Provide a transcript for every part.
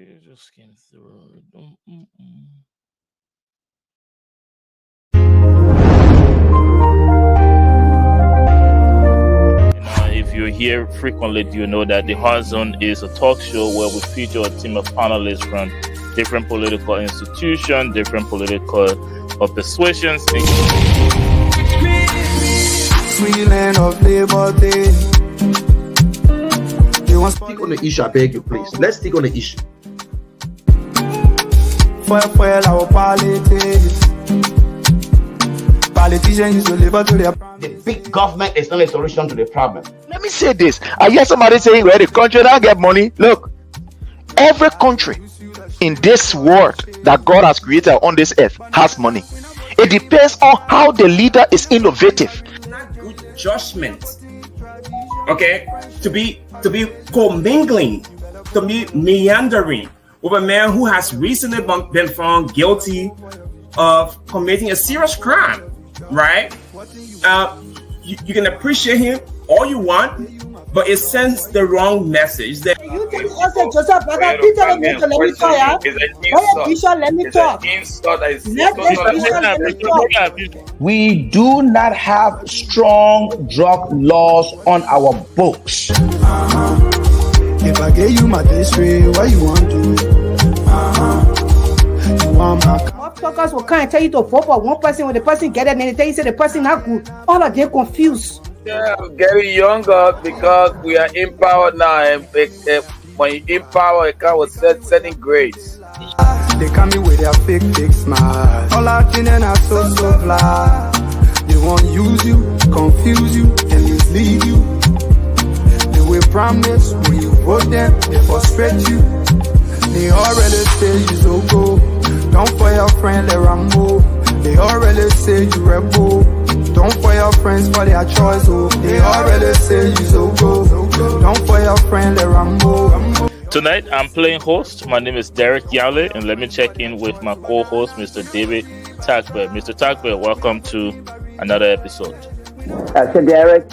It just came through. If you're here frequently, you know that the Hot Zone is a talk show where we feature a team of panelists from different political institutions, different political persuasions. Sweet land of liberty. Stick on the issue, I beg you, please. Let's stick on the issue. Fuel our politics. Politicians deliver to their The big government is not a solution to the problem. Let me say this. I hear somebody saying, well, the country don't get money. Look, every country in this world that God has created on this earth has money. It depends on how the leader is innovative. Not good judgment. Okay, to be commingling, to be meandering with a man who has recently been found guilty of committing a serious crime, right? You can appreciate him all you want, but it sends the wrong message. That You can also Joseph, brother, Peter, let me talk. Bishop, let me talk. We do not have strong drug laws on our books. If I gave you my history, what you want to? You want my Motherfuckers will come and tell you to vote for one person when the person get it, and they tell you say the person not good. All of them confused. Yeah, I'm getting younger because we are empowered now. And when you empower, it comes with setting grades. They come in with their fake smile. All out in and so fly. They won't use you, confuse you, and mislead you. They will promise when you vote them, they frustrate you. They already say you so go. Don't for your friend, let Rambo. They already say you rebel. Don't for your friends for their choice. Oh, they already say you so go. Don't for your friend, let Rambo. Tonight, I'm playing host. My name is Derek Yale, and let me check in with my co-host, Mr. David Tagbert. Mr. Tagbert, welcome to another episode. So Derek,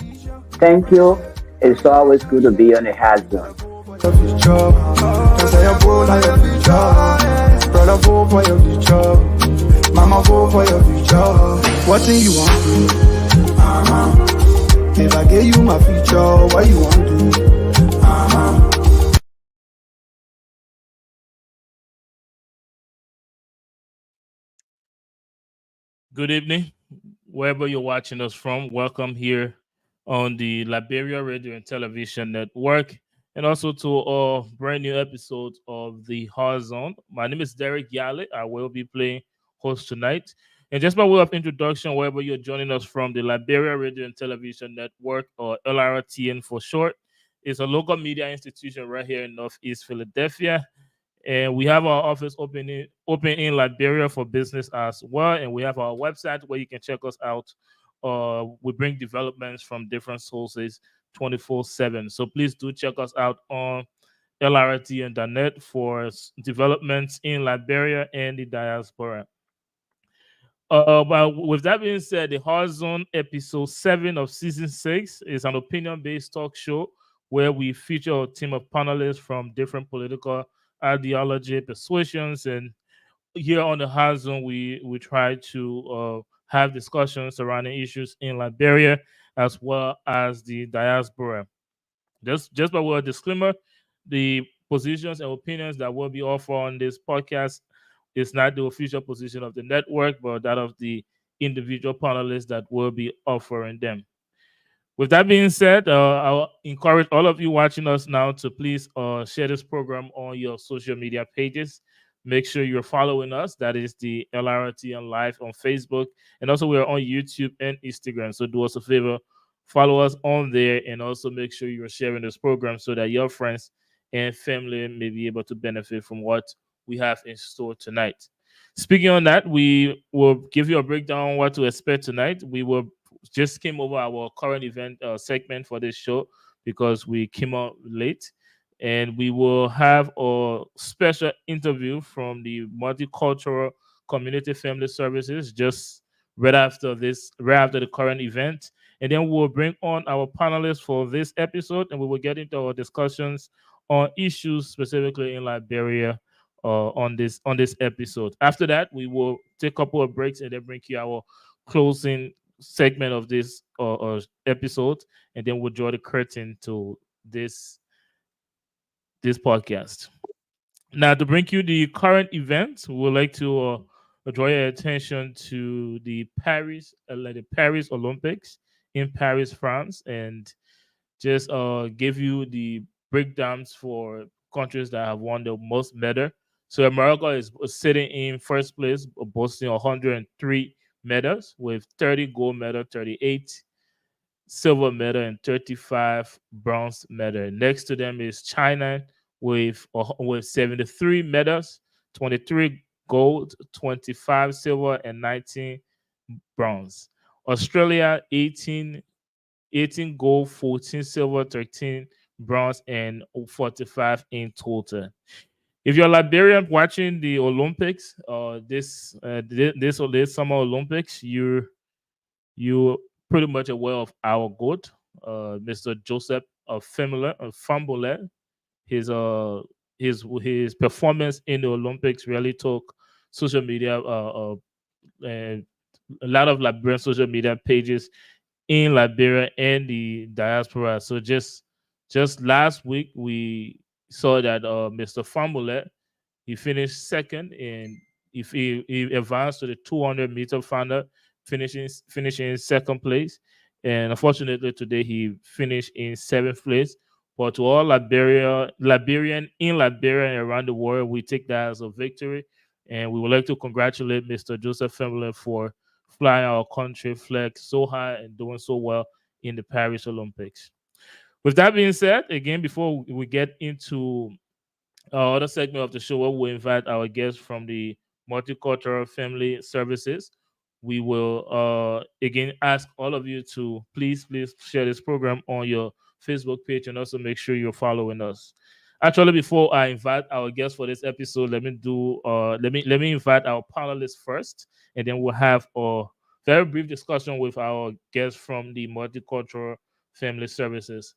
thank you. It's always good to be on the Hot Zone. Brother, vote for your future. Mama, vote for your future. What do you want to do? If I gave you my future, what you want to do? Good evening, wherever you're watching us from. Welcome here on the Liberia Radio and Television Network, and also to a brand new episode of the Hot Zone. My name is Derek Yale. I will be playing host tonight. And just by way of introduction, wherever you're joining us from, the Liberia Radio and Television Network, or LRTN for short, is a local media institution right here in Northeast Philadelphia. And we have our office open in Liberia for business as well. And we have our website where you can check us out. We bring developments from different sources 24/7. So please do check us out on LRTN.net for developments in Liberia and the diaspora. But with that being said, the Hot Zone episode 7 of season 6 is an opinion-based talk show where we feature a team of panelists from different political ideology, persuasions, and here on the Hot Zone, we try to have discussions surrounding issues in Liberia as well as the diaspora. Just by way of disclaimer, the positions and opinions that will be offered on this podcast is not the official position of the network, but that of the individual panelists that will be offering them. With that being said, I'll encourage all of you watching us now to please share this program on your social media pages. Make sure you're following us. That is the LRTN Live on Facebook. And also we're on YouTube and Instagram. So do us a favor, follow us on there, and also make sure you're sharing this program so that your friends and family may be able to benefit from what we have in store tonight. Speaking on that, we will give you a breakdown on what to expect tonight. We will just came over our current event segment for this show because we came out late, and we will have a special interview from the Multicultural Community Family Services just right after the current event, and then we'll bring on our panelists for this episode, and we will get into our discussions on issues specifically in Liberia on this episode. After that, we will take a couple of breaks and then bring you our closing segment of this episode, and then we'll draw the curtain to this podcast. Now, to bring you the current events, we would like to draw your attention to the Paris Olympics in Paris, France, and just give you the breakdowns for countries that have won the most medal. So America is sitting in first place, boasting 103 medals with 30 gold medal, 38 silver medal, and 35 bronze medal. Next to them is China with 73 medals, 23 gold, 25 silver, and 19 bronze. Australia 18 gold, 14 silver, 13 bronze, and 45 in total. If you're Liberian watching the Olympics, this summer Olympics, you're pretty much aware of our GOAT, Mr. Joseph Fahnbulleh. His performance in the Olympics really took social media, a lot of Liberian social media pages in Liberia and the diaspora. So just last week we saw that Mr. Fahnbulleh, he finished second, and he advanced to the 200-meter final, finishing in second place. And unfortunately today he finished in seventh place. But to all Liberian in Liberia and around the world, we take that as a victory. And we would like to congratulate Mr. Joseph Fahnbulleh for flying our country flag so high and doing so well in the Paris Olympics. With that being said, again, before we get into our other segment of the show where we invite our guests from the Multicultural Family Services, we will again ask all of you to please share this program on your Facebook page and also make sure you're following us. Actually, before I invite our guests for this episode, let me invite our panelists first, and then we'll have a very brief discussion with our guests from the Multicultural Family Services.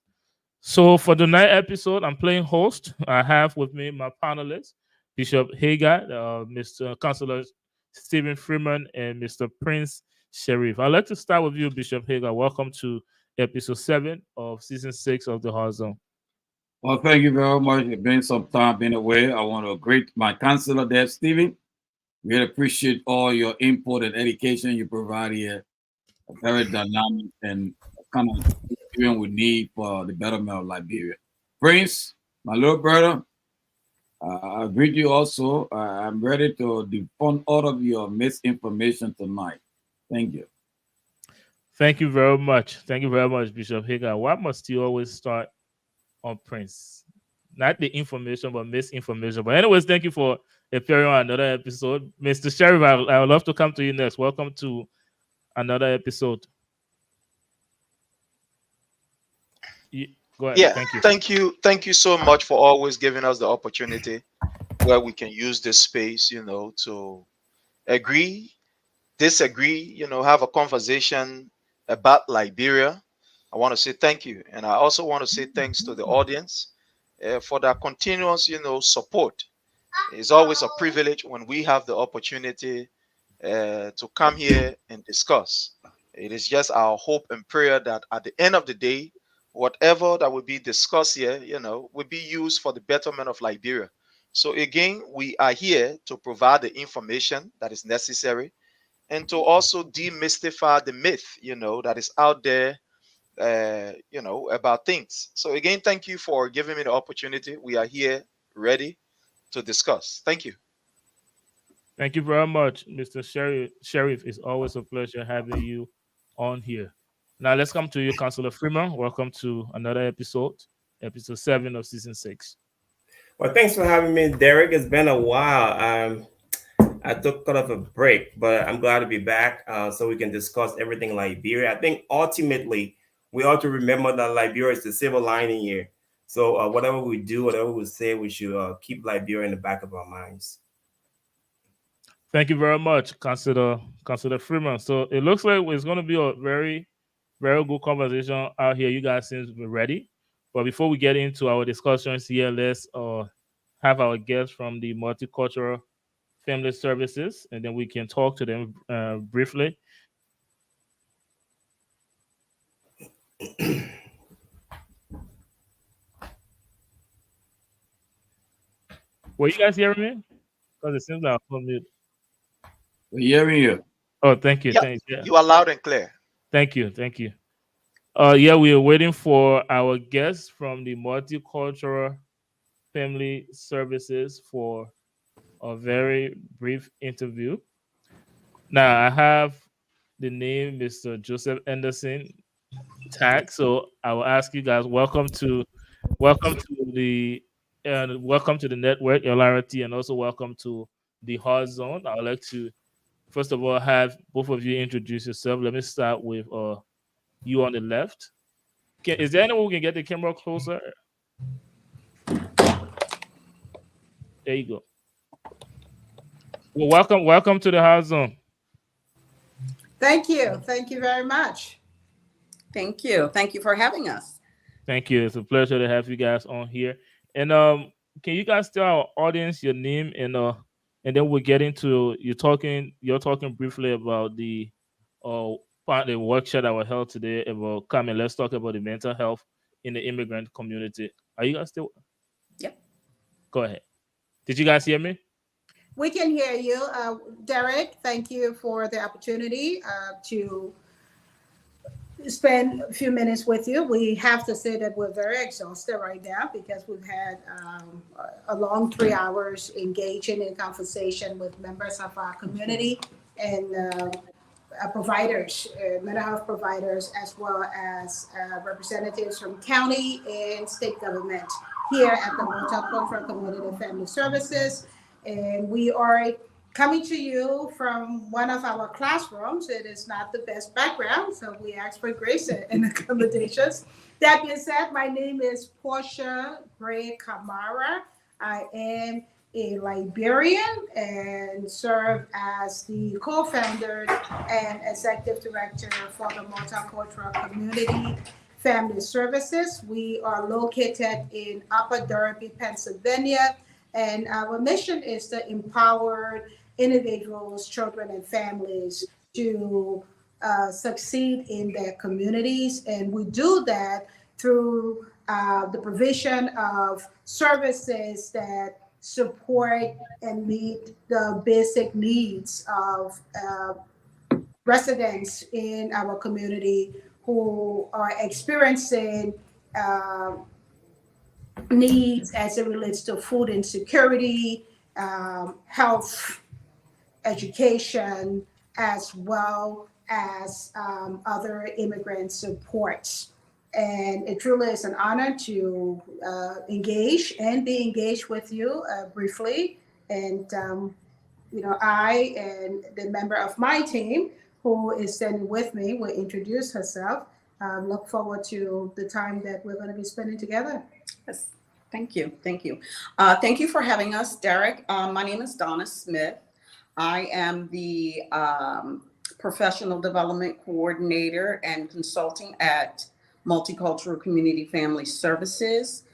So for the night episode, I'm playing host. I have with me my panelists, Bishop Hagar, Mr. Councilor Stephen Freeman, and Mr. Prince Sherif. I'd like to start with you, Bishop Hagar. Welcome to episode 7 of season 6 of the Hot Zone. Well, thank you very much. It's been some time being away. I want to greet my counselor there, Stephen. Really appreciate all your input and education you provide here. Very dynamic and kind of experience we need for the betterment of Liberia. Prince, my little brother, I greet you also. I'm ready to debunk all of your misinformation tonight. Thank you. Thank you very much. Thank you very much, Bishop Hagar. Why must you always start on Prince? Not the information, but misinformation. But anyways, thank you for appearing on another episode. Mr. Sherif, I would love to come to you next. Welcome to another episode. Go ahead. Yeah, Thank you. Thank you so much for always giving us the opportunity where we can use this space, to agree, disagree, have a conversation about Liberia. I want to say thank you. And I also want to say thanks to the audience for their continuous, support. It's always a privilege when we have the opportunity to come here and discuss. It is just our hope and prayer that at the end of the day, whatever that will be discussed here, will be used for the betterment of Liberia. So again, we are here to provide the information that is necessary and to also demystify the myth, that is out there, about things. So again, thank you for giving me the opportunity. We are here ready to discuss. Thank you. Thank you very much, Mr. Sherif. It's always a pleasure having you on here. Now let's come to you, Councilor Freeman. Welcome to another episode 7 of season 6. Well, thanks for having me, Derek. It's been a while. I took kind of a break, but I'm glad to be back so we can discuss everything Liberia. I think ultimately we ought to remember that Liberia is the silver lining here. So whatever we do, whatever we say, we should keep Liberia in the back of our minds. Thank you very much, Councilor Freeman. So it looks like it's going to be a very, very good conversation out here. You guys seem to be ready. But before we get into our discussions here, let's have our guests from the Multicultural Family Services, and then we can talk to them briefly. Were you guys hearing me? Because it seems like I'm on mute. We're hearing you. Oh, thank you. Yeah, Thank you. you are loud and clear. Thank you. Thank you. Yeah, we are waiting for our guests from the Multicultural Family Services for a very brief interview. Now, I have the name Mr. Joseph Anderson tag, so I will ask you guys, welcome to the network, LRT, and also welcome to the Hard Zone. I would like to first of all have both of you introduce yourself. Let me start with you on the left. Is there anyone who can get the camera closer? There you go. Well, welcome to the Hard Zone. Thank you very much. Thank you for having us. Thank you. It's a pleasure to have you guys on here. And can you guys tell our audience your name and then we'll get into you're talking briefly about the workshop that was held today about let's talk about the mental health in the immigrant community. Are you guys still? Yep. Go ahead. Did you guys hear me? We can hear you. Derek, thank you for the opportunity to spend a few minutes with you. We have to say that we're very exhausted right now because we've had a long 3 hours engaging in conversation with members of our community and providers, mental health providers, as well as representatives from county and state government here at the Multicultural Community Family Services. And we are coming to you from one of our classrooms. It is not the best background, so we ask for grace and accommodations. That being said, my name is Portia Gray Kamara. I am a Liberian and serve as the co-founder and executive director for the Multicultural Community Family Services. We are located in Upper Darby, Pennsylvania, and our mission is to empower individuals, children, and families to succeed in their communities. And we do that through the provision of services that support and meet the basic needs of residents in our community who are experiencing needs as it relates to food insecurity, health, education, as well as other immigrant supports. And it truly is an honor to engage and be engaged with you briefly. And, I and the member of my team who is standing with me will introduce herself. Look forward to the time that we're going to be spending together. Yes. Thank you. Thank you for having us, Derek. My name is Donna Smith. I am the Professional Development Coordinator and Consulting at Multicultural Community Family Services.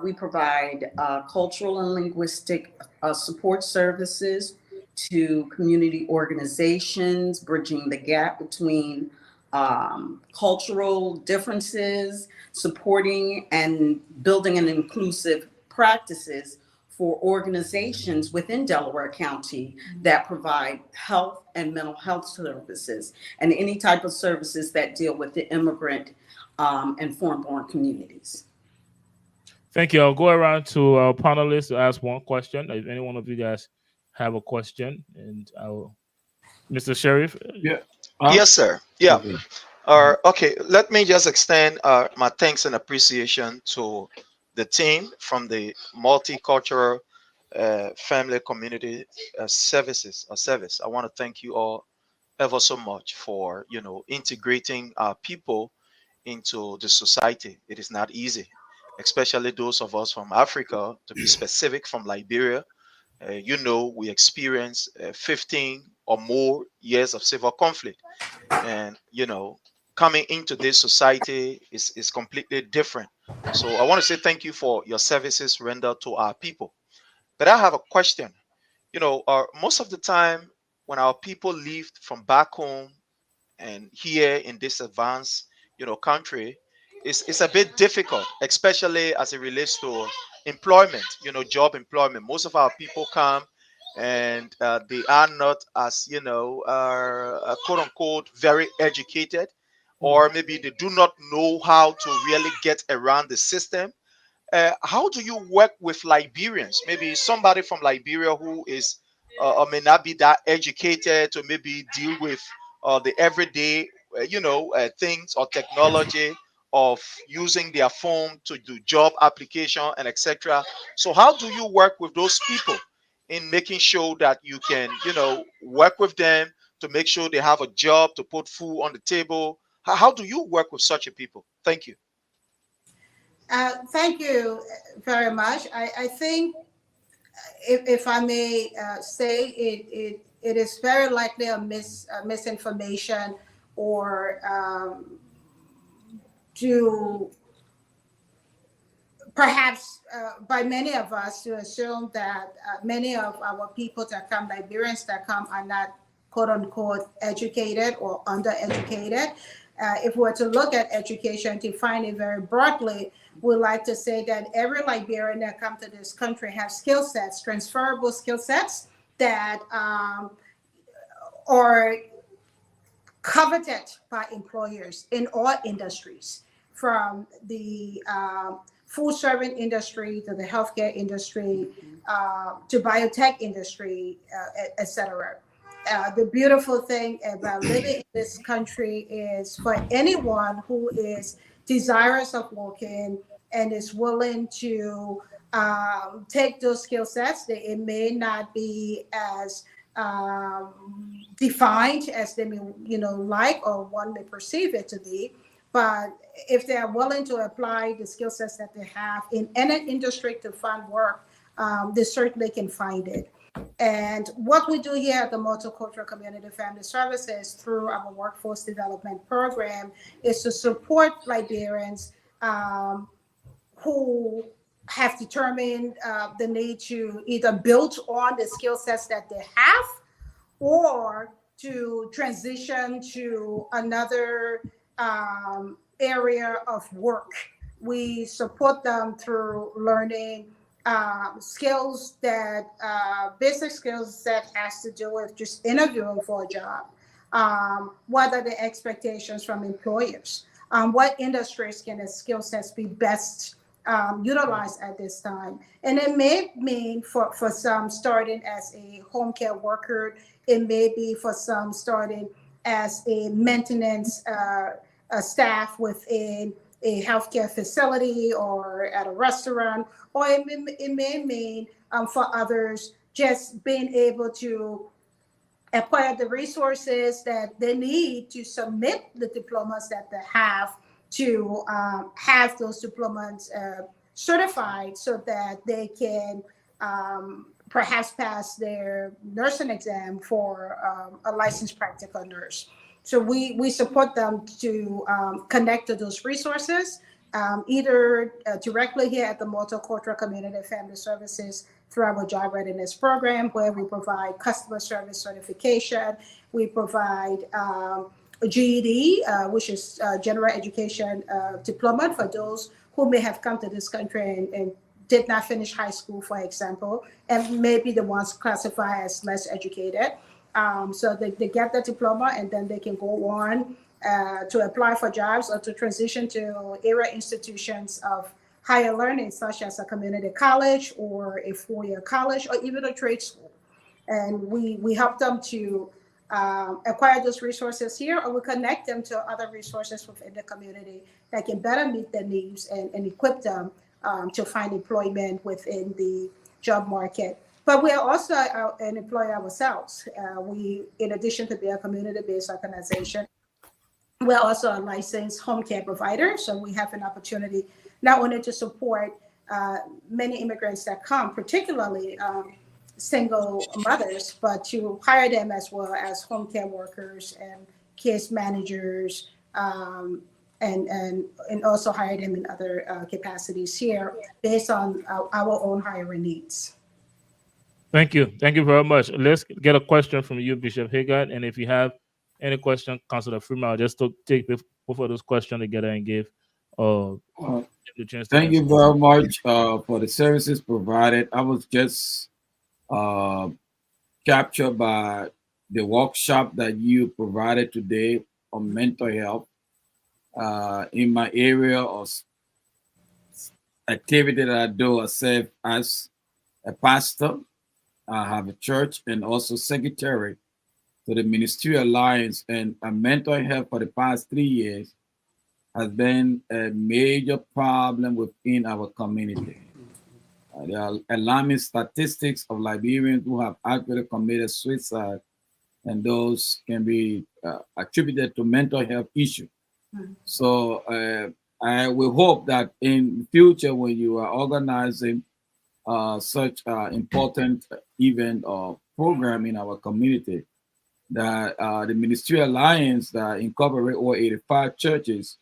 We provide cultural and linguistic support services to community organizations, bridging the gap between cultural differences, supporting and building an inclusive practices for organizations within Delaware County that provide health and mental health services and any type of services that deal with the immigrant and foreign-born communities. Thank you. I'll go around to our panelists to ask one question. If any one of you guys have a question, and Mr. Sheriff. Yeah. Yes, sir. Yeah. Okay. Let me just extend my thanks and appreciation to the team from the Multicultural Family Community Services. I want to thank you all ever so much for integrating our people into the society. It is not easy, especially those of us from Africa, to be specific, from Liberia. We experienced 15 or more years of civil conflict, and coming into this society is completely different. So I want to say thank you for your services rendered to our people. But I have a question. Most of the time when our people leave from back home and here in this advanced, country, it's a bit difficult, especially as it relates to employment, job employment. Most of our people come and they are not as, quote unquote, very educated, or maybe they do not know how to really get around the system. How do you work with Liberians? Maybe somebody from Liberia who is or may not be that educated to maybe deal with the everyday, things or technology of using their phone to do job application and etc. So how do you work with those people in making sure that you can, work with them to make sure they have a job to put food on the table? How do you work with such a people? Thank you. Thank you very much. I think, if I may say, it is very likely a misinformation, or to perhaps by many of us to assume that many of our people that come, Liberians that come, are not quote unquote educated or undereducated. If we're to look at education, define it very broadly, we like to say that every Liberian that comes to this country has skill sets, transferable skill sets that are coveted by employers in all industries, from the food service industry to the healthcare industry to biotech industry, etc. The beautiful thing about living in this country is for anyone who is desirous of working and is willing to take those skill sets, that it may not be as defined as they may, like, or one may perceive it to be. But if they are willing to apply the skill sets that they have in any industry to find work, they certainly can find it. And what we do here at the Multicultural Community Family Services through our workforce development program is to support Liberians who have determined the need to either build on the skill sets that they have, or to transition to another area of work. We support them through learning skills that basic skills that has to do with just interviewing for a job. What are the expectations from employers? What industries can the skill sets be best utilized at this time? And it may mean for some starting as a home care worker. It may be for some starting as a maintenance staff within a healthcare facility or at a restaurant, or it may mean for others just being able to acquire the resources that they need to submit the diplomas that they have, to have those diplomas certified so that they can perhaps pass their nursing exam for a licensed practical nurse. So we support them to connect to those resources, either directly here at the Multicultural Community Family Services through our job readiness program, where we provide customer service certification. We provide GED, which is general education diploma for those who may have come to this country and did not finish high school, for example, and maybe the ones classified as less educated. So they get the diploma, and then they can go on to apply for jobs or to transition to area institutions of higher learning, such as a community college or a four-year college or even a trade school. And we help them to acquire those resources here, or we connect them to other resources within the community that can better meet their needs and equip them to find employment within the job market. But we are also an employer ourselves. We, in addition to being a community-based organization, we're also a licensed home care provider. So we have an opportunity not only to support many immigrants that come, particularly single mothers, but to hire them as well as home care workers and case managers, and also hire them in other capacities here based on our own hiring needs. Thank you very much. Let's get a question from you, Bishop Haggard, and if you have any question, Councilor Freeman, I'll just take both of those questions together and give the chance. Thank you very much for the services provided. I was just captured by the workshop that you provided today on mental health. In my area of activity that I do, I serve as a pastor. I have a church and also secretary to the Ministerial Alliance, and mental health for the past 3 years has been a major problem within our community. There are alarming statistics of Liberians who have actually committed suicide, and those can be attributed to mental health issues. So I will hope that in the future, when you are organizing such important event or program in our community, that the Ministerial Alliance that incorporate over 85 churches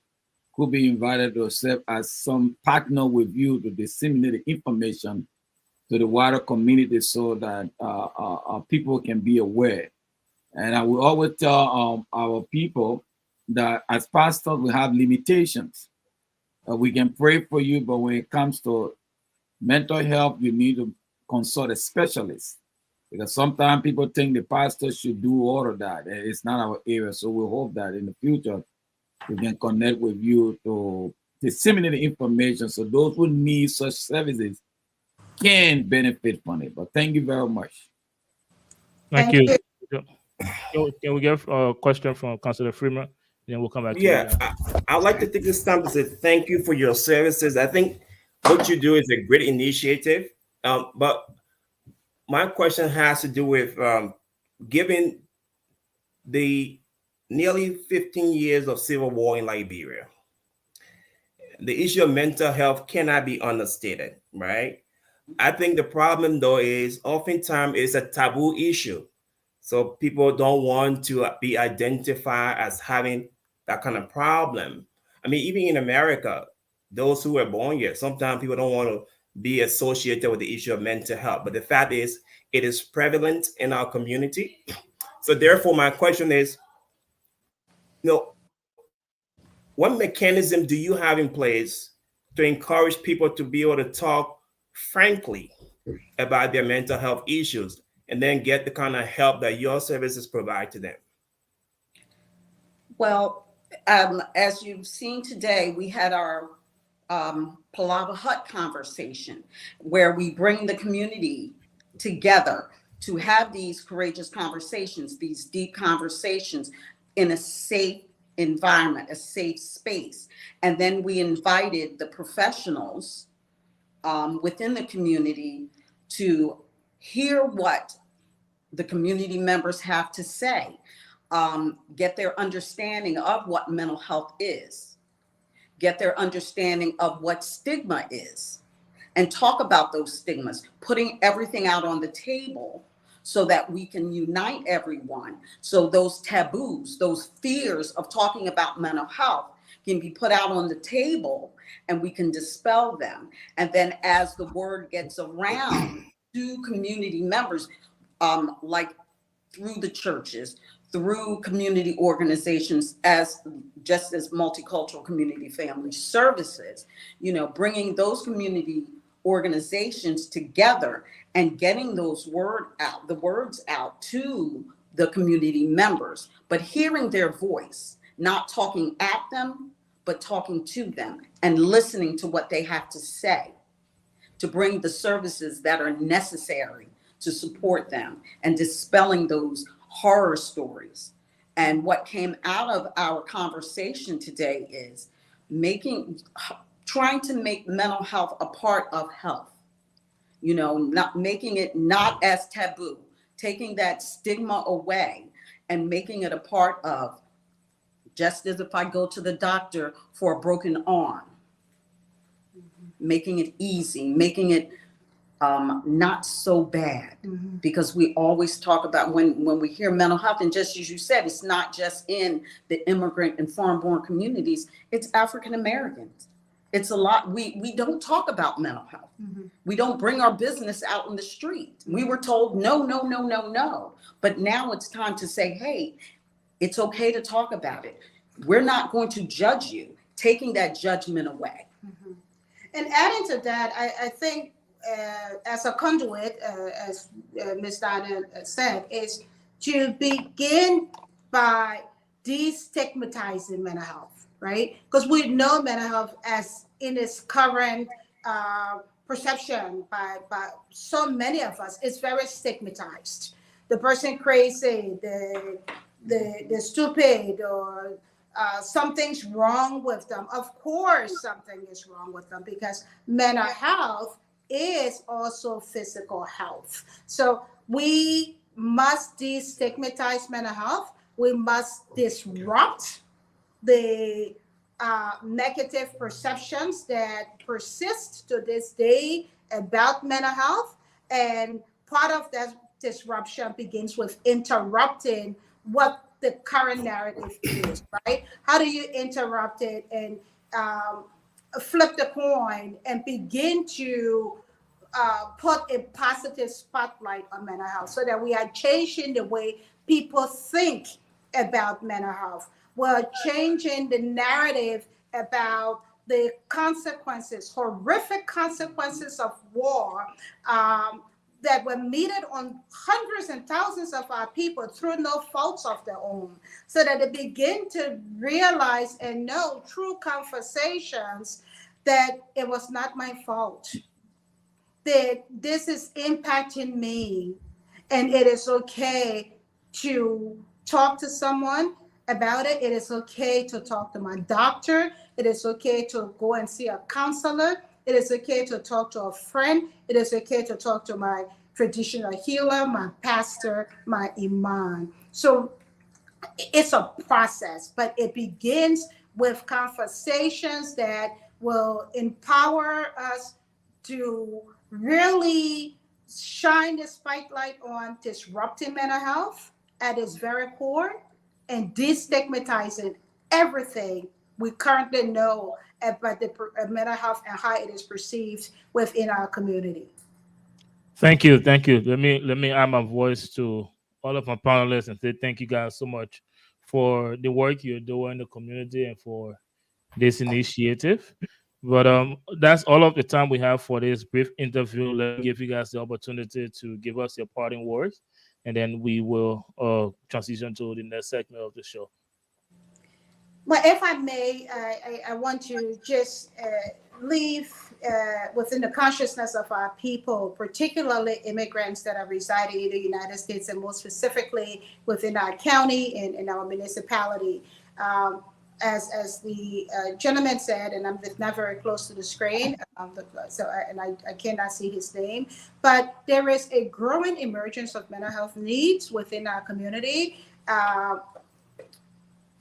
could be invited to serve as some partner with you to disseminate the information to the wider community so that people can be aware. And I will always tell our people that as pastors, we have limitations. We can pray for you, but when it comes to mental health, you need to consult a specialist, because sometimes people think the pastor should do all of that, and it's not our area. So we hope that in the future we can connect with you to disseminate the information so those who need such services can benefit from it. But thank you very much. Thank you. Can we get a question from Councilor Freeman? Then we'll come back to you. I'd like to take this time to say thank you for your services. I think what you do is a great initiative. But my question has to do with given the nearly 15 years of civil war in Liberia, the issue of mental health cannot be understated, right? I think the problem, though, is oftentimes it's a taboo issue. So people don't want to be identified as having that kind of problem. I mean, even in America, those who were born here, sometimes people don't want to be associated with the issue of mental health. But the fact is, it is prevalent in our community. So therefore, my question is, what mechanism do you have in place to encourage people to be able to talk frankly about their mental health issues and then get the kind of help that your services provide to them? Well, as you've seen today, we had our Palava Hut conversation where we bring the community together to have these courageous conversations, these deep conversations in a safe environment, a safe space. And then we invited the professionals within the community to hear what the community members have to say, get their understanding of what mental health is, get their understanding of what stigma is, and talk about those stigmas, putting everything out on the table so that we can unite everyone. So those taboos, those fears of talking about mental health can be put out on the table and we can dispel them. And then as the word gets around to community members, like through the churches, through community organizations, just as Multicultural Community Family Services, bringing those community organizations together and getting the words out to the community members, but hearing their voice, not talking at them, but talking to them and listening to what they have to say, to bring the services that are necessary to support them and dispelling those horror stories. And what came out of our conversation today is trying to make mental health a part of health, not making it not as taboo, taking that stigma away and making it a part of, just as if I go to the doctor for a broken arm, making it easy, making it not so bad, because we always talk about when we hear mental health, and just as you said, it's not just in the immigrant and foreign-born communities, it's African Americans. It's a lot. We don't talk about mental health. We don't bring our business out in the street. We were told no, no, no, no, no. But now it's time to say, hey, it's okay to talk about it. We're not going to judge you, taking that judgment away. And adding to that, I think as a conduit, as Ms. Donna said, is to begin by destigmatizing mental health, right? Because we know mental health as in its current perception by so many of us, it's very stigmatized. The person crazy, the stupid, or something's wrong with them. Of course, something is wrong with them, because mental health is also physical health. So we must destigmatize mental health. We must disrupt the negative perceptions that persist to this day about mental health. And part of that disruption begins with interrupting what the current narrative is, right? How do you interrupt it and flip the coin and begin to put a positive spotlight on mental health, so that we are changing the way people think about mental health? We're changing the narrative about the consequences, horrific consequences of war that were meted on hundreds and thousands of our people through no faults of their own, so that they begin to realize and know through conversations that it was not my fault, that this is impacting me, and it is okay to talk to someone about it. It is okay to talk to my doctor. It is okay to go and see a counselor. It is okay to talk to a friend. It is okay to talk to my traditional healer, my pastor, my imam. So it's a process, but it begins with conversations that will empower us to really shine the spotlight on disrupting mental health at its very core and destigmatizing everything we currently know about the mental health and how it is perceived within our community. Thank you. Let me add my voice to all of my panelists and say thank you guys so much for the work you're doing in the community and for this initiative. But that's all of the time we have for this brief interview. Let me give you guys the opportunity to give us your parting words, and then we will transition to the next segment of the show. Well, if I may, I want to just leave within the consciousness of our people, particularly immigrants that are residing in the United States, and more specifically within our county and in our municipality. As the gentleman said, and I'm not very close to the screen, I cannot see his name, but there is a growing emergence of mental health needs within our community.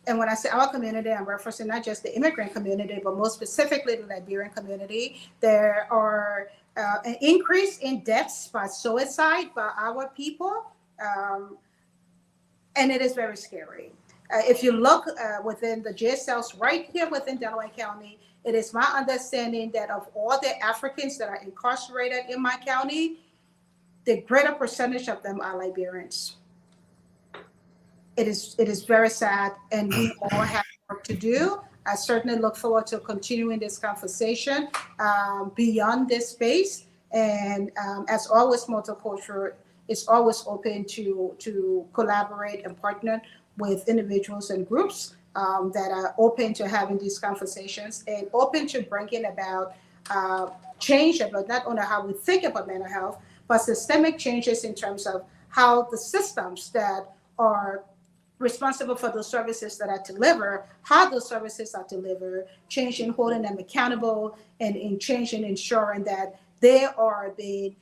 And when I say our community, I'm referencing not just the immigrant community, but more specifically the Liberian community. There are an increase in deaths by suicide by our people, and it is very scary. If you look within the jail cells right here within Delaware County, it is my understanding that of all the Africans that are incarcerated in my county, the greater percentage of them are Liberians. It is very sad, and we all have work to do. I certainly look forward to continuing this conversation beyond this space. And as always, Multicultural is always open to collaborate and partner with individuals and groups that are open to having these conversations and open to bringing about change about not only how we think about mental health, but systemic changes in terms of how the systems that are responsible for those services that are delivered, how those services are delivered, changing, holding them accountable, and in changing, ensuring that they are being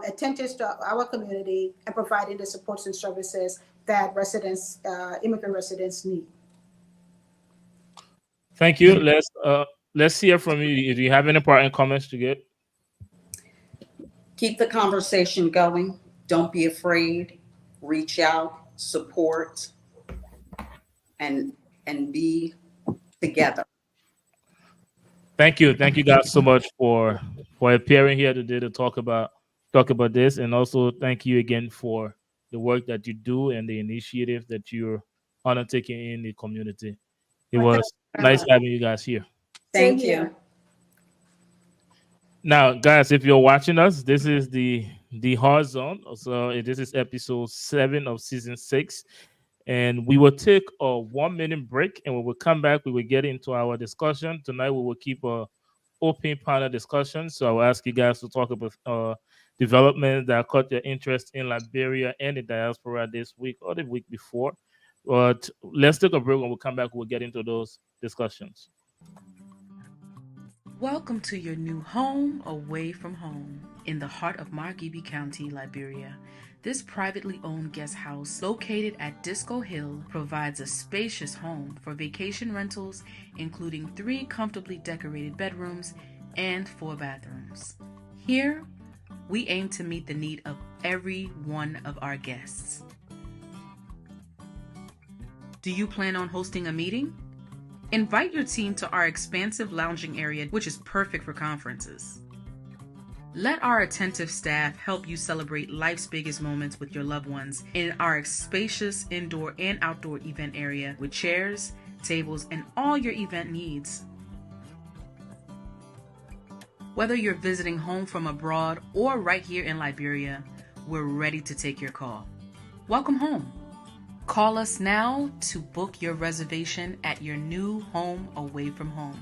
attentive to our community and providing the supports and services that residents, immigrant residents need. Thank you. Let's hear from you. Do you have any parting comments to get? Keep the conversation going. Don't be afraid. Reach out, support, and be together. Thank you guys so much for appearing here today to talk about this, and also thank you again for the work that you do and the initiative that you're undertaking in the community. It was nice having you guys here. Thank you. Now, guys, if you're watching us, this is the Hard Zone. So this is episode 7 of season 6. And we will take a 1-minute break, and when we come back, we will get into our discussion. Tonight, we will keep a open panel discussion. So I will ask you guys to talk about developments that caught your interest in Liberia and the diaspora this week or the week before. But let's take a break. When we come back, we'll get into those discussions. Welcome to your new home away from home in the heart of Margibi County, Liberia. This privately owned guest house located at Disco Hill provides a spacious home for vacation rentals, including 3 comfortably decorated bedrooms and 4 bathrooms. Here, we aim to meet the need of every one of our guests. Do you plan on hosting a meeting? Invite your team to our expansive lounging area, which is perfect for conferences. Let our attentive staff help you celebrate life's biggest moments with your loved ones in our spacious indoor and outdoor event area with chairs, tables, and all your event needs. Whether you're visiting home from abroad or right here in Liberia, we're ready to take your call. Welcome home. Call us now to book your reservation at your new home away from home.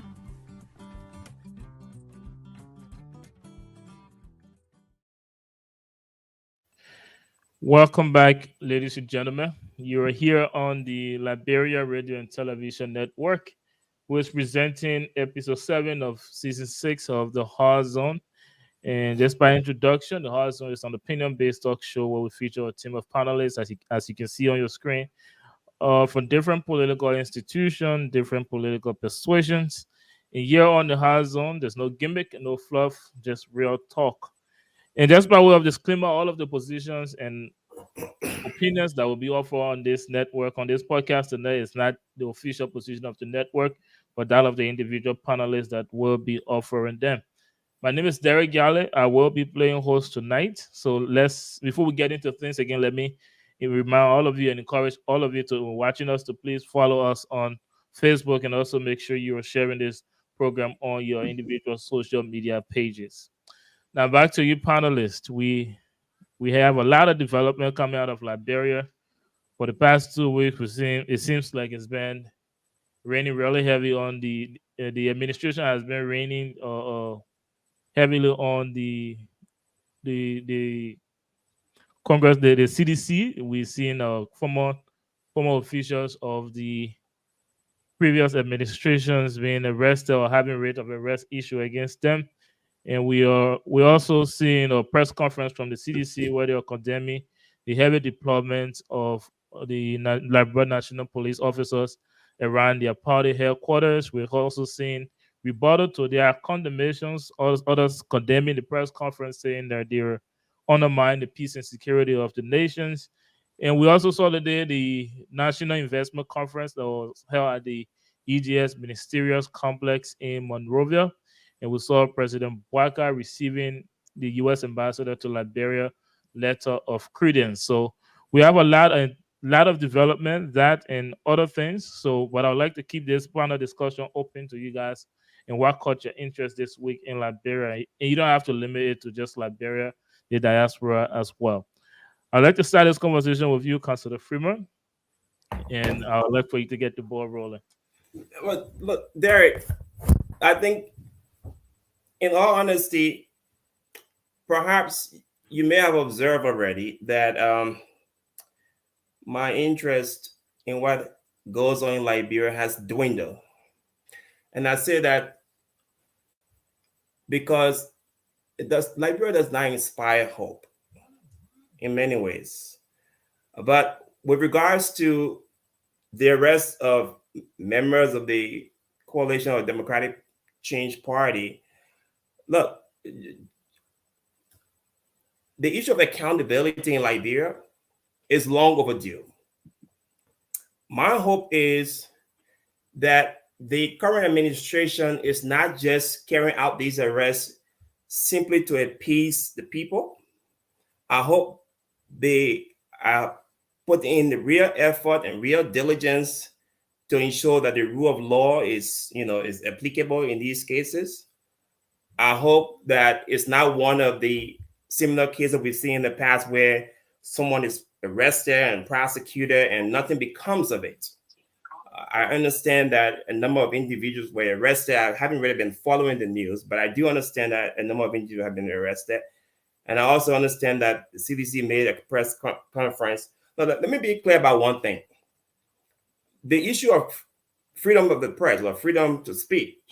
Welcome back, ladies and gentlemen. You are here on the Liberia Radio and Television Network, who is presenting episode 7 of season 6 of the Hard Zone. And just by introduction, the Hard Zone is an opinion-based talk show where we feature a team of panelists, as you can see on your screen, from different political institutions, different political persuasions. And here on the Hard Zone, there's no gimmick, no fluff, just real talk. And just by way of disclaimer, all of the positions and opinions that will be offered on this network, on this podcast today, is not the official position of the network, but that of the individual panelists that will be offering them. My name is Derek Yale. I will be playing host tonight. So before we get into things again, let me remind all of you and encourage all of you to watching us to please follow us on Facebook, and also make sure you are sharing this program on your individual social media pages. Now back to you panelists. We have a lot of development coming out of Liberia. For the past 2 weeks, it seems like it's been raining really heavy on the administration has been raining heavily on the Congress, the CDC. We've seen former officials of the previous administrations being arrested or having rate of arrest issue against them. And we're also seeing a press conference from the CDC where they are condemning the heavy deployment of the Liberia National Police officers around their party headquarters. We're also seeing rebuttal to their condemnations, others condemning the press conference, saying that they're undermining the peace and security of the nations. And we also saw today the National Investment Conference that was held at the EGS Ministerial Complex in Monrovia. And we saw President Bouaka receiving the U.S. ambassador to Liberia letter of credence. So we have a lot of development, that and other things. So, but I would like to keep this panel discussion open to you guys and what caught your interest this week in Liberia. And you don't have to limit it to just Liberia, the diaspora as well. I'd like to start this conversation with you, Councilor Freeman, and I would like for you to get the ball rolling. Look, Derek, I think, in all honesty, perhaps you may have observed already that my interest in what goes on in Liberia has dwindled. And I say that because Liberia does not inspire hope in many ways. But with regards to the arrest of members of the Coalition of Democratic Change Party, look, the issue of accountability in Liberia is long overdue. My hope is that the current administration is not just carrying out these arrests simply to appease the people. I hope they are put in the real effort and real diligence to ensure that the rule of law is applicable in these cases. I hope that it's not one of the similar cases we've seen in the past where someone is arrested and prosecuted and nothing becomes of it. I understand that a number of individuals were arrested. I haven't really been following the news, but I do understand that a number of individuals have been arrested. And I also understand that the CDC made a press conference. Now, let me be clear about one thing. The issue of freedom of the press or freedom to speak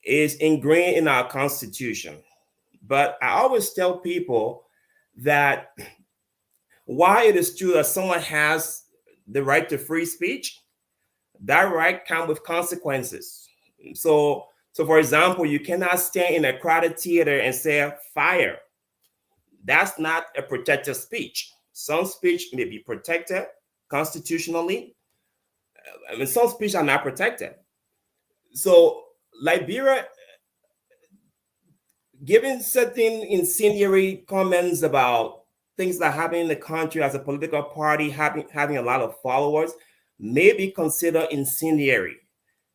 is ingrained in our Constitution. But I always tell people that while it is true that someone has the right to free speech, that right comes with consequences. So for example, you cannot stand in a crowded theater and say fire. That's not a protected speech. Some speech may be protected constitutionally. Some speech are not protected. So Liberia, giving certain incendiary comments about things that happen in the country as a political party having a lot of followers may be considered incendiary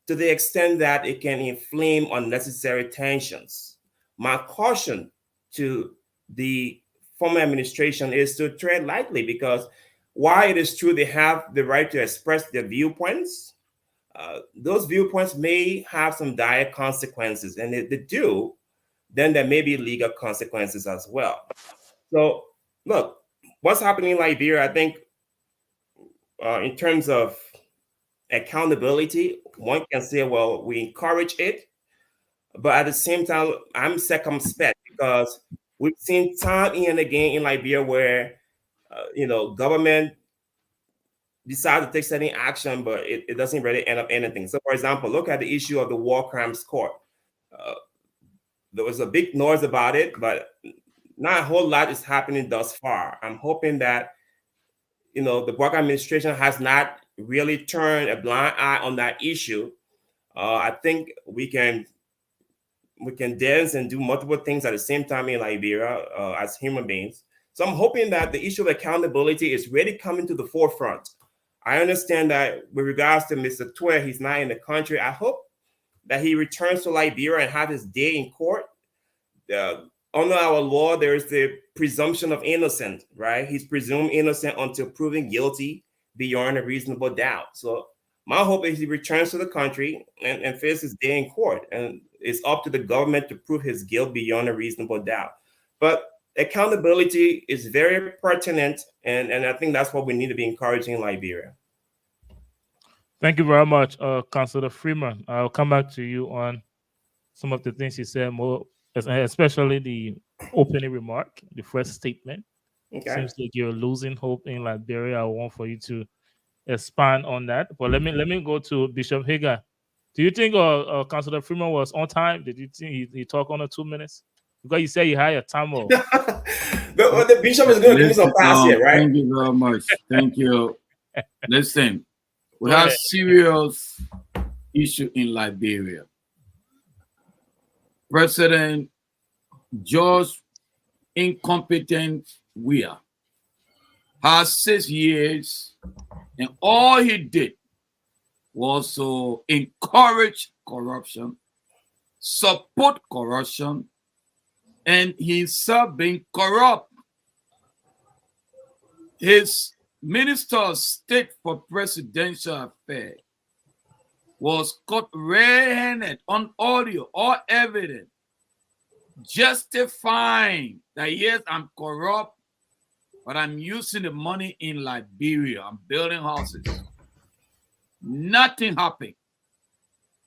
to the extent that it can inflame unnecessary tensions. My caution to the former administration is to tread lightly, because while it is true they have the right to express their viewpoints, those viewpoints may have some dire consequences. And if they do, then there may be legal consequences as well. So look, what's happening in Liberia, I think in terms of accountability, one can say, well, we encourage it, but at the same time, I'm circumspect because we've seen time and again in Liberia where, government decides to take certain action, but it doesn't really end up anything. So, for example, look at the issue of the War Crimes Court. There was a big noise about it, but not a whole lot is happening thus far. I'm hoping that, the Buak administration has not really turned a blind eye on that issue. I think we can dance and do multiple things at the same time in Liberia as human beings. So I'm hoping that the issue of accountability is really coming to the forefront. I understand that with regards to Mr. Twer, he's not in the country. I hope that he returns to Liberia and have his day in court. Under our law, there is the presumption of innocence, right? He's presumed innocent until proven guilty beyond a reasonable doubt. So my hope is he returns to the country and faces his day in court. And it's up to the government to prove his guilt beyond a reasonable doubt. But accountability is very pertinent, and I think that's what we need to be encouraging in Liberia. Thank you very much, Councillor Freeman. I'll come back to you on some of the things you said, more, especially the opening remark, the first statement. Okay. Seems like you're losing hope in Liberia. I want for you to expand on that. But let me go to Bishop Hager. Do you think Councillor Freeman was on time? Did you think he talked under 2 minutes? Because you said you had a timer. the bishop is going to give me some pass here, right? Thank you very much. Thank you. Listen, we have serious issue in Liberia. President George incompetent Weah has 6 years, and all he did was to encourage corruption, support corruption, and himself being corrupt. His Minister of State for Presidential Affairs was caught red-handed on audio or evidence, justifying that yes, I'm corrupt, but I'm using the money in Liberia. I'm building houses. Nothing happened.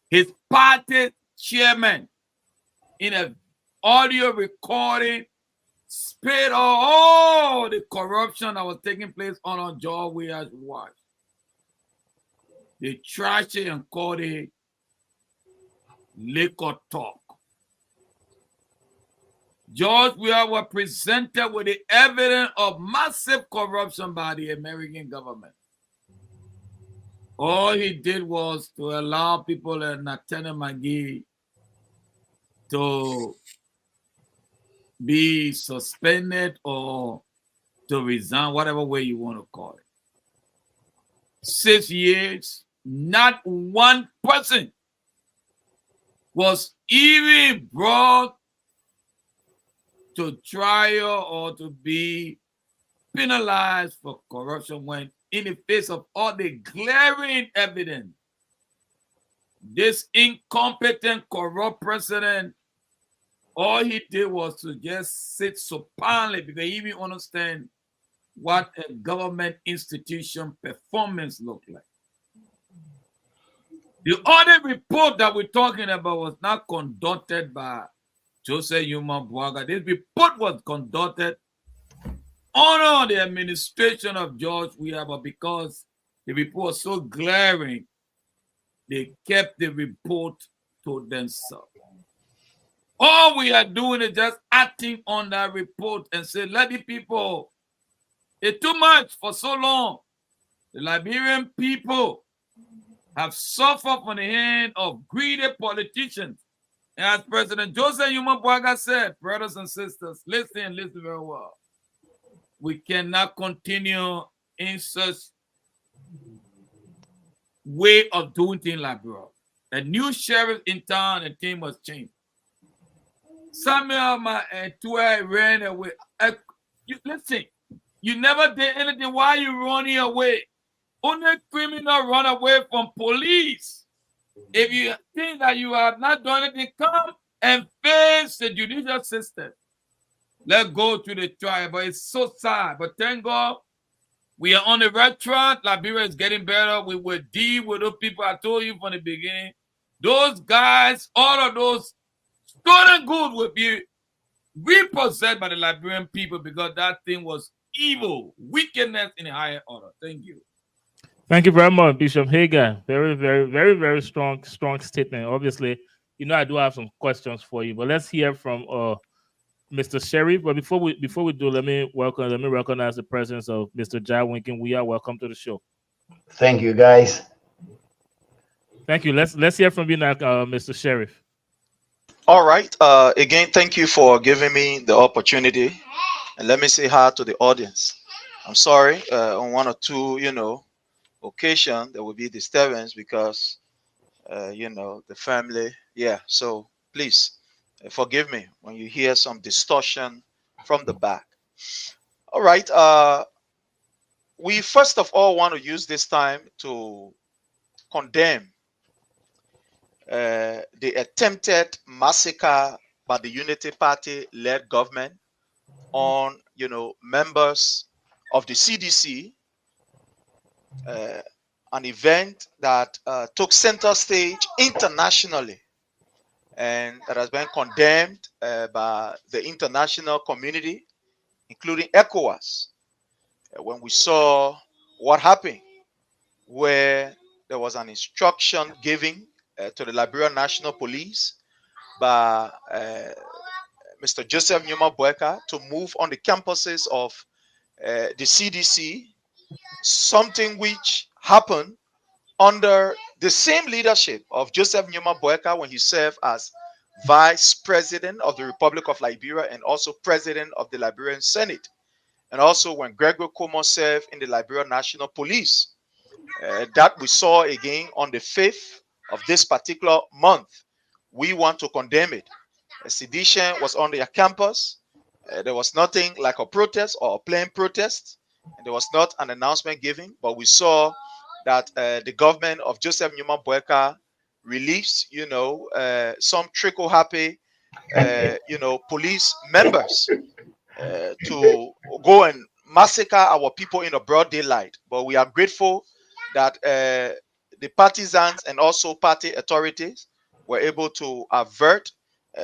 His party chairman, in an audio recording, spit all the corruption that was taking place on George Weah's watch. They trashed it and called it liquor talk. George Weah was presented with the evidence of massive corruption by the American government. All he did was to allow people like Nathaniel McGee to be suspended or to resign, whatever way you want to call it. 6 years, not one person was even brought to trial or to be penalized for corruption when in the face of all the glaring evidence, this incompetent, corrupt president, all he did was to just sit supinely because he even understand what a government institution performance looked like. The other report that we're talking about was not conducted by Joseph Yuma Bwaga. This report was conducted under the administration of George Weah, but because the report was so glaring, they kept the report to themselves. All we are doing is just acting on that report and say, let the people, it's too much for so long. The Liberian people have suffered from the hand of greedy politicians. And as President Joseph Yuma Bwaga said, brothers and sisters, listen very well. We cannot continue in such way of doing things like bro. A new sheriff in town and thing must change. Samuel Tuai ran away. Listen, you never did anything. Why are you running away? Only criminal run away from police. If you think that you have not done anything, come and face the judicial system. Let's go to the trial. But it's so sad. But thank God, we are on the right track. Liberia is getting better. We will deal with those people I told you from the beginning. Those guys, all of those stolen goods will be repossessed by the Liberian people because that thing was evil, wickedness in a higher order. Thank you. Thank you very much, Bishop Hager. Very strong statement. Obviously, I do have some questions for you, but let's hear from Mr. Sheriff. But before we do, let me recognize the presence of Mr. Jai Winkin. We are welcome to the show. Thank you, guys. Thank you. Let's hear from you now, Mr. Sheriff. All right. Again, thank you for giving me the opportunity, and let me say hi to the audience. I'm sorry on one or two, occasion there will be disturbance because the family. Yeah. So please forgive me when you hear some distortion from the back. All right. We first of all want to use this time to condemn the attempted massacre by the Unity Party-led government on, members of the CDC, an event that took center stage internationally and that has been condemned by the international community, including ECOWAS. When we saw what happened, where there was an instruction given to the Liberian National Police by Mr. Joseph Nyuma Bweka to move on the campuses of the CDC, something which happened under the same leadership of Joseph Nyuma Bweka when he served as Vice President of the Republic of Liberia and also President of the Liberian Senate, and also when Gregory Como served in the Liberian National Police. That we saw again on the 5th of this particular month. We want to condemn it. A sedition was on their campus. There was nothing like a protest or a plain protest. And there was not an announcement given, but we saw that the government of Joseph Nyuma Bweka released, some trickle-happy, police members to go and massacre our people in the broad daylight. But we are grateful that the partisans and also party authorities were able to avert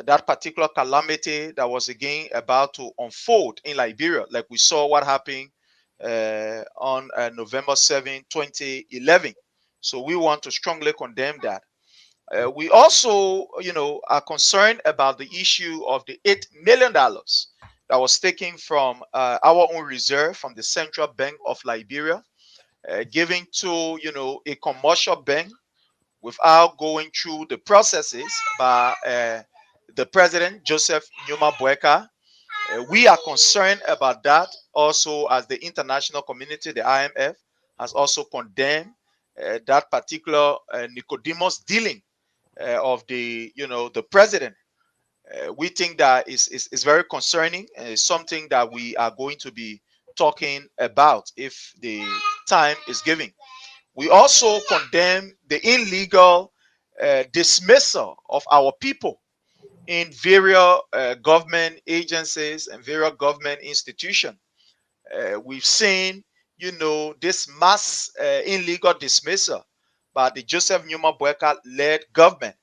that particular calamity that was again about to unfold in Liberia, like we saw what happened on November 7, 2011. So we want to strongly condemn that. We also, are concerned about the issue of the $8 million that was taken from our own reserve from the Central Bank of Liberia, given to, a commercial bank without going through the processes by the president, Joseph Numa Boeka. We are concerned about that also, as the international community, the IMF, has also condemned that particular Nicodemus dealing of the president. We think that is very concerning and it's something that we are going to be talking about if the time is given. We also condemn the illegal dismissal of our people in various government agencies and various government institutions. We've seen, this mass illegal dismissal by the Joseph Numa Boeka led government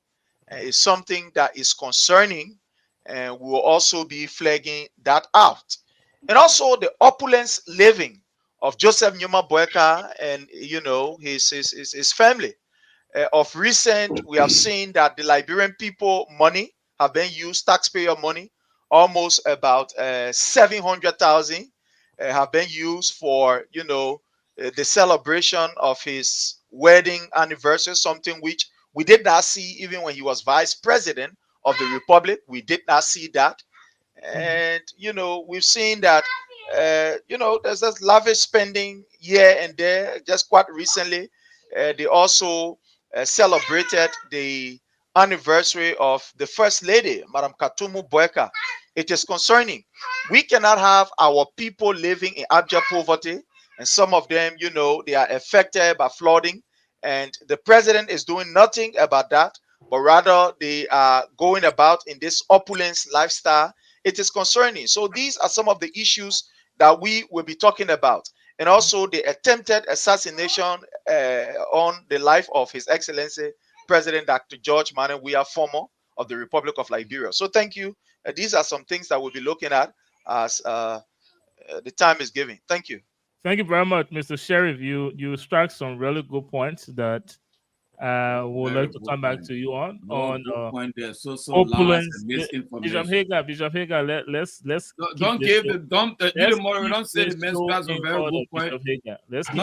is something that is concerning, and we will also be flagging that out. And also the opulence living of Joseph Numa Boeka and his family. Of recent, we have seen that the Liberian people money have been used, taxpayer money, almost about 700,000 have been used for the celebration of his wedding anniversary, something which we did not see even when he was vice president of the republic. We did not see that. And we've seen that there's this lavish spending here and there. Just quite recently, they also celebrated the anniversary of the first lady, Madam Katumu Boeka. It is concerning. We cannot have our people living in abject poverty, and some of them, they are affected by flooding, and the president is doing nothing about that, but rather they are going about in this opulence lifestyle. It is concerning. So these are some of the issues that we will be talking about, and also the attempted assassination on the life of His Excellency President Dr. George Manneh Weah, former of the Republic of Liberia. So thank you. These are some things that we'll be looking at as the time is given. Thank you. Thank you very much, Mr. Sheriff. You struck some really good points that would like to come back to you on. Point there. So opulence. and misinformation. Bishop Hagar, let's don't give it. Don't you the moderator. Don't say the men's class a very good point. Let's keep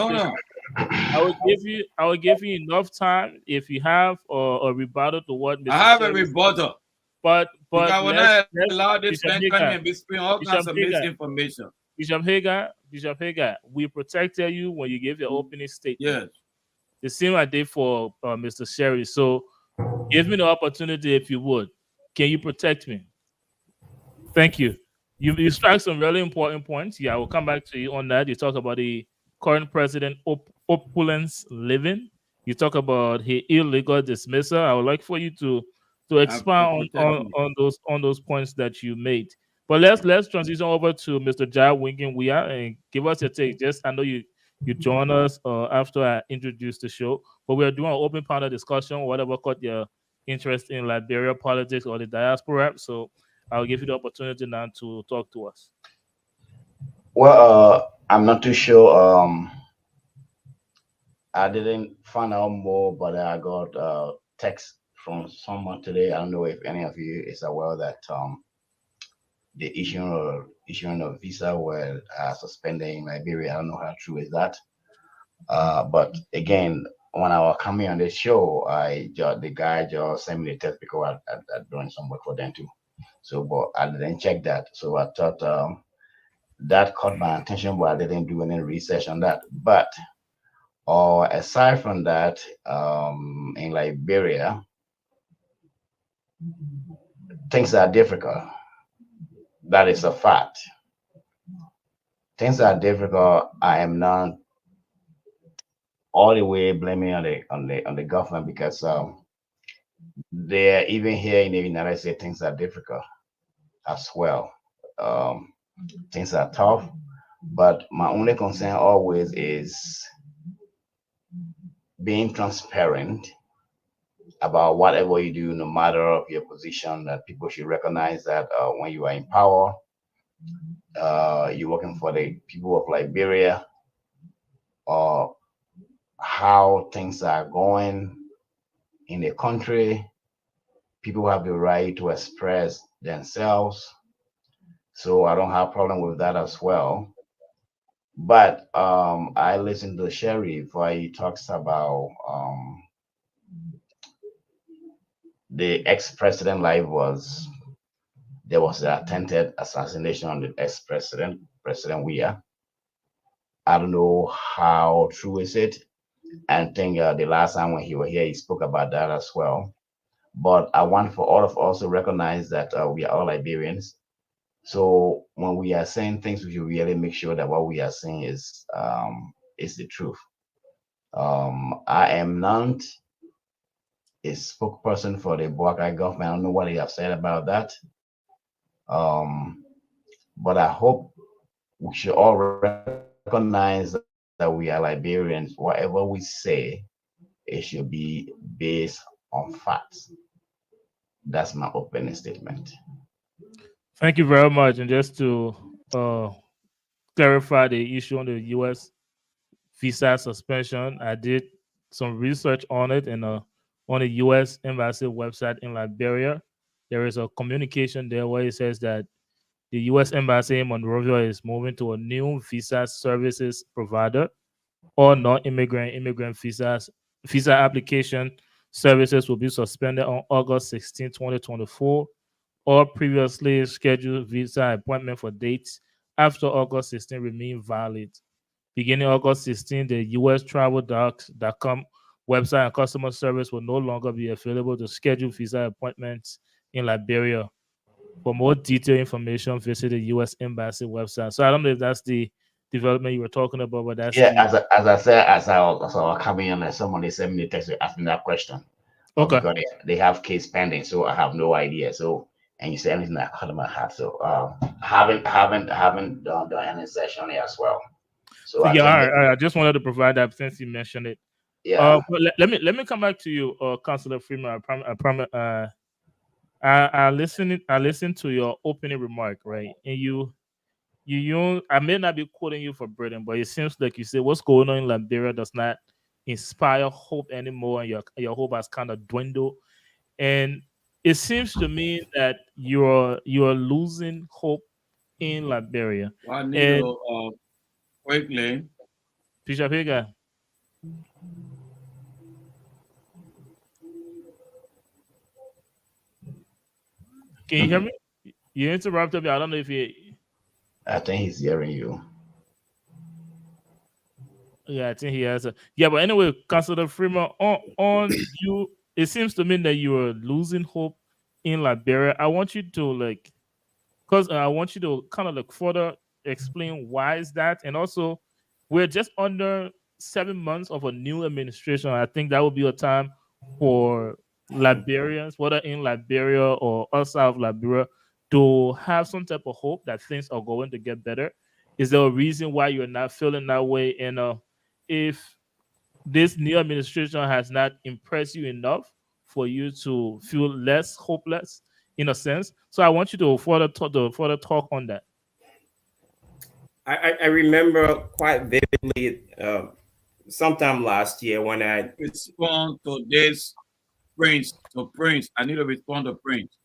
I will give you enough time if you have a rebuttal to what Mr. I have a rebuttal. But I will not allow this man come and be spreading all kinds of misinformation. Bishop Hagar, we protected you when you gave your opening statement. Yes. The same I did for Mr. Sherry. So give me the opportunity if you would. Can you protect me? Thank you. You struck some really important points. Yeah, I will come back to you on that. You talk about the current president opulence living. You talk about his illegal dismissal. I would like for you to expound on those points that you made. But let's transition over to Mr. Jai Winking Weah and give us your take. Just I know you join us after I introduce the show, but we are doing an open panel discussion, whatever caught your interest in Liberia politics or the diaspora. So I'll give you the opportunity now to talk to us. Well, I'm not too sure. I didn't find out more, but I got a text from someone today. I don't know if any of you is aware that the issuing of visa were suspended in Liberia. I don't know how true is that. But again, when I was coming on this show, the guy just sent me the text because I'm doing some work for them too. So, but I didn't check that. So I thought that caught my attention, but I didn't do any research on that. But aside from that, in Liberia, things are difficult. That is a fact. Things are difficult. I am not all the way blaming on the government because they're even here in the United States, things are difficult as well. Things are tough, but my only concern always is being transparent about whatever you do, no matter of your position, that people should recognize that when you are in power, you're working for the people of Liberia, or how things are going in a country, people have the right to express themselves. So I don't have problem with that as well. But I listened to Sheriff where he talks about the ex-president life was there was an attempted assassination on the ex-president, President Weah. I don't know how true is it. I think the last time when he was here, he spoke about that as well. But I want for all of us to recognize that we are all Liberians. So when we are saying things, we should really make sure that what we are saying is the truth. I am not a spokesperson for the Boakai government. I don't know what they have said about that. But I hope we should all recognize that we are Liberians. Whatever we say, it should be based on facts. That's my opening statement. Thank you very much. And just to clarify the issue on the U.S. visa suspension, I did some research on it, and on the U.S. Embassy website in Liberia, there is a communication there where it says that the U.S. Embassy in Monrovia is moving to a new visa services provider. All non-immigrant visa application services will be suspended on August 16, 2024. All previously scheduled visa appointment for dates after August 16 remain valid. Beginning August 16, the U.S. TravelDocs.com website and customer service will no longer be available to schedule visa appointments in Liberia. For more detailed information, visit the U.S. Embassy website. So I don't know if that's the development you were talking about, but that's as I said, as I was coming in, and somebody sent me a text asking that question. Okay. Because they have case pending, so I have no idea. So, and you said anything that caught in my heart. So haven't done any session here as well. So yeah, all right. I just wanted to provide that since you mentioned it. Yeah. But let me come back to you, Councilor Freeman. I promise. I listened to your opening remark, right? And you I may not be quoting you for Britain, but it seems like you said what's going on in Liberia does not inspire hope anymore, and your hope has kind of dwindled. And it seems to me that you're losing hope in Liberia. I need quickly. Bishop Hagar. Can you hear me? You interrupted me. I don't know if you. I think he's hearing you. Yeah, I think he has. But anyway, Councilor Freeman, on you, it seems to me that you are losing hope in Liberia. I want you to I want you to kind of further explain why is that, and also we're just under 7 months of a new administration. I think that will be a time for Liberians, whether in Liberia or outside of Liberia, to have some type of hope that things are going to get better. Is there a reason why you're not feeling that way? And if this new administration has not impressed you enough for you to feel less hopeless, in a sense, so I want you to further talk on that. I remember quite vividly sometime last year when I respond to this Prince. I need to respond to Prince.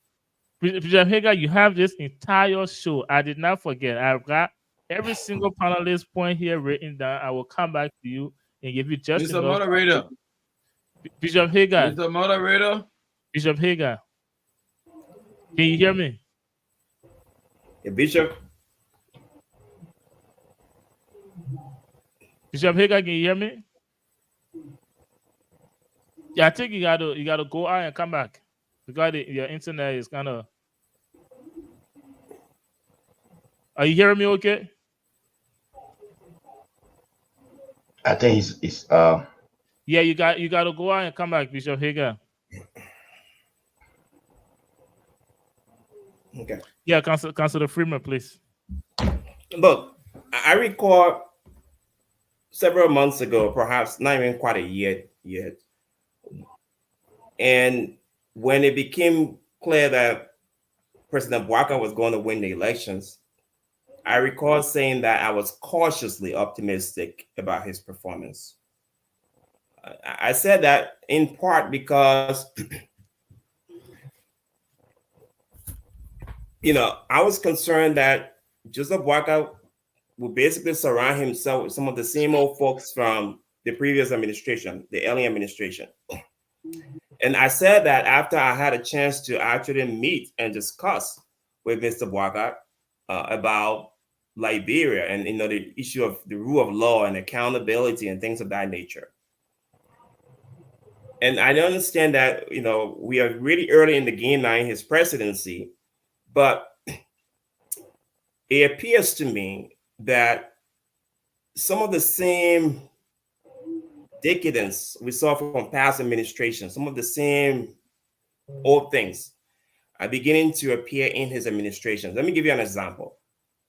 Bishop Hagar, you have this entire show. I did not forget. I've got every single panelist point here written down. I will come back to you and give you just Mr. Moderator. Bishop Hagar. Mr. Moderator. Bishop Hagar. Can you hear me? Bishop. Bishop Hagar, can you hear me? Yeah, I think you gotta go out and come back because your internet is kind of. Are you hearing me? Okay. I think he's Yeah, you got to go out and come back, Bishop Hagar. Okay. Yeah, Councilor Freeman, please. Look, I recall several months ago, perhaps not even quite a year yet, and when it became clear that President Bouaka was going to win the elections, I recall saying that I was cautiously optimistic about his performance. I said that in part because, I was concerned that Joseph Boakai will basically surround himself with some of the same old folks from the previous administration, the alien administration. And I said that after I had a chance to actually meet and discuss with Mr. Boakai about Liberia and the issue of the rule of law and accountability and things of that nature. And I understand that we are really early in the game now in his presidency, but it appears to me that some of the same decadence we saw from past administrations, some of the same old things are beginning to appear in his administration. Let me give you an example.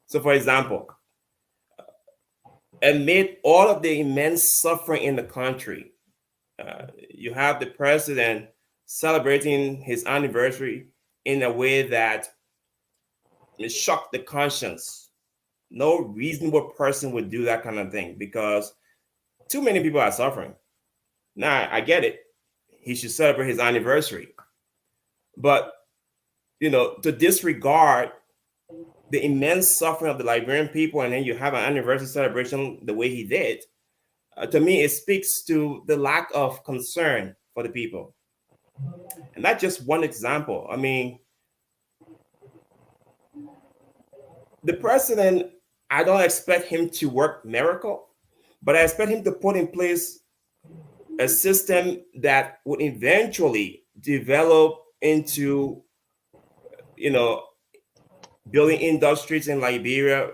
So, for example, amid all of the immense suffering in the country, you have the president celebrating his anniversary in a way that it shocked the conscience. No reasonable person would do that kind of thing because too many people are suffering. Now, I get it. He should celebrate his anniversary. But, to disregard the immense suffering of the Liberian people and then you have an anniversary celebration the way he did, to me, it speaks to the lack of concern for the people. And that's just one example. I mean, the president, I don't expect him to work miracle, but I expect him to put in place a system that would eventually develop into, building industries in Liberia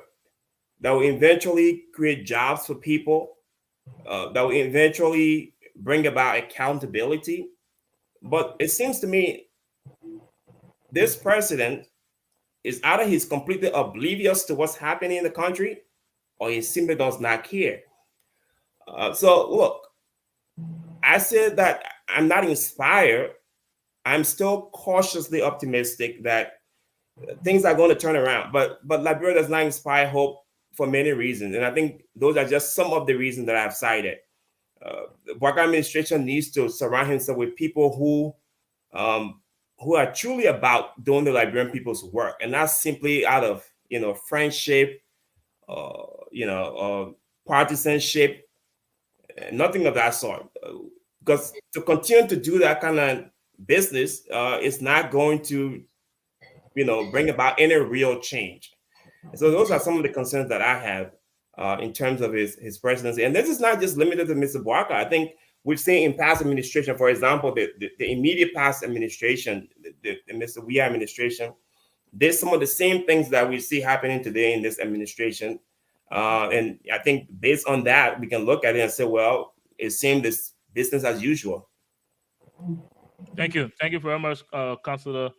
that will eventually create jobs for people, that will eventually bring about accountability. But it seems to me this president is either he's completely oblivious to what's happening in the country or he simply does not care. So look, I said that I'm not inspired. I'm still cautiously optimistic that things are going to turn around. But Liberia does not inspire hope for many reasons. And I think those are just some of the reasons that I've cited. The Boakai administration needs to surround himself with people who are truly about doing the Liberian people's work, and not simply out of friendship, partisanship, nothing of that sort. Because to continue to do that kind of business is not going to, bring about any real change. So those are some of the concerns that I have in terms of his presidency. And this is not just limited to Mr. Boakai. I think we've seen in past administration, for example, the immediate past administration, the Mr. Weah administration, there's some of the same things that we see happening today in this administration. And I think based on that, we can look at it and say, well, it seems this business as usual. Thank you. Thank you very much, Councillor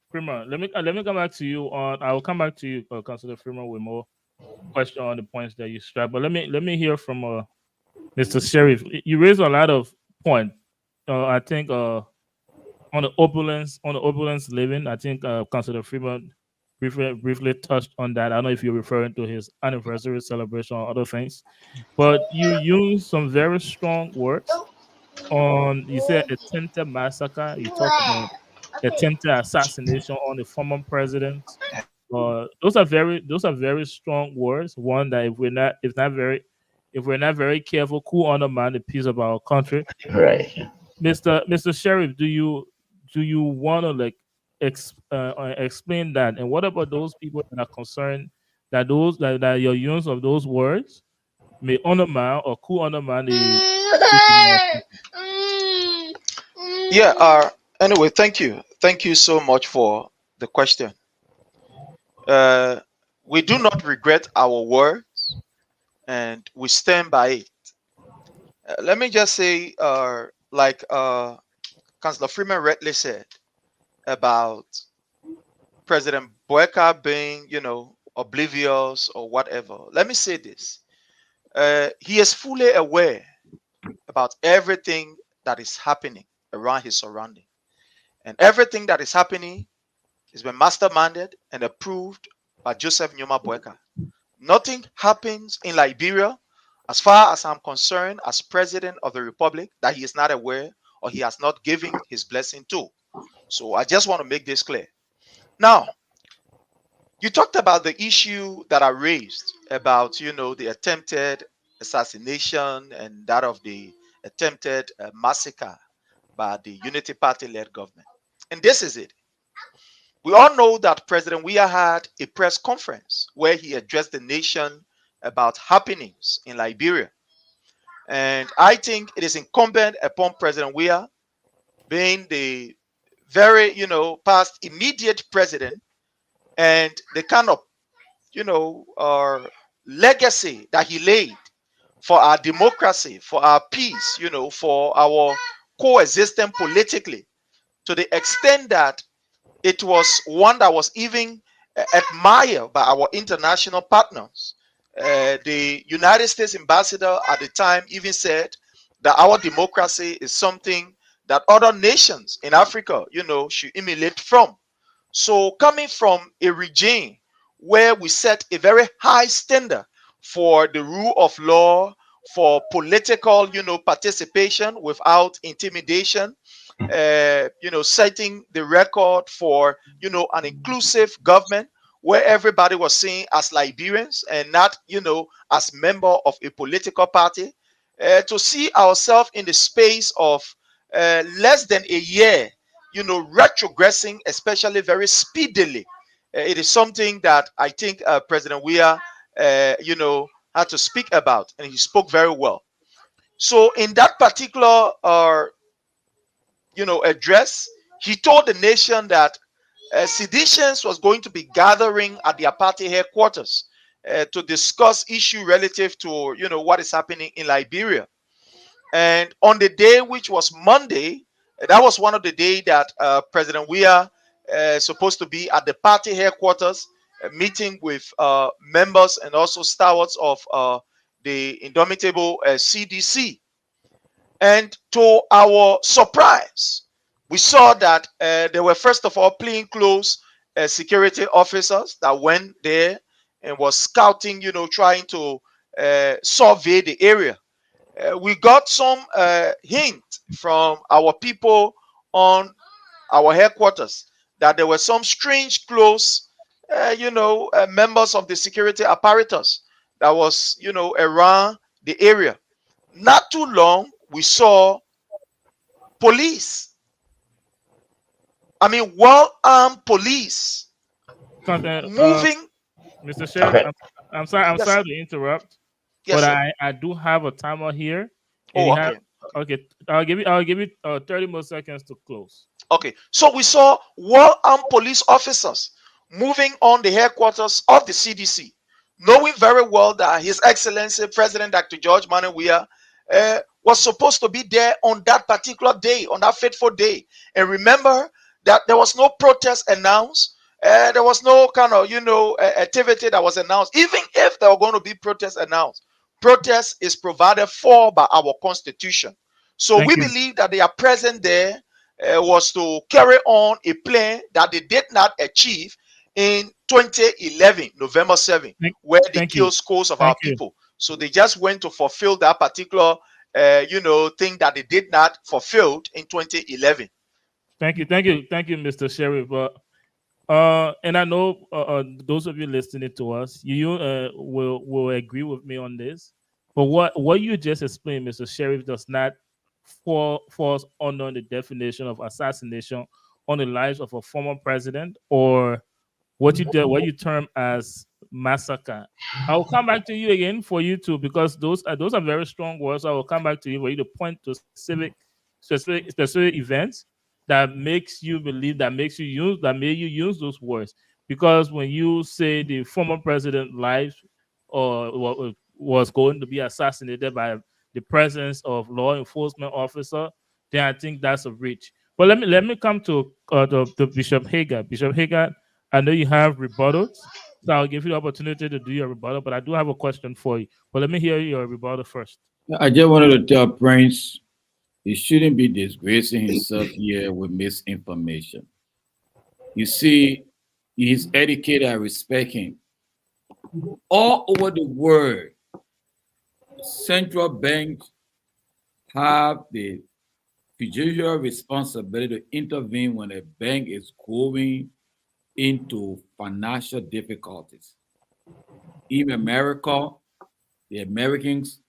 Freeman. Let me come back to you I will come back to you, Councillor Freeman, with more questions on the points that you struck. But let me hear from Mr. Sheriff. You raised a lot of points. I think on the opulence living. I think Councillor Freeman briefly touched on that. I don't know if you're referring to his anniversary celebration or other things, but you used some very strong words on. You said attempted massacre. You talked about attempted assassination on the former president. Those are very strong words. One that if we're not very careful, could undermine the peace of our country. Right. Mr. Sheriff, do you want to explain that? And what about those people that are concerned that that your use of those words may undermine or could undermine the Yeah. Anyway, thank you so much for the question. We do not regret our words, and we stand by it. Let me just say, like Councillor Freeman rightly said about President Boakai being, oblivious or whatever. Let me say this: he is fully aware about everything that is happening around his surrounding, and everything that is happening has been masterminded and approved by Joseph Nyuma Boakai. Nothing happens in Liberia As far as I'm concerned, as president of the republic, that he is not aware or he has not given his blessing to. So I just want to make this clear. Now, you talked about the issue that I raised about, the attempted assassination and that of the attempted massacre by the Unity Party-led government. And this is it. We all know that President Weah had a press conference where he addressed the nation about happenings in Liberia. And I think it is incumbent upon President Weah, being the very, past immediate president, and the kind of, legacy that he laid for our democracy, for our peace, for our coexistence politically, to the extent that it was one that was even admired by our international partners. The United States ambassador at the time even said that our democracy is something that other nations in Africa, should emulate from. So coming from a regime where we set a very high standard for the rule of law, for political, participation without intimidation, setting the record for, an inclusive government where everybody was seen as Liberians and not, as member of a political party, to see ourselves in the space of less than a year, retrogressing, especially very speedily. It is something that I think President Weah, had to speak about, and he spoke very well. So in that particular, address, he told the nation that seditions was going to be gathering at their party headquarters to discuss issue relative to, what is happening in Liberia. And on the day, which was Monday, that was one of the days that President Weah supposed to be at the party headquarters, meeting with members and also stalwarts of the indomitable CDC. And to our surprise, we saw that there were, first of all, plainclothes security officers that went there and was scouting, trying to survey the area. We got some hint from our people on our headquarters that there were some strange clothes, members of the security apparatus that was, around the area. Not too long, we saw police. I mean, well-armed police moving. Mr. Sheriff, I'm sorry. I'm Yes, sorry sir. to interrupt, Yes, but sir. I do have a timer here. Oh, You okay. have- okay. I'll give you 30 more seconds to close. Okay, so we saw well-armed police officers moving on the headquarters of the CDC, knowing very well that His Excellency President Dr. George Manneh Weah was supposed to be there on that particular day, on that fateful day. And remember that there was no protest announced. There was no kind of, activity that was announced. Even if there were going to be protests announced, protest is provided for by our Constitution. So Thank we you. believe that their presence there was to carry on a plan that they did not achieve in 2011, November 7, where they thank you. killed scores of our Thank you. people. So they just went to fulfill that particular, thing that they did not fulfill in 2011. Thank you, Mr. Sheriff. And I know those of you listening to us, you will agree with me on this. But what you just explained, Mr. Sheriff, does not falls under the definition of assassination on the lives of a former president or what you term as massacre. I will come back to you again for you to, because those are very strong words. I will come back to you for you to point to specific events that makes you believe, that made you use those words. Because when you say the former president life or was going to be assassinated by the presence of law enforcement officer, then I think that's a reach. But let me come to the Bishop Hagar. Bishop Hagar, I know you have rebuttals, so I'll give you the opportunity to do your rebuttal. But I do have a question for you. But let me hear your rebuttal first. I just wanted to tell Prince he shouldn't be disgracing himself here with misinformation. You see, he's educated, I respect him. All over the world, central banks have the fiduciary responsibility to intervene when a bank is going into financial difficulties. In America, the Americans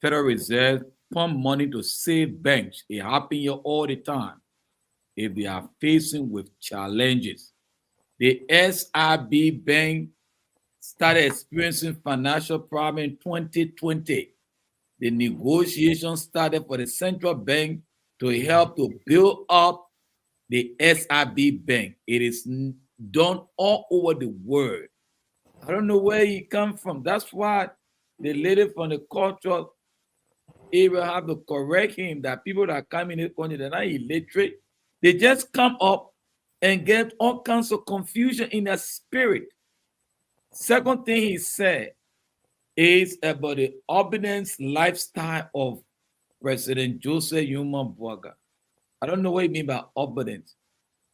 Federal Reserve pump money to save banks. It happens here all the time. If they are facing with challenges, the SIB Bank started experiencing financial problem in 2020. The negotiation started for the central bank to help to build up the SIB Bank. It is done all over the world. I don't know where he come from. That's why the lady from the cultural area have to correct him that people that come in the country, they're not illiterate. They just come up and get all kinds of confusion in their spirit. Second thing he said is about the obedience lifestyle of President Joseph Yuma Boaga. I don't know what you mean by obedience.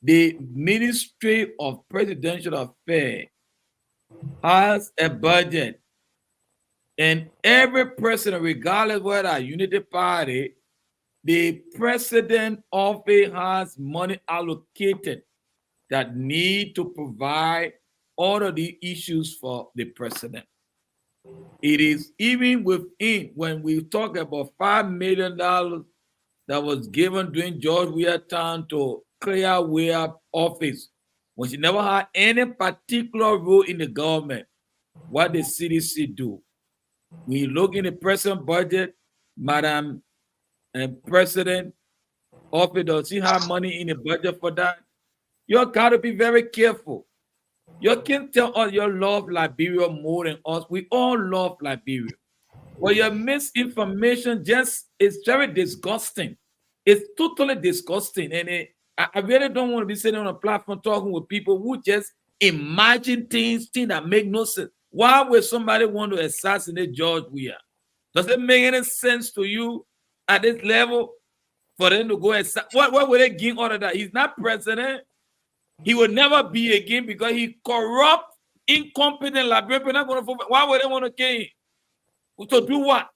The Ministry of Presidential Affairs has a budget, and every president, regardless whether a unity party, the president office has money allocated that need to provide all of the issues for the president. It is even within, when we talk about $5 million that was given during George Weah time to clear Weah office, when she never had any particular role in the government. What the CDC do? When you look in the present budget, Madam President office, does she have money in the budget for that? You got to be very careful. You can tell us you love Liberia more than us. We all love Liberia. But your misinformation just is very disgusting. It's totally disgusting. And I really don't want to be sitting on a platform talking with people who just imagine things that make no sense. Why would somebody want to assassinate George Weah? Does it make any sense to you at this level for them to go what would they give out of that? He's not president. He will never be again because he corrupt, incompetent Liberian. Not going to. Why would they want to kill him? To do what?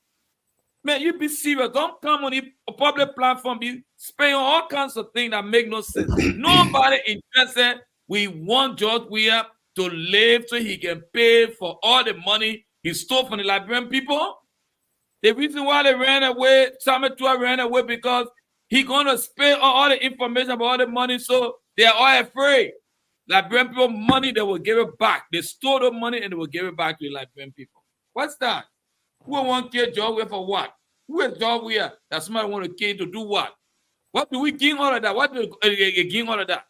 Man, you be serious. Don't come on a public platform, be spaying all kinds of things that make no sense. Nobody interested. We want George Weah to live so he can pay for all the money he stole from the Liberian people. The reason why they ran away, Samuel Tua ran away because he's going to spend all the information about all the money, so they're all afraid. Liberian people, money, they will give it back. They stole the money and they will give it back to the Liberian people. What's that? Who want to kill George Weah for what? Who is George Weah that somebody want to kill to do what? What do we gain all of that? What do we gain all of that?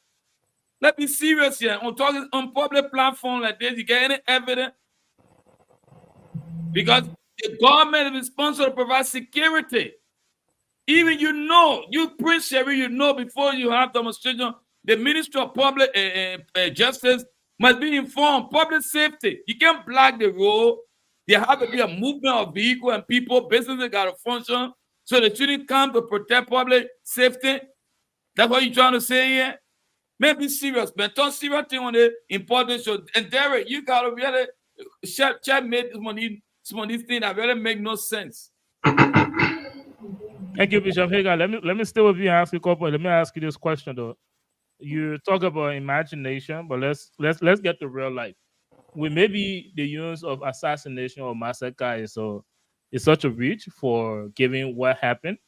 Let's be serious here. I'm talking on public platform like this. You get any evidence? Because the government is responsible to provide security. Even you Prince Sherry, before you have demonstration, the Ministry of Public Justice must be informed. Public safety. You can't block the road. There have to be a movement of vehicles and people. Businesses got to function. So they shouldn't come to protect public safety. That's what you're trying to say here? Man, be serious, man. Talk serious thing on the important show. And Derek, you got to really check made some of these things that really make no sense. Thank you, Bishop Hagar. Let me stay with you and ask you a couple. Let me ask you this question though. You talk about imagination, but let's get to real life. With maybe the use of assassination or massacre is such a reach for giving what happened.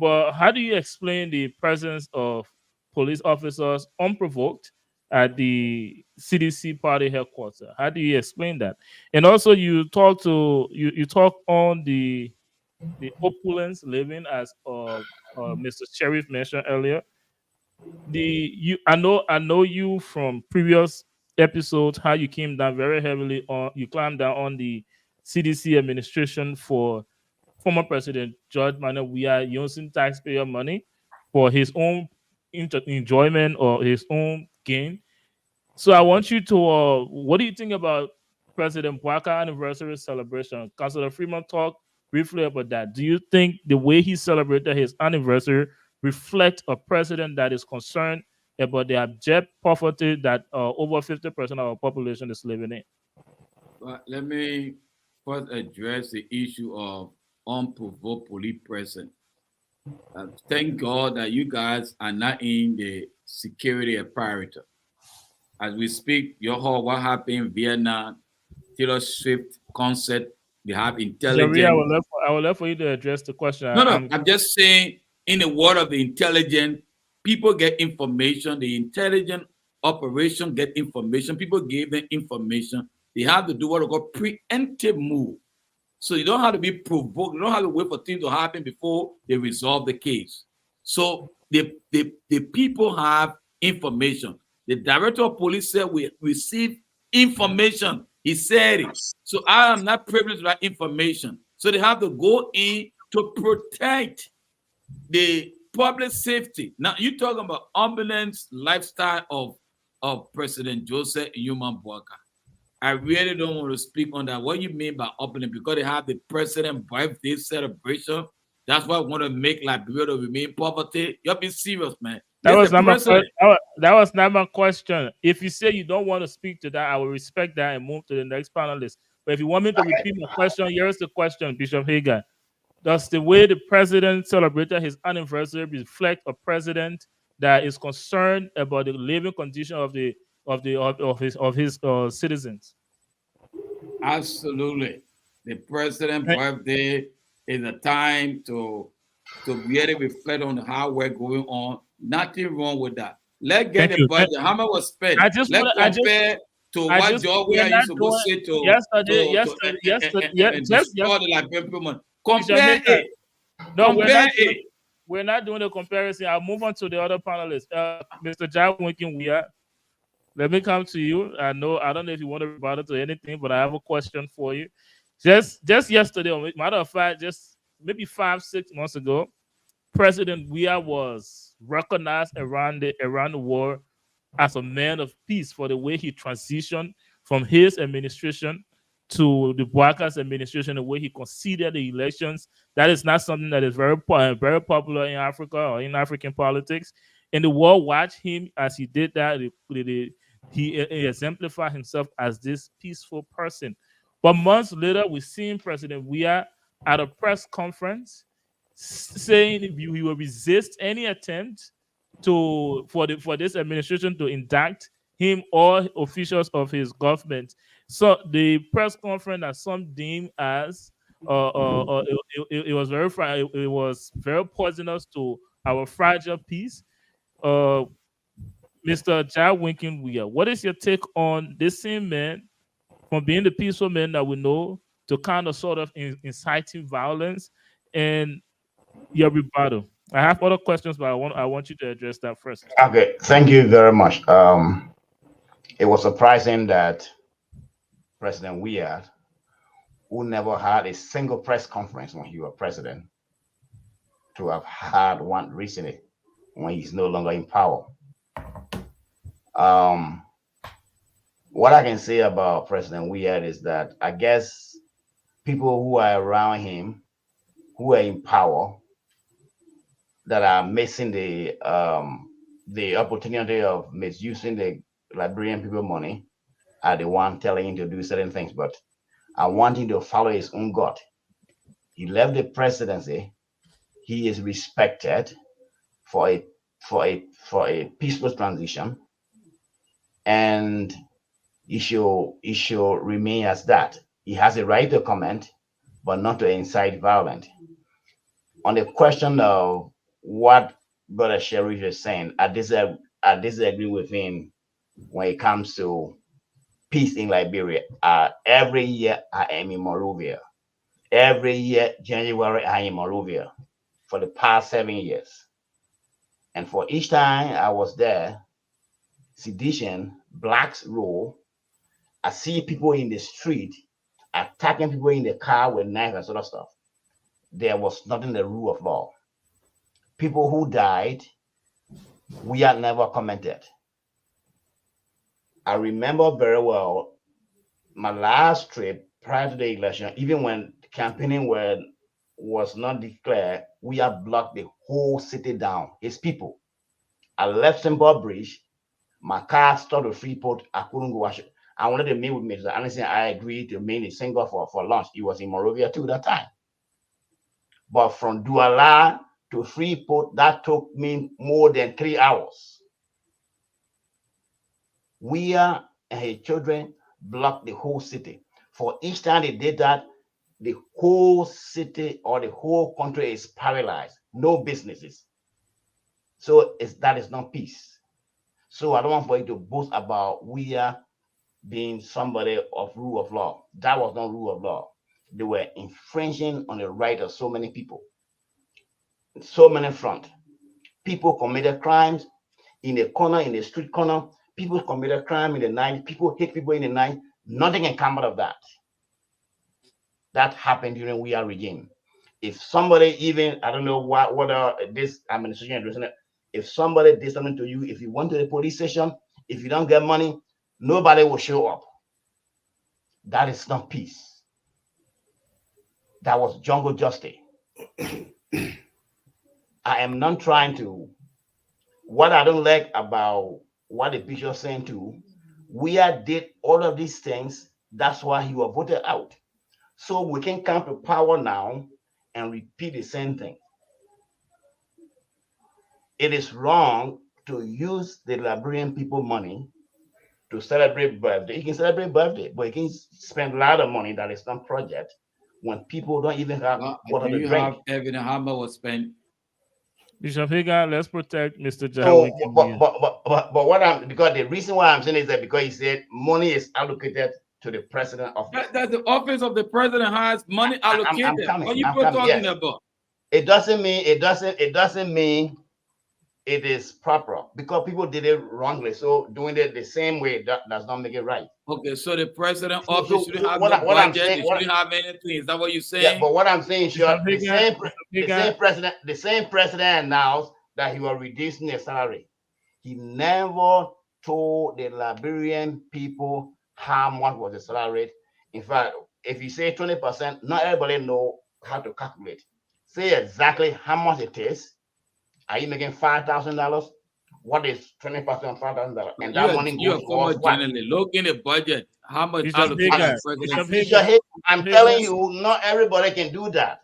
But how do you explain the presence of police officers unprovoked at the CDC party headquarters? How do you explain that? And also, you talk on the opulence living, as Mr. Sheriff mentioned earlier. I know you from previous episodes how you came down very heavily on the CDC administration for former President George Manuel Weah using taxpayer money for his own enjoyment or his own gain. So I want you to what do you think about President Boaka anniversary celebration? Councilor Freeman talked briefly about that. Do you think the way he celebrated his anniversary reflects a president that is concerned about the abject poverty that over 50% of our population is living in? Let me first address the issue of unprovoked police presence. Thank God that you guys are not in the security apparatus. As we speak, you heard what happened in Vietnam, Taylor Swift concert. They have intelligence. Jerry, I would love for you to address the question. No, I'm just saying, in the world of the intelligent, people get information. The intelligent operation get information. People give them information. They have to do what we call preemptive move. So you don't have to be provoked. You don't have to wait for things to happen before they resolve the case. So the people have information. The director of police said we receive information. He said it. So I am not privileged to that information. So they have to go in to protect the public safety. Now you're talking about ambulance lifestyle of President Joseph Newman Boakai. I really don't want to speak on that. What you mean by opening? Because they have the president birthday celebration. That's why I want to make Liberia to remain poverty. You have to be serious, man. That was not my question. If you say you don't want to speak to that, I will respect that and move to the next panelist. But if you want me to repeat my question, here's the question, Bishop Hagan. Does the way the president celebrated his anniversary reflect a president that is concerned about the living condition of his citizens? Absolutely. The president's birthday is a time to really reflect on how we're going on. Nothing wrong with that. Let's get the budget. How much was spent? Let's compare to what George used to go say to yesterday. Compare it. No, we're not doing the comparison. I'll move on to the other panelists. Mr. John Winking, let me come to you. I don't know if you want to rebuttal to anything, but I have a question for you. Just yesterday, matter of fact, just maybe 5-6 months ago, President Weah was recognized around the world as a man of peace for the way he transitioned from his administration to the Boakai's administration, the way he conceded the elections. That is not something that is very popular in Africa or in African politics. And the world watched him as he did that. He exemplified himself as this peaceful person. But months later, we seen President Weah at a press conference saying he will resist any attempt for this administration to indict him or officials of his government. So the press conference that some deemed as it was very poisonous to our fragile peace. Mr. Jah Winking Weah, what is your take on this same man from being the peaceful man that we know to kind of sort of inciting violence, and your rebuttal? I have other questions, but I want you to address that first. Okay, thank you very much. It was surprising that President Weah, who never had a single press conference when he was president, to have had one recently when he's no longer in power. What I can say about President Weah is that I guess people who are around him, who are in power, that are missing the opportunity of misusing the Liberian people money, are the one telling him to do certain things. But I want him to follow his own gut. He left the presidency. He is respected for a peaceful transition, and he should remain as that. He has a right to comment, but not to incite violence. On the question of what Brother Sheriff is saying, I disagree with him when it comes to peace in Liberia. Every year I am in Monrovia. Every year, January, I am in Monrovia for the past 7 years. And for each time I was there, sedition, blacks rule. I see people in the street attacking people in the car with knives and sort of stuff. There was nothing the rule of law. People who died, we had never commented. I remember very well my last trip prior to the election, even when campaigning was not declared, we had blocked the whole city down, his people. I left St. Paul Bridge, my car stopped at Freeport, I couldn't go. I wanted to meet with Mr. Anderson. I agreed to meet in Singapore for lunch. He was in Monrovia too that time. But from Douala to Freeport, that took me more than 3 hours. We and his children blocked the whole city. For each time they did that, the whole city or the whole country is paralyzed. No businesses. So that is not peace. So I don't want for you to boast about we are being somebody of rule of law. That was not rule of law. They were infringing on the right of so many people. So many fronts. People committed crimes in the corner, in the street corner. People committed crime in the night. People hit people in the night. Nothing can come out of that. That happened during we are regime. If somebody even, I don't know what this administration is doing, if somebody did something to you, if you went to the police station, if you don't get money, nobody will show up. That is not peace. That was jungle justice. I am not trying to, what I don't like about what the bishop is saying too, we did all of these things. That's why he was voted out. So we can come to power now and repeat the same thing. It is wrong to use the Liberian people money to celebrate birthday. You can celebrate birthday, but you can spend a lot of money that is not project when people don't even have water to drink. Have evidence how much was spent? Bishop Hagar, let's protect Mr. So, Jai. but what I'm, because the reason why I'm saying is that because he said money is allocated to the president of that the office of the president has money allocated. What are you talking about? It doesn't mean it is proper because people did it wrongly. So doing it the same way that does not make it right. Okay, so the president office shouldn't have no budget. It shouldn't have anything. Is that what you're saying? Yeah, but what I'm saying, sure, the same president announced that he was reducing the salary. He never told the Liberian people how much was the salary. In fact, if you say 20%, not everybody know how to calculate. Say exactly how much it is. Are you making $5,000? What is 20% of $5,000? And that money goes towards what? Look in the budget. How much? I'm telling you, not everybody can do that.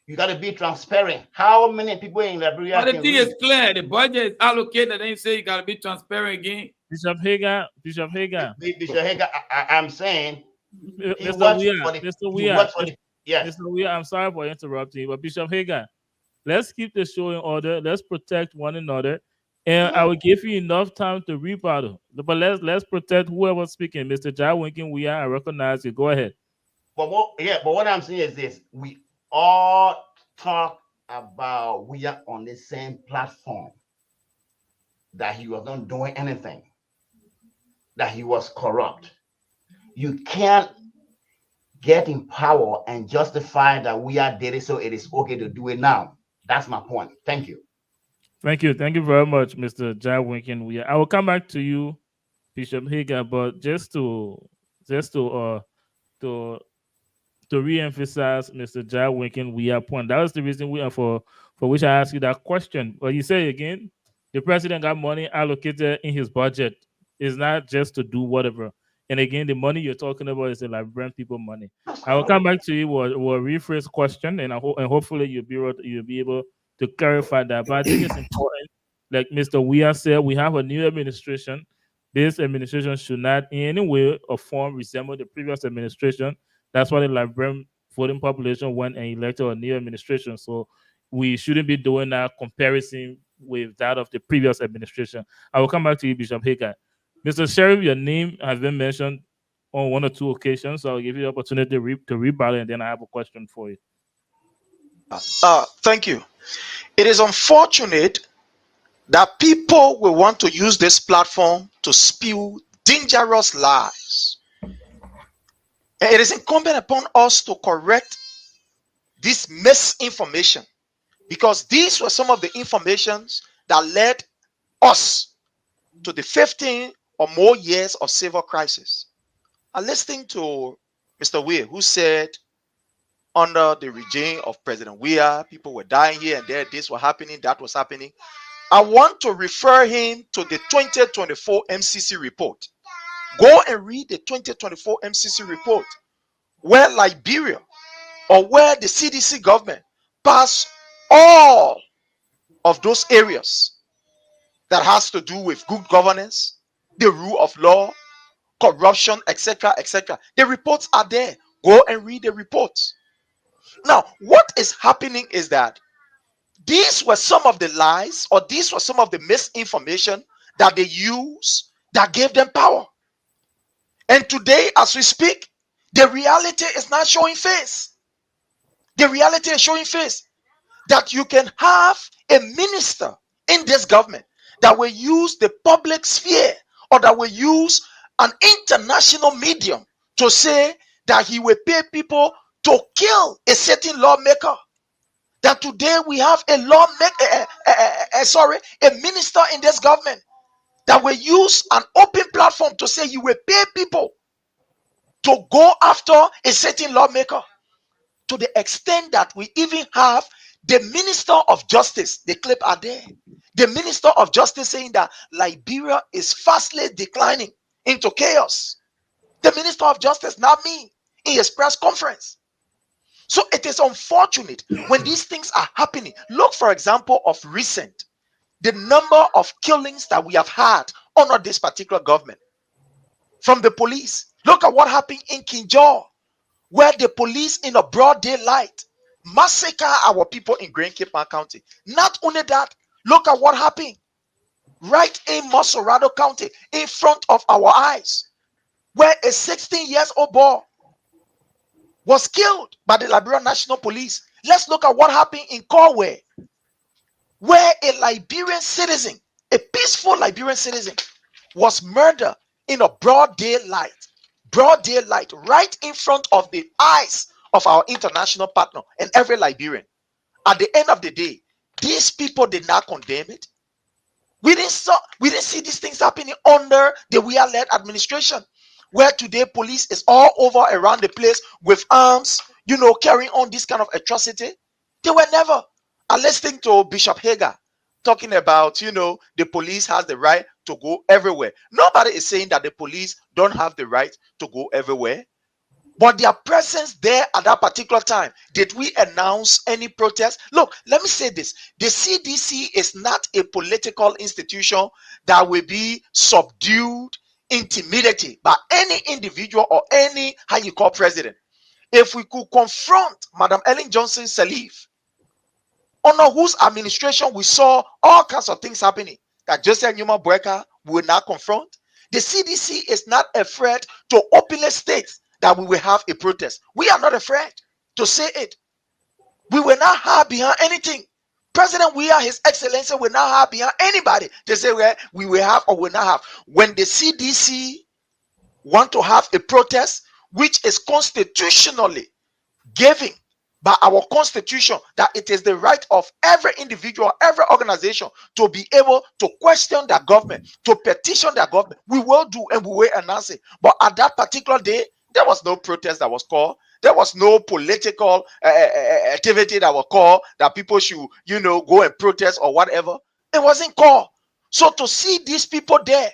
You got to be transparent. How many people in Liberia? But the thing is clear. The budget is allocated. They say you got to be transparent again. Bishop Hagar. I'm saying, Mr. Weir, I'm sorry for interrupting you, but Bishop Hagar, let's keep the show in order. Let's protect one another, and I will give you enough time to rebuttal. But let's protect whoever's speaking. Mr. Jai Winking, I recognize you. Go ahead. But what I'm saying is this: we all talk about we are on the same platform. That he was not doing anything. That he was corrupt. You can't get in power and justify that we are did it, so it is okay to do it now. That's my point. Thank you. Thank you very much, Mr. Jai Winking. I will come back to you, Bishop Hagar, but just to re-emphasize Mr. Jai Winking point. That was the reason for which I asked you that question. But you say again, the president got money allocated in his budget. It's not just to do whatever. And again, the money you're talking about is the Liberian people money. I will come back to you. We'll rephrase the question, and hopefully you'll be able to clarify that. But I think it's important. Like Mr. Weir said, we have a new administration. This administration should not in any way or form resemble the previous administration. That's why the Liberian voting population went and elected a new administration. So we shouldn't be doing that comparison with that of the previous administration. I will come back to you, Bishop Hagar. Mr. Sheriff, your name has been mentioned on one or two occasions, so I'll give you the opportunity to rebuttal, and then I have a question for you. Thank you. It is unfortunate that people will want to use this platform to spew dangerous lies. And it is incumbent upon us to correct this misinformation, because these were some of the informations that led us to the 15 or more years of civil crisis. I listened to Mr. Weir, who said under the regime of President Weir, people were dying here and there, this was happening, that was happening. I want to refer him to the 2024 MCC report Go and read the 2024 MCC report, where Liberia or where the CDC government passed all of those areas that has to do with good governance, the rule of law, corruption, etc., etc. The reports are there. Go and read the reports. Now, what is happening is that these were some of the lies, or these were some of the misinformation that they used that gave them power. And today, as we speak, the reality is not showing face. The reality is showing face that you can have a minister in this government that will use the public sphere, or that will use an international medium to say that he will pay people to kill a certain lawmaker. That today we have a a minister in this government that will use an open platform to say he will pay people to go after a certain lawmaker, to the extent that we even have the Minister of Justice. The clip are there. The Minister of Justice saying that Liberia is fastly declining into chaos. The Minister of Justice, not me, in his press conference. So it is unfortunate when these things are happening. Look, for example, of recent, the number of killings that we have had under this particular government from the police. Look at what happened in Kinjor, where the police in a broad daylight massacre our people in Grand Cape County. Not only that, look at what happened right in Mosorado County, in front of our eyes, where a 16-year-old boy was killed by the Liberian National Police. Let's look at what happened in Corway, where a Liberian citizen, a peaceful Liberian citizen, was murdered in a broad daylight, right in front of the eyes of our international partner and every Liberian. At the end of the day, these people did not condemn it. We didn't see these things happening under the Weah-led administration, where today police is all over around the place with arms, carrying on this kind of atrocity. They were never. I listened to Bishop Hager talking about, the police has the right to go everywhere. Nobody is saying that the police don't have the right to go everywhere. But their presence there at that particular time, did we announce any protest? Look, let me say this. The CDC is not a political institution that will be subdued, intimidated by any individual or any president. If we could confront Madam Ellen Johnson Sirleaf, under whose administration we saw all kinds of things happening that Joseph Newman Boyka will not confront, the CDC is not afraid to openly state that we will have a protest. We are not afraid to say it. We will not hide behind anything. President Weah, His Excellency, will not hide behind anybody to say where we will have or will not have. When the CDC want to have a protest, which is constitutionally given by our constitution, that it is the right of every individual, every organization to be able to question their government, to petition their government, we will do and we will announce it. But at that particular day, there was no protest that was called. There was no political activity that was called that people should, go and protest or whatever. It wasn't called. So to see these people there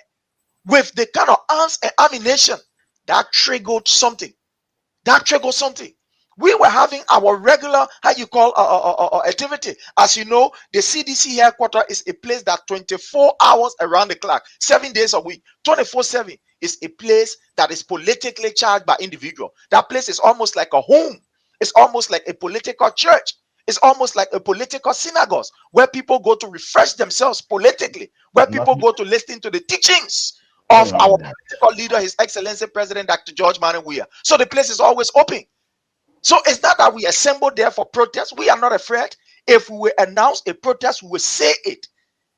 with the kind of arms and ammunition, that triggered something. We were having our regular, activity. As you know, the CDC headquarters is a place that 24 hours around the clock, 7 days a week, 24/7 is a place that is politically charged by individual. That place is almost like a home. It's almost like a political church. It's almost like a political synagogue where people go to refresh themselves politically, where people go to listen to the teachings of our political leader, His Excellency President Dr. George Manneh Weah. So the place is always open. So it's not that we assemble there for protest. We are not afraid. If we will announce a protest, we will say it.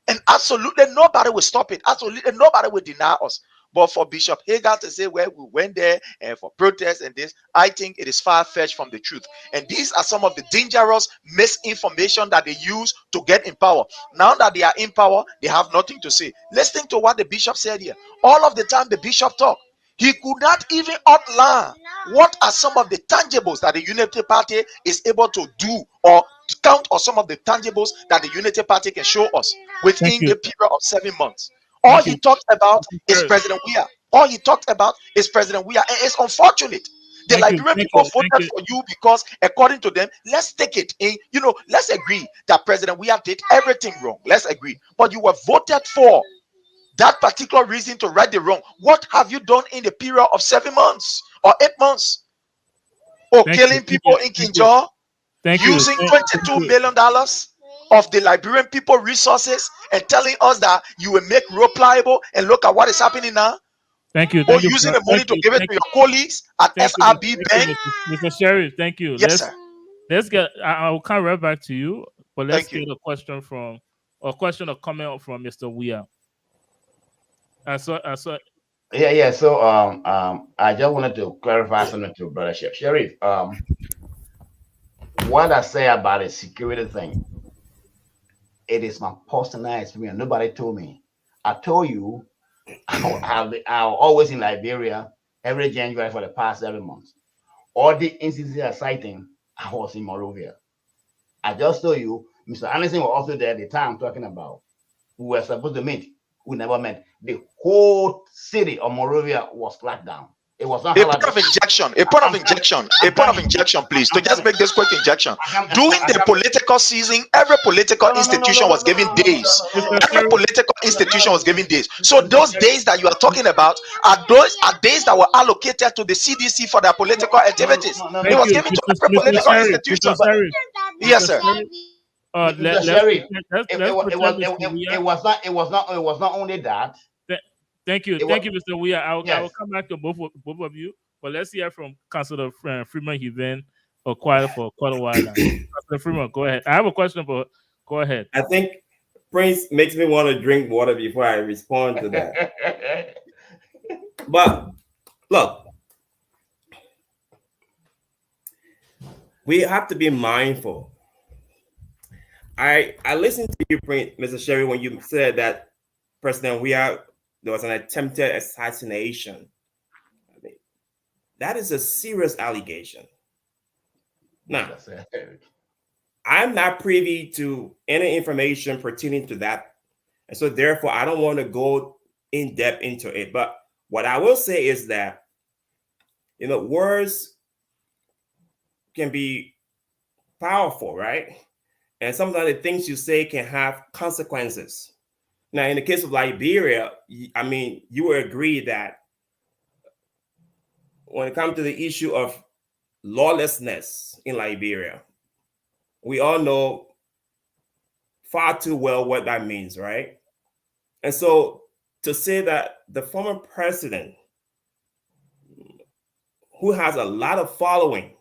And absolutely nobody will stop it. Absolutely nobody will deny us. But for Bishop Hager to say, well, we went there and for protest and this, I think it is far-fetched from the truth. And these are some of the dangerous misinformation that they use to get in power. Now that they are in power, they have nothing to say. Listen to what the bishop said here. All of the time the bishop talked, he could not even outline what are some of the tangibles that the Unity Party is able to do, or count on some of the tangibles that the Unity Party can show us within the period of 7 months. All he talked about is President Weah. All he talked about is President Weah, and it's unfortunate. The Liberian people voted for you because, according to them, let's take it in. Let's agree that President Weah did everything wrong. Let's agree, but you were voted for that particular reason to right the wrong. What have you done in the period of 7 months or 8 months? Killing people in Kinjor, using $22 million of the Liberian people resources and telling us that you will make road pliable, and look at what is happening now. Thank you. Or using the money to give it to your colleagues at SRB Bank. Mr. Sheriff, thank you. Yes, sir. Let's get. I'll come right back to you, but let's get a question or comment from Mr. Weah. I saw. Yeah. So I just wanted to clarify something to Brother Sheriff. What I say about the security thing, it is my personal experience. Nobody told me. I told you, I'm always in Liberia every January for the past 7 months. All the instances are citing, I was in Monrovia. I just told you, Mr. Anderson was also there at the time talking about. We were supposed to meet. We never met. The whole city of Monrovia was locked down. It was not a point of injection. A point of injection, please. To just make this quick injection. During the political season, every political institution was given days. Every political institution was given days. So those days that you are talking about are days that were allocated to the CDC for their political activities. It was given to every political institution. Yes, sir. It was not only that. Thank you, Mr. Weah. I'll come back to both of you, but let's hear from Councilor Freeman. He then quiet for quite a while now. Councilor Freeman, go ahead. I have a question, but go ahead. I think Prince makes me want to drink water before I respond to that. But look, we have to be mindful. I listened to you, Prince, Mr. Sherry, when you said that President Weah, there was an attempted assassination. I mean, that is a serious allegation. Now, I'm not privy to any information pertaining to that. And so therefore, I don't want to go in depth into it. But what I will say is that, words can be powerful, right? And sometimes the things you say can have consequences. Now, in the case of Liberia, I mean, you will agree that when it comes to the issue of lawlessness in Liberia, we all know far too well what that means, right? And so to say that the former president, who has a lot of following,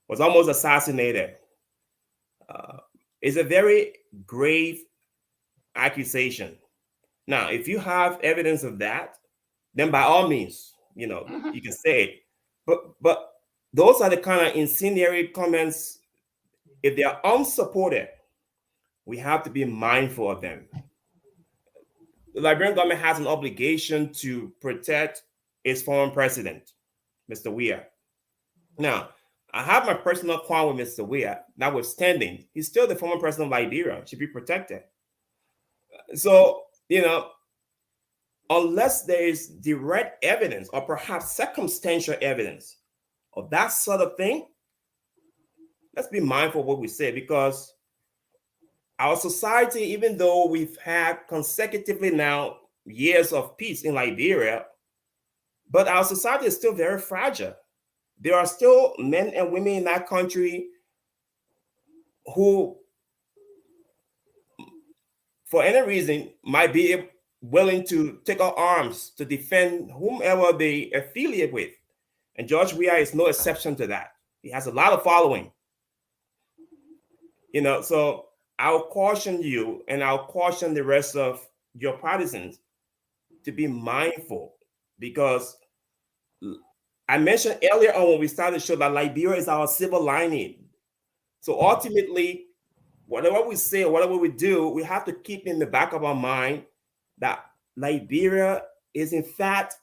was almost assassinated, is a very grave accusation. Now, if you have evidence of that, then by all means, you can say it. But those are the kind of incendiary comments. If they are unsupported, we have to be mindful of them. The Liberian government has an obligation to protect its former president, Mr. Weah. Now, I have my personal quarrel with Mr. Weah, notwithstanding, he's still the former president of Liberia, should be protected. So, unless there is direct evidence or perhaps circumstantial evidence of that sort of thing, let's be mindful of what we say, because our society, even though we've had consecutively now years of peace in Liberia, but our society is still very fragile. There are still men and women in that country who, for any reason, might be willing to take up arms to defend whomever they affiliate with. And George Weah is no exception to that. He has a lot of following. So I'll caution you, and I'll caution the rest of your partisans to be mindful, because I mentioned earlier on when we started the show that Liberia is our silver lining. So ultimately, whatever we say, whatever we do, we have to keep in the back of our mind that Liberia is in fact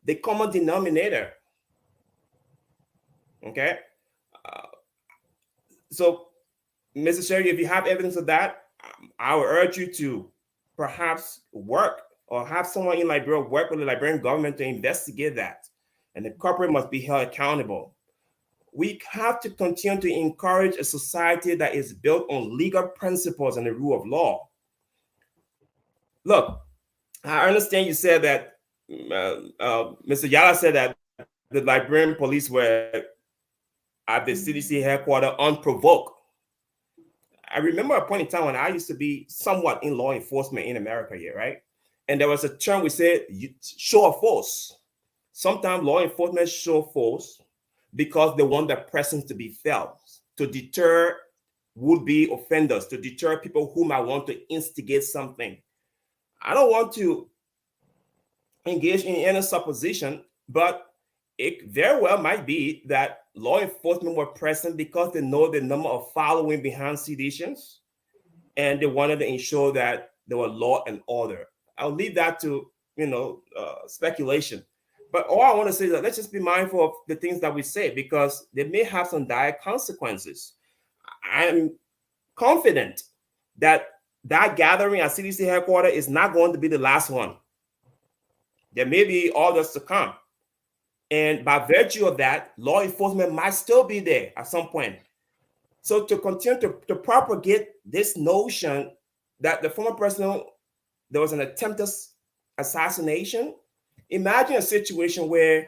the common denominator. Okay? So, Mr. Sherry, if you have evidence of that, I would urge you to perhaps work or have someone in Liberia work with the Liberian government to investigate that. And the culprit must be held accountable. We have to continue to encourage a society that is built on legal principles and the rule of law. Look, I understand you said that, Mr. Yala said that the Liberian police were at the CDC headquarters unprovoked. I remember a point in time when I used to be somewhat in law enforcement in America here, right? And there was a term we said, show of force. Sometimes law enforcement show force because they want their presence to be felt, to deter would-be offenders, to deter people who might want to instigate something. I don't want to engage in any supposition, but it very well might be that law enforcement were present because they know the number of following behind seditious, and they wanted to ensure that there were law and order. I'll leave that to speculation. But all I want to say is that let's just be mindful of the things that we say, because they may have some dire consequences. I'm confident that gathering at CDC headquarters is not going to be the last one. There may be others to come. And by virtue of that, law enforcement might still be there at some point. So to continue to propagate this notion that the former president, there was an attempted assassination. Imagine a situation where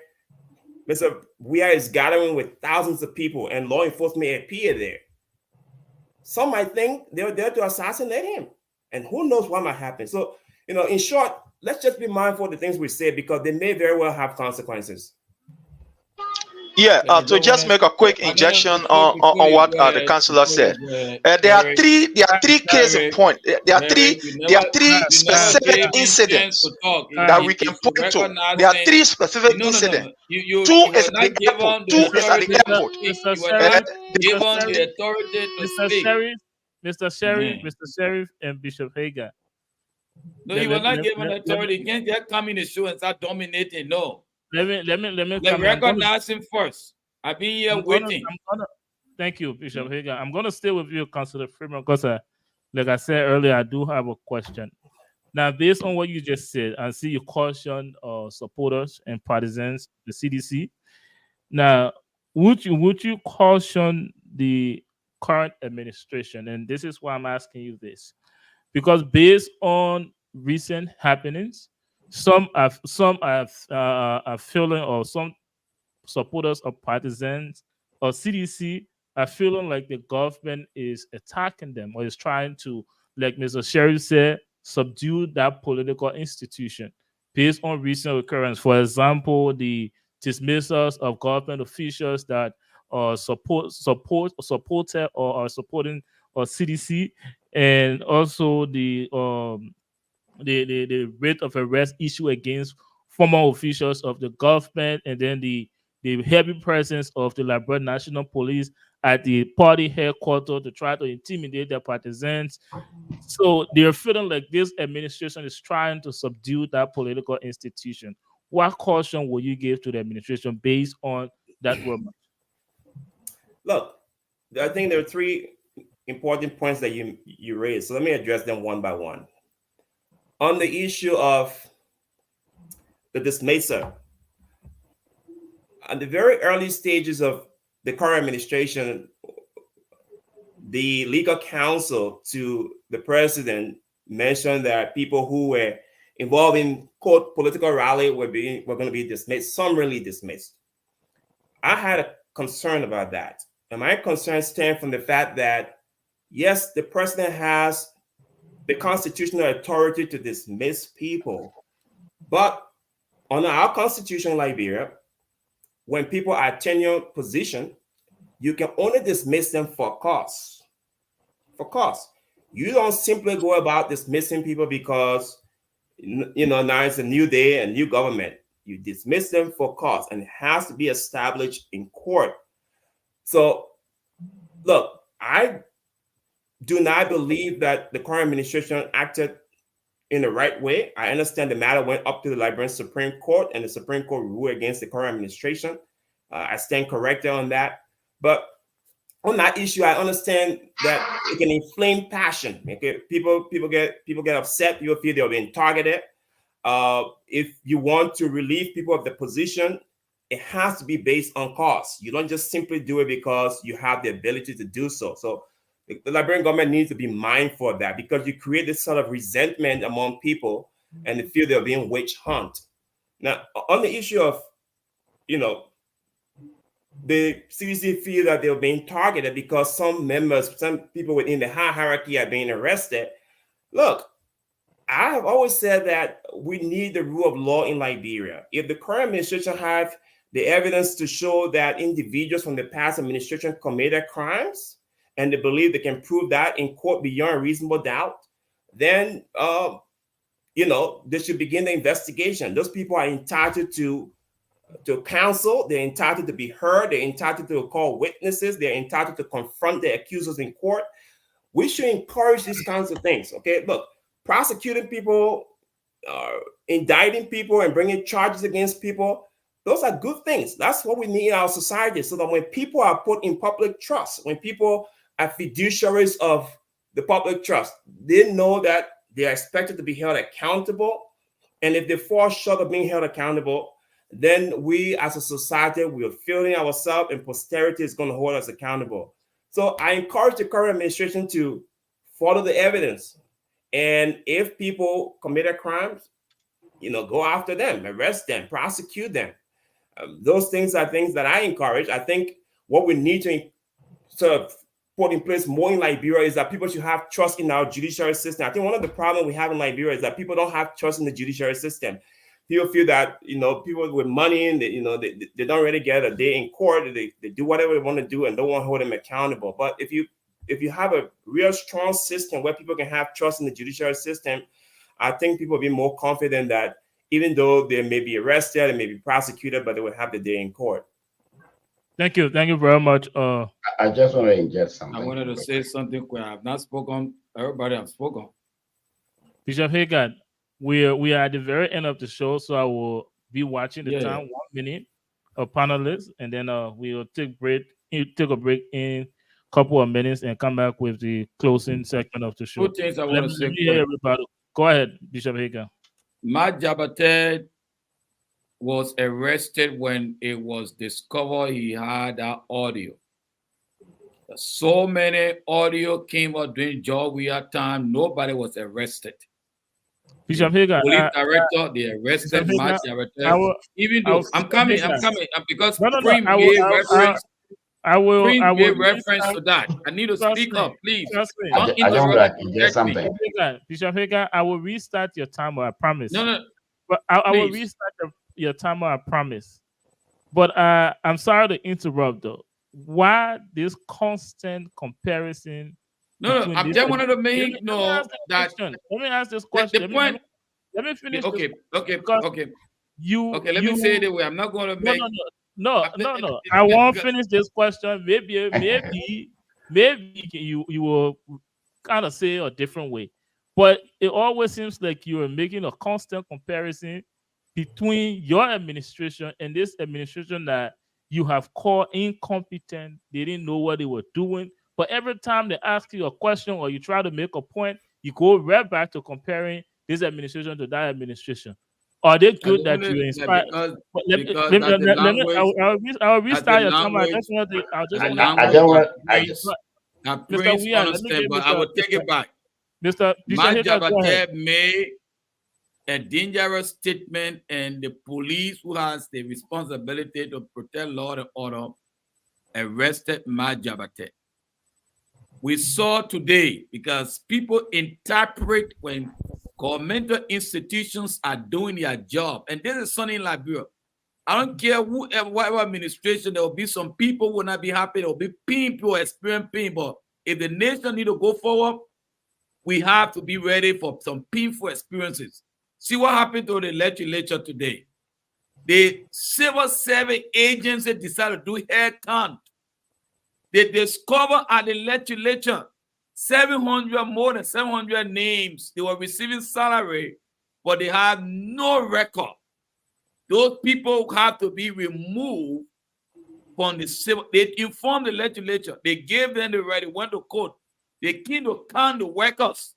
Mr. Weah is gathering with thousands of people and law enforcement appear there. Some might think they were there to assassinate him, and who knows what might happen. So, in short, let's just be mindful of the things we say, because they may very well have consequences. Yeah, to just make a quick injection on what the councillor said. There are three case in point. There are three specific incidents that we can point to. There are three specific incidents. Two is at the airport. Two is at the airport. Mr. Sheriff, and Bishop Hager. No, he was not given authority. He can't just come in the show and start dominating. No. Let me recognize him first. I've been here waiting. Thank you, Bishop Hager. I'm going to stay with you, Councillor Freeman, because like I said earlier, I do have a question. Now, based on what you just said, I see you caution supporters and partisans, the CDC. Now, would you caution the current administration? And this is why I'm asking you this, because based on recent happenings, some are feeling, or some supporters or partisans or CDC are feeling like the government is attacking them, or is trying to, like Mr. Sheriff said, subdue that political institution based on recent occurrence. For example, the dismissals of government officials that supported or are supporting CDC, and also the rate of arrest issue against former officials of the government, and then the heavy presence of the Liberia National Police at the party headquarters to try to intimidate their partisans. So they're feeling like this administration is trying to subdue that political institution. What caution will you give to the administration based on that rumor? Look, I think there are three important points that you raised. So let me address them one by one. On the issue of the dismissal, at the very early stages of the current administration, the legal counsel to the president mentioned that people who were involved in quote political rally were going to be dismissed, summarily dismissed. I had a concern about that, and my concern stems from the fact that yes, the president has the constitutional authority to dismiss people, but under our constitution in Liberia, when people are tenured position, you can only dismiss them for cause. For cause. You don't simply go about dismissing people because now it's a new day, a new government. You dismiss them for cause, and it has to be established in court. So, look, I do not believe that the current administration acted in the right way. I understand the matter went up to the Liberian Supreme Court, and the Supreme Court ruled against the current administration. I stand corrected on that. But on that issue, I understand that it can inflame passion. Okay? People get upset. People feel they're being targeted. if you want to relieve people of the position, it has to be based on cost. You don't just simply do it because you have the ability to do so. So the Liberian government needs to be mindful of that, because you create this sort of resentment among people and they feel they're being witch hunt. Now, on the issue of, the CDC feel that they're being targeted because some people within the high hierarchy are being arrested. Look, I have always said that we need the rule of law in Liberia. If the current administration have the evidence to show that individuals from the past administration committed crimes, and they believe they can prove that in court beyond reasonable doubt, then they should begin the investigation. Those people are entitled to counsel. They're entitled to be heard. They're entitled to call witnesses. They're entitled to confront the accusers in court. We should encourage these kinds of things. Okay, look, prosecuting people, indicting people, and bringing charges against people, those are good things. That's what we need in our society, so that when people are put in public trust, when people are fiduciaries of the public trust, they know that they are expected to be held accountable. And if they fall short of being held accountable, then we as a society, we are failing ourselves, and posterity is going to hold us accountable. So I encourage the current administration to follow the evidence. And if people committed crimes, go after them, arrest them, prosecute them. Those things are things that I encourage. I think what we need to sort of put in place more in Liberia is that people should have trust in our judiciary system. I think one of the problems we have in Liberia is that people don't have trust in the judiciary system. People feel that, people with money, and they don't really get a day in court. They do whatever they want to do and don't want to hold them accountable. But if you have a real strong system where people can have trust in the judiciary system, I think people will be more confident that even though they may be arrested and may be prosecuted, but they will have the day in court. Thank you very much. I just want to inject something. I wanted to say something quick. I have not spoken. Everybody have spoken. Bishop Hagan, we are at the very end of the show, so I will be watching the time, 1 minute of panelists, and then we'll take a break in a couple of minutes and come back with the closing segment of the show. Two things I want to say. Everybody, go ahead, Bishop Hagan. Matt Jabateh was arrested when it was discovered he had that audio. So many audio came out during George Weah time. Nobody was arrested. Bishop Hagan, police director, they arrested Matt Jabateh. Even though I'm coming, because I will reference to that. I need to speak up, please. I don't want to get something. Bishop Hagan, I will restart your timer, I promise. No. But I will restart your timer, I promise. But I'm sorry to interrupt, though. Why this constant comparison? No, I'm just wanted to make that. Let me ask this question. The point. Let me finish. Okay. Let me say it the way. I'm not going to make. No. I won't finish this question. Maybe you will kind of say a different way. But it always seems like you are making a constant comparison between your administration and this administration that you have called incompetent. They didn't know what they were doing. But every time they ask you a question or you try to make a point, you go right back to comparing this administration to that administration. Are they good that you inspire? I'll restart your time. Please understand, but I will take it back. Mr. Matt Jabateh made a dangerous statement, and the police, who has the responsibility to protect law and order, arrested Matt Jabateh. We saw today, because people interpret when governmental institutions are doing their job, and this is something in Liberia. I don't care whatever administration, there will be some people who will not be happy. There will be people experiencing pain, but if the nation need to go forward, we have to be ready for some painful experiences. See what happened to the legislature today. The civil service agency decided to do head count. They discovered at the legislature more than 700 names. They were receiving salary, but they have no record. Those people have to be removed from the civil. They informed the legislature. They gave them the right. They went to court. They came to count the workers.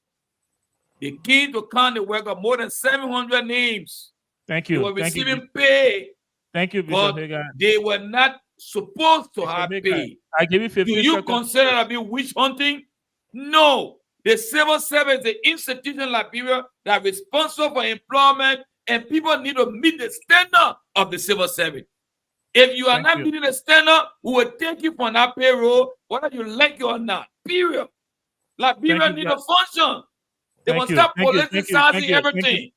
The King's County worker, more than 700 names. Thank They you. were Thank you. receiving pay, Thank you, Bishop but Hagan. they were not supposed to Bishop have Hagan, pay. I give you 15 Do you seconds. consider that be witch hunting? No. The civil service is the institution in Liberia that is responsible for employment, and people need to meet the standard of the civil service. If you are Thank not you. meeting the standard, we will take you from that payroll, whether you like it or not. Period. Liberia Thank you, need to function. They Thank must you. stop Thank you. Thank you. politicizing Thank you. Thank everything. you.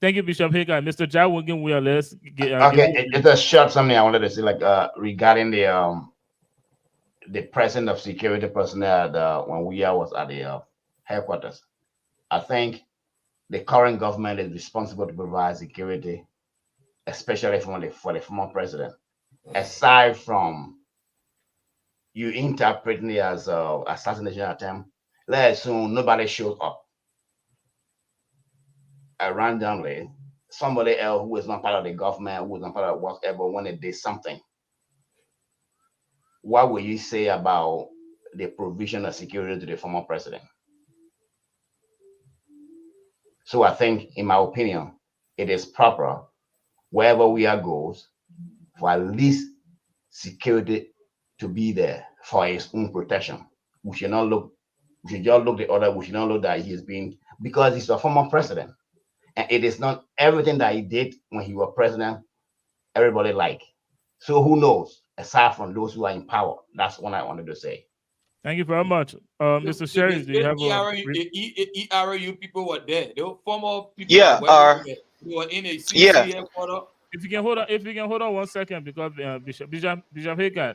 Thank you, Bishop Hagan. Mr. Jawogan, we are let's get. Okay, it's a short something I wanted to say, like regarding the presence of security personnel when we was at the headquarters. I think the current government is responsible to provide security, especially for the former president. Aside from you interpreting it as assassination attempt, let's assume nobody showed up. Randomly, somebody else who is not part of the government, who is not part of whatever, when they did something. What will you say about the provision of security to the former president? So I think, in my opinion, it is proper wherever we are goes for at least security to be there for his own protection. We should not look, we should just look the other, we should not look that he's being, because he's a former president. And it is not everything that he did when he was president, everybody like. So who knows, aside from those who are in power? That's what I wanted to say. Thank you very much. Mr. Sherry, do you have ERU people were there. They were former people. Yeah, they were in a CC headquarters. If you can hold on 1 second, because Bishop Hagan,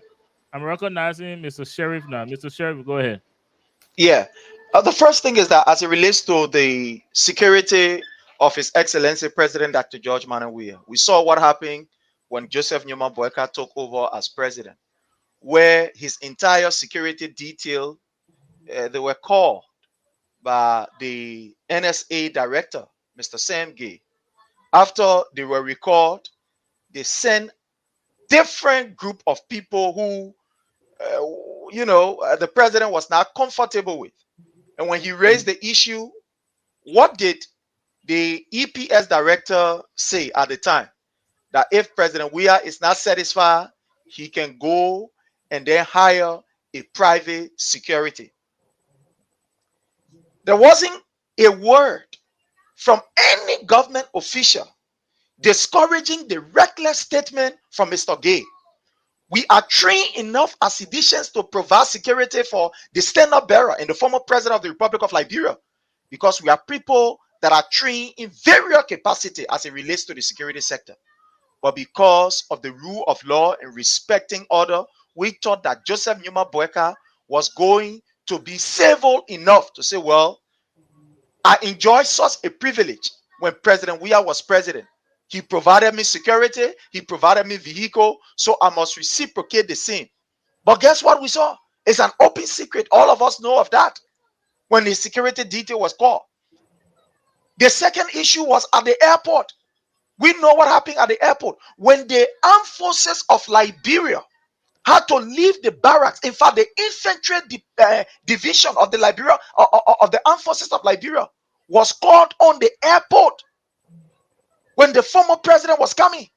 I'm recognizing Mr. Sheriff now. Mr. Sheriff, go ahead. Yeah. The first thing is that as it relates to the security of His Excellency President Dr. George Manneh Weah, we saw what happened when Joseph Nyeoma Boyka took over as president, where his entire security detail, they were called by the NSA director, Mr. Sam Gay. After they were recalled, they sent different group of people who, the president was not comfortable with. And when he raised the issue, what did the EPS director say at the time? That if President Weah is not satisfied, he can go and then hire a private security. There wasn't a word from any government official discouraging the reckless statement from Mr. Gay. We are trained enough as citizens to provide security for the standard bearer and the former president of the Republic of Liberia, because we are people that are trained in various capacity as it relates to the security sector. But because of the rule of law and respecting order, we thought that Joseph Nyeoma Boyka was going to be civil enough to say, well, I enjoy such a privilege when President Weah was president. He provided me security, he provided me vehicle, so I must reciprocate the same. But guess what we saw? It's an open secret. All of us know of that when the security detail was called. The second issue was at the airport. We know what happened at the airport. When the armed forces of Liberia had to leave the barracks, in fact, the infantry division of the Liberia, of the armed forces of Liberia was called on the airport when the former president was coming.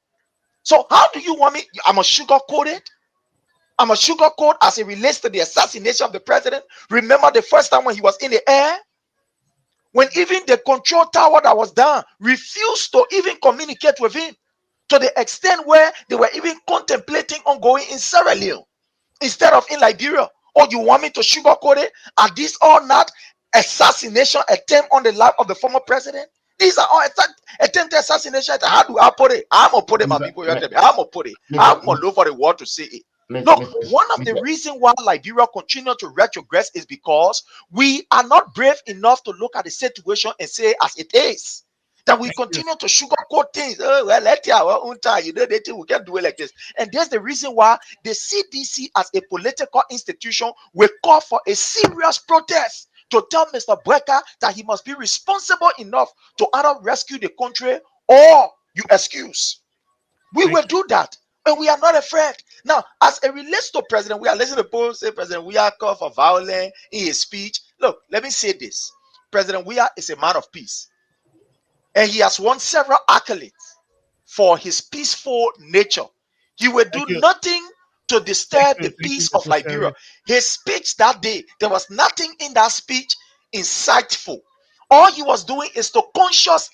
So how do you want me? I'm a sugarcoat it. I'm a sugarcoat as it relates to the assassination of the president. Remember the first time when he was in the air? When even the control tower that was down refused to even communicate with him, to the extent where they were even contemplating on going in Sierra Leone instead of in Liberia. Or you want me to sugarcoat it? Are these all not assassination attempt on the life of the former president? These are all attempted assassination. How do I put it? I'm gonna put it, my people. I'm gonna put it. I'm all over the world to say it. Look, one of the reasons why Liberia continue to retrogress is because we are not brave enough to look at the situation and say as it is. That we continue to sugarcoat things. Oh, well, let's have our own time. You know, we can't do it like this. And that's the reason why the CDC, as a political institution, will call for a serious protest to tell Mr. Boyka that he must be responsible enough to either rescue the country or you excuse. We will do that. And we are not afraid. Now, as it relates to President Weah, listen to Paul say President Weah call for violence in his speech. Look, let me say this. President Weah is a man of peace. And he has won several accolades for his peaceful nature. He will do nothing to disturb the peace of Liberia. His speech that day, there was nothing in that speech insightful. All he was doing is to conscientize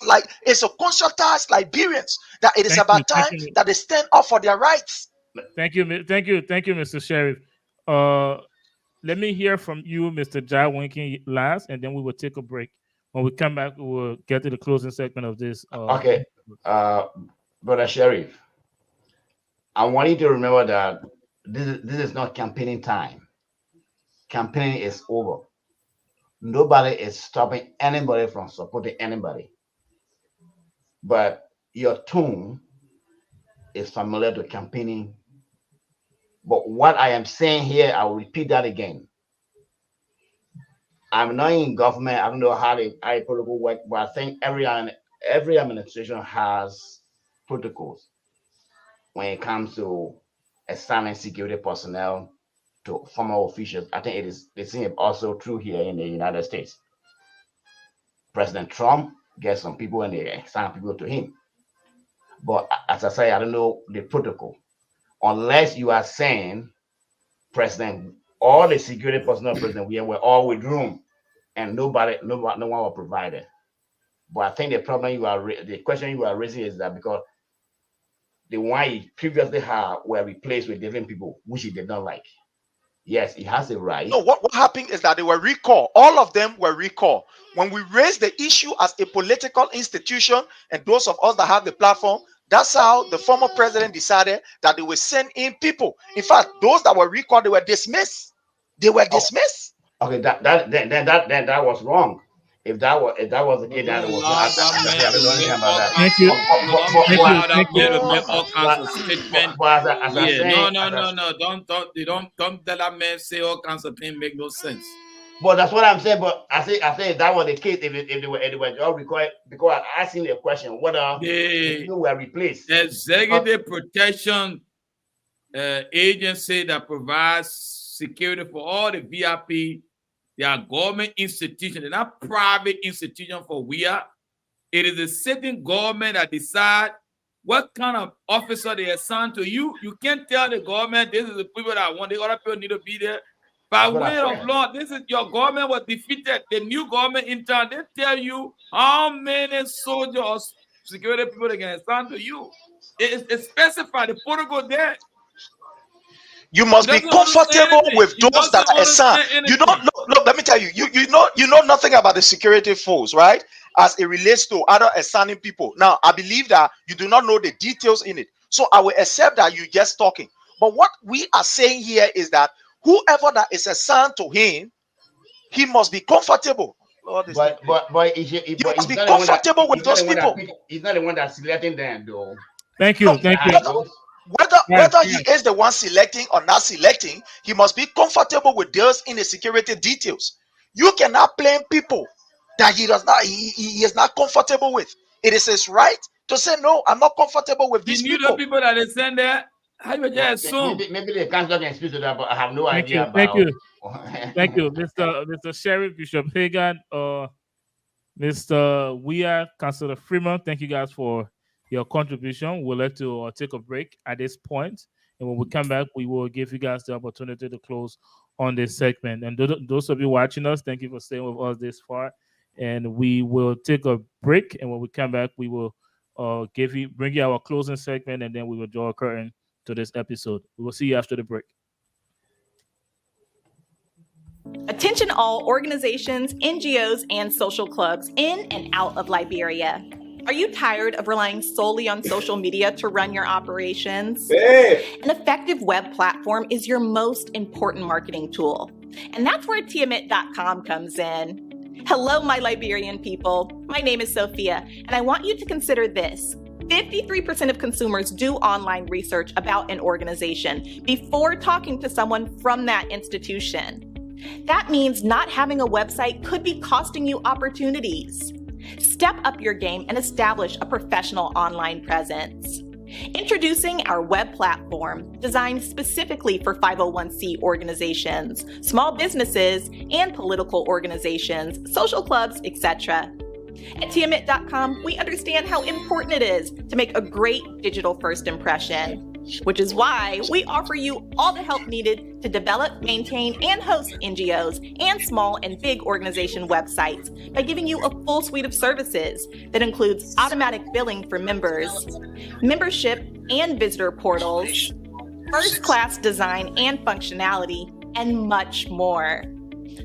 Liberians that it is about time that they stand up for their rights. Thank you, Mr. Sheriff. Let me hear from you, Mr. Jai Winking, last, and then we will take a break. When we come back, we will get to the closing segment of this. Okay, Brother Sheriff, I want you to remember that this is not campaigning time. Campaigning is over. Nobody is stopping anybody from supporting anybody. But your tone is familiar to campaigning. But what I am saying here, I will repeat that again. I'm not in government. I don't know how protocol work, but I think every administration has protocols when it comes to assigning security personnel to former officials. I think it is the same also true here in the United States. President Trump gets some people and they assign people to him. But as I say, I don't know the protocol. Unless you are saying all the security personnel President we were all withdrawn and no one was provided. But I think the problem the question you are raising is that because the one he previously had were replaced with different people, which he did not like. Yes, he has a right. No, what happened is that they were recalled. All of them were recalled. When we raised the issue as a political institution, and those of us that have the platform, that's how the former president decided that they would send in people. In fact, those that were recalled, they were dismissed. They were dismissed. Okay, that was wrong. If that was the case, that was wrong. I don't know anything about that. Thank you. Don't let that man say all kinds of things make no sense. But that's what I'm saying. But I say if that was the case, if they were all required, because I'm asking the question, whether people were replaced. Executive Protection Agency that provides security for all the VIP. They are government institutions. They're not private institutions for we are. It is the sitting government that decide what kind of officer they assign to you. You can't tell the government this is the people that want. The other people need to be there. By way of law, this is your government was defeated. The new government in town, they tell you how many soldiers or security people they can assign to you. It's specified. The protocol there. You must be comfortable with those that are assigned. You don't look, let me tell you, you know nothing about the security force, right? As it relates to other assigning people. Now, I believe that you do not know the details in it. So I will accept that you're just talking. But what we are saying here is that whoever that is assigned to him, he must be comfortable. But he must be comfortable with those people. He's not the one that's selecting them, though. Thank you. Whether he is the one selecting or not selecting, he must be comfortable with those in the security details. You cannot blame people that he is not comfortable with. It is his right to say, no, I'm not comfortable with these people. The people that they send there, how you just assume? Maybe the council can speak to that, but I have no idea. Thank you, Mr. Sheriff, Bishop Hagan, Mr. Weah, Councilor Freeman. Thank you guys for your contribution. We'll like to take a break at this point, and when we come back, we will give you guys the opportunity to close on this segment. And those of you watching us, thank you for staying with us this far. And we will take a break, and when we come back, we will bring you our closing segment, and then we will draw a curtain to this episode. We will see you after the break. Attention all organizations, NGOs, and social clubs in and out of Liberia. Are you tired of relying solely on social media to run your operations? An effective web platform is your most important marketing tool. And that's where Tiamat.com comes in. Hello, my Liberian people. My name is Sophia, and I want you to consider this. 53% of consumers do online research about an organization before talking to someone from that institution. That means not having a website could be costing you opportunities. Step up your game and establish a professional online presence. Introducing our web platform designed specifically for 501c organizations, small businesses, and political organizations, social clubs, etc. At tiamet.com, we understand how important it is to make a great digital first impression, which is why we offer you all the help needed to develop, maintain, and host NGOs and small and big organization websites by giving you a full suite of services that includes automatic billing for members, membership and visitor portals, first-class design and functionality, and much more.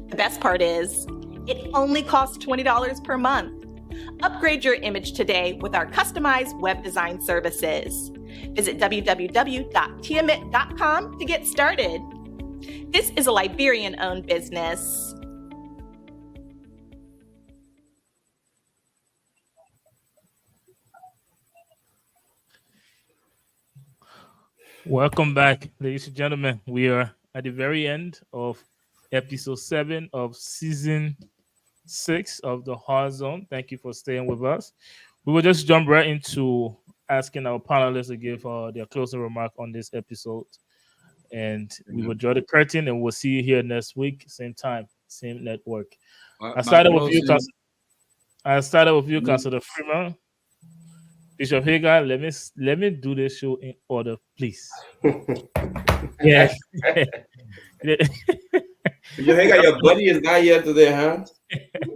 The best part is, it only costs $20 per month. Upgrade your image today with our customized web design services. Visit www.tiamet.com to get started. This is a Liberian-owned business. Welcome back, ladies and gentlemen. We are at the very end of episode 7 of season 6 of the Hard Zone. Thank you for staying with us. We will just jump right into asking our panelists to give their closing remark on this episode. And we will draw the curtain, and we'll see you here next week, same time, same network. I started with you, Councilor Freeman. Bishop Hagar, let me do this show in order, please. Yes. Bishop Hagar, your buddy is not here today, huh?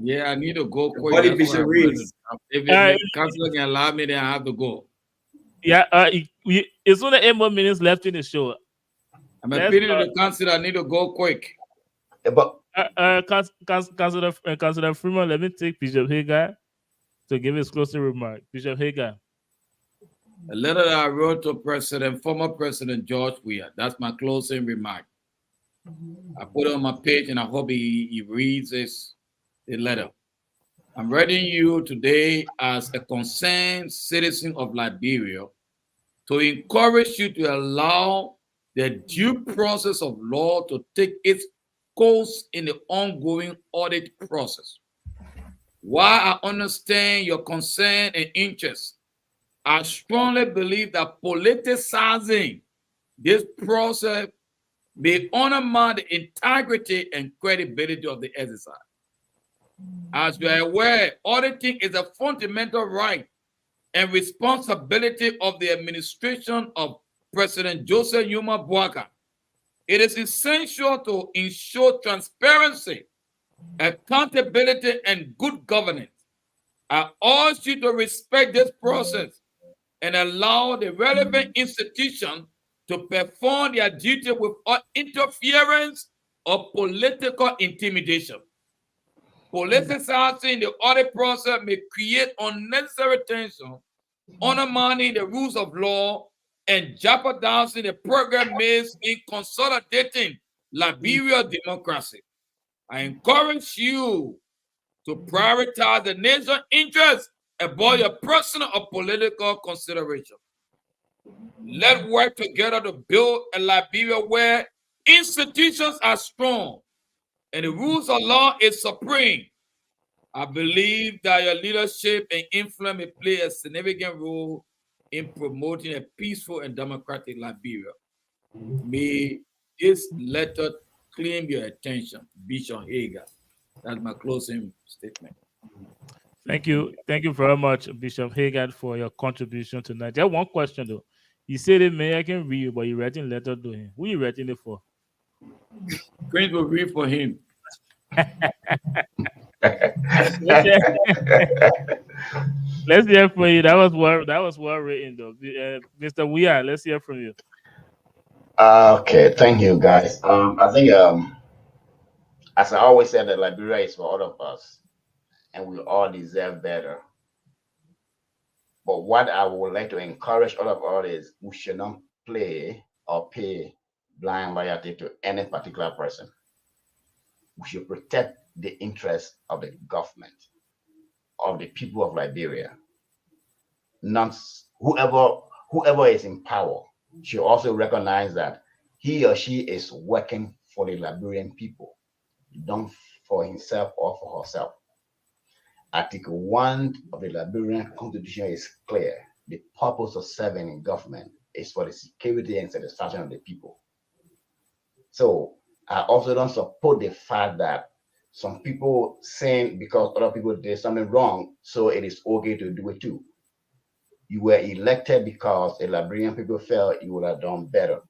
Yeah, I need to go quick. Buddy Bishop Reeves. If the councilor can allow me, then I have to go. Yeah, it's only 8 more minutes left in the show. I'm appealing to the councilor. I need to go quick. But Councilor Freeman, let me take Bishop Hagar to give his closing remark. Bishop Hagar. A letter that I wrote to former President George Weah. That's my closing remark. I put it on my page, and I hope he reads the letter. I'm writing you today as a concerned citizen of Liberia to encourage you to allow the due process of law to take its course in the ongoing audit process. While I understand your concern and interest, I strongly believe that politicizing this process may undermine the integrity and credibility of the exercise. As you are aware, auditing is a fundamental right and responsibility of the administration of President Joseph Yuma Boakai. It is essential to ensure transparency, accountability, and good governance. I urge you to respect this process and allow the relevant institution to perform their duty without interference or political intimidation. Politicizing the audit process may create unnecessary tension, undermining the rules of law, and jeopardizing the progress made in consolidating Liberia's democracy. I encourage you to prioritize the nation's interests above your personal or political consideration. Let's work together to build a Liberia where institutions are strong and the rules of law is supreme. I believe that your leadership and influence may play a significant role in promoting a peaceful and democratic Liberia. May this letter claim your attention, Bishop Hagar. That's my closing statement. Thank you. Thank you very much, Bishop Hagar, for your contribution tonight. Just one question, though. You said it, may I can read, but you're writing a letter to him. Who are you writing it for? Prince will read for him. Let's hear from you. That was well written, though. Mr. Weah, let's hear from you. Okay, thank you, guys. I think, as I always said, that Liberia is for all of us, and we all deserve better. But what I would like to encourage all of us is we should not play or pay blind loyalty to any particular person. We should protect the interests of the government, of the people of Liberia. Not whoever is in power should also recognize that he or she is working for the Liberian people, not for himself or for herself. Article 1 of the Liberian Constitution is clear. the purpose of serving in government is for the security and satisfaction of the people. So I also don't support the fact that some people saying because other people did something wrong, so it is okay to do it too. You were elected because the Liberian people felt you would have done better.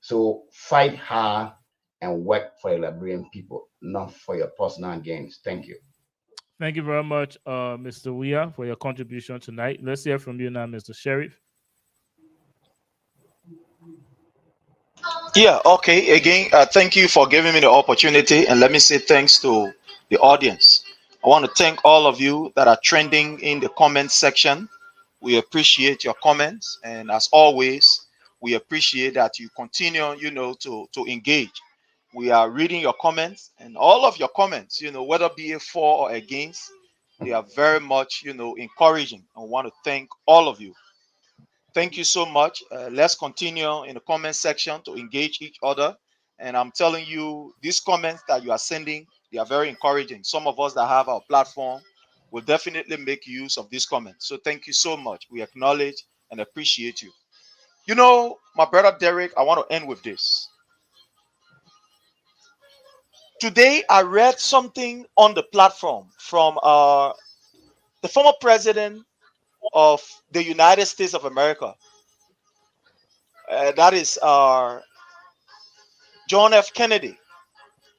So fight hard and work for the Liberian people, not for your personal gains. Thank you. Thank you very much, Mr. Weah, for your contribution tonight. Let's hear from you now, Mr. Sheriff. Yeah, okay. Again, thank you for giving me the opportunity. And let me say thanks to the audience. I want to thank all of you that are trending in the comment section. We appreciate your comments. And as always, we appreciate that you continue, to engage. We are reading your comments, and all of your comments, whether be it for or against, they are very much, encouraging. I want to thank all of you. Thank you so much. Let's continue in the comment section to engage each other. And I'm telling you, these comments that you are sending, they are very encouraging. Some of us that have our platform will definitely make use of these comments. So thank you so much. We acknowledge and appreciate you. My brother Derek, I want to end with this. Today, I read something on the platform from the former president of the United States of America. That is John F. Kennedy.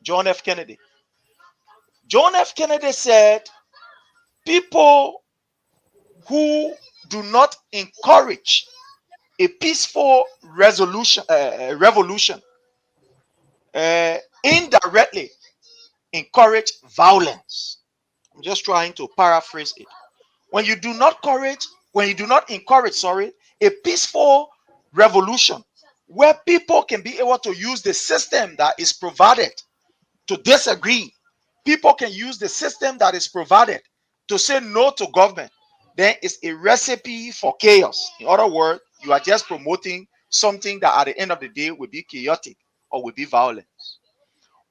John F. Kennedy. John F. Kennedy said, people who do not encourage a peaceful revolution indirectly encourage violence. I'm just trying to paraphrase it. When you do not encourage, a peaceful revolution where people can be able to use the system that is provided to disagree, people can use the system that is provided to say no to government, then it's a recipe for chaos. In other words, you are just promoting something that at the end of the day will be chaotic or will be violent.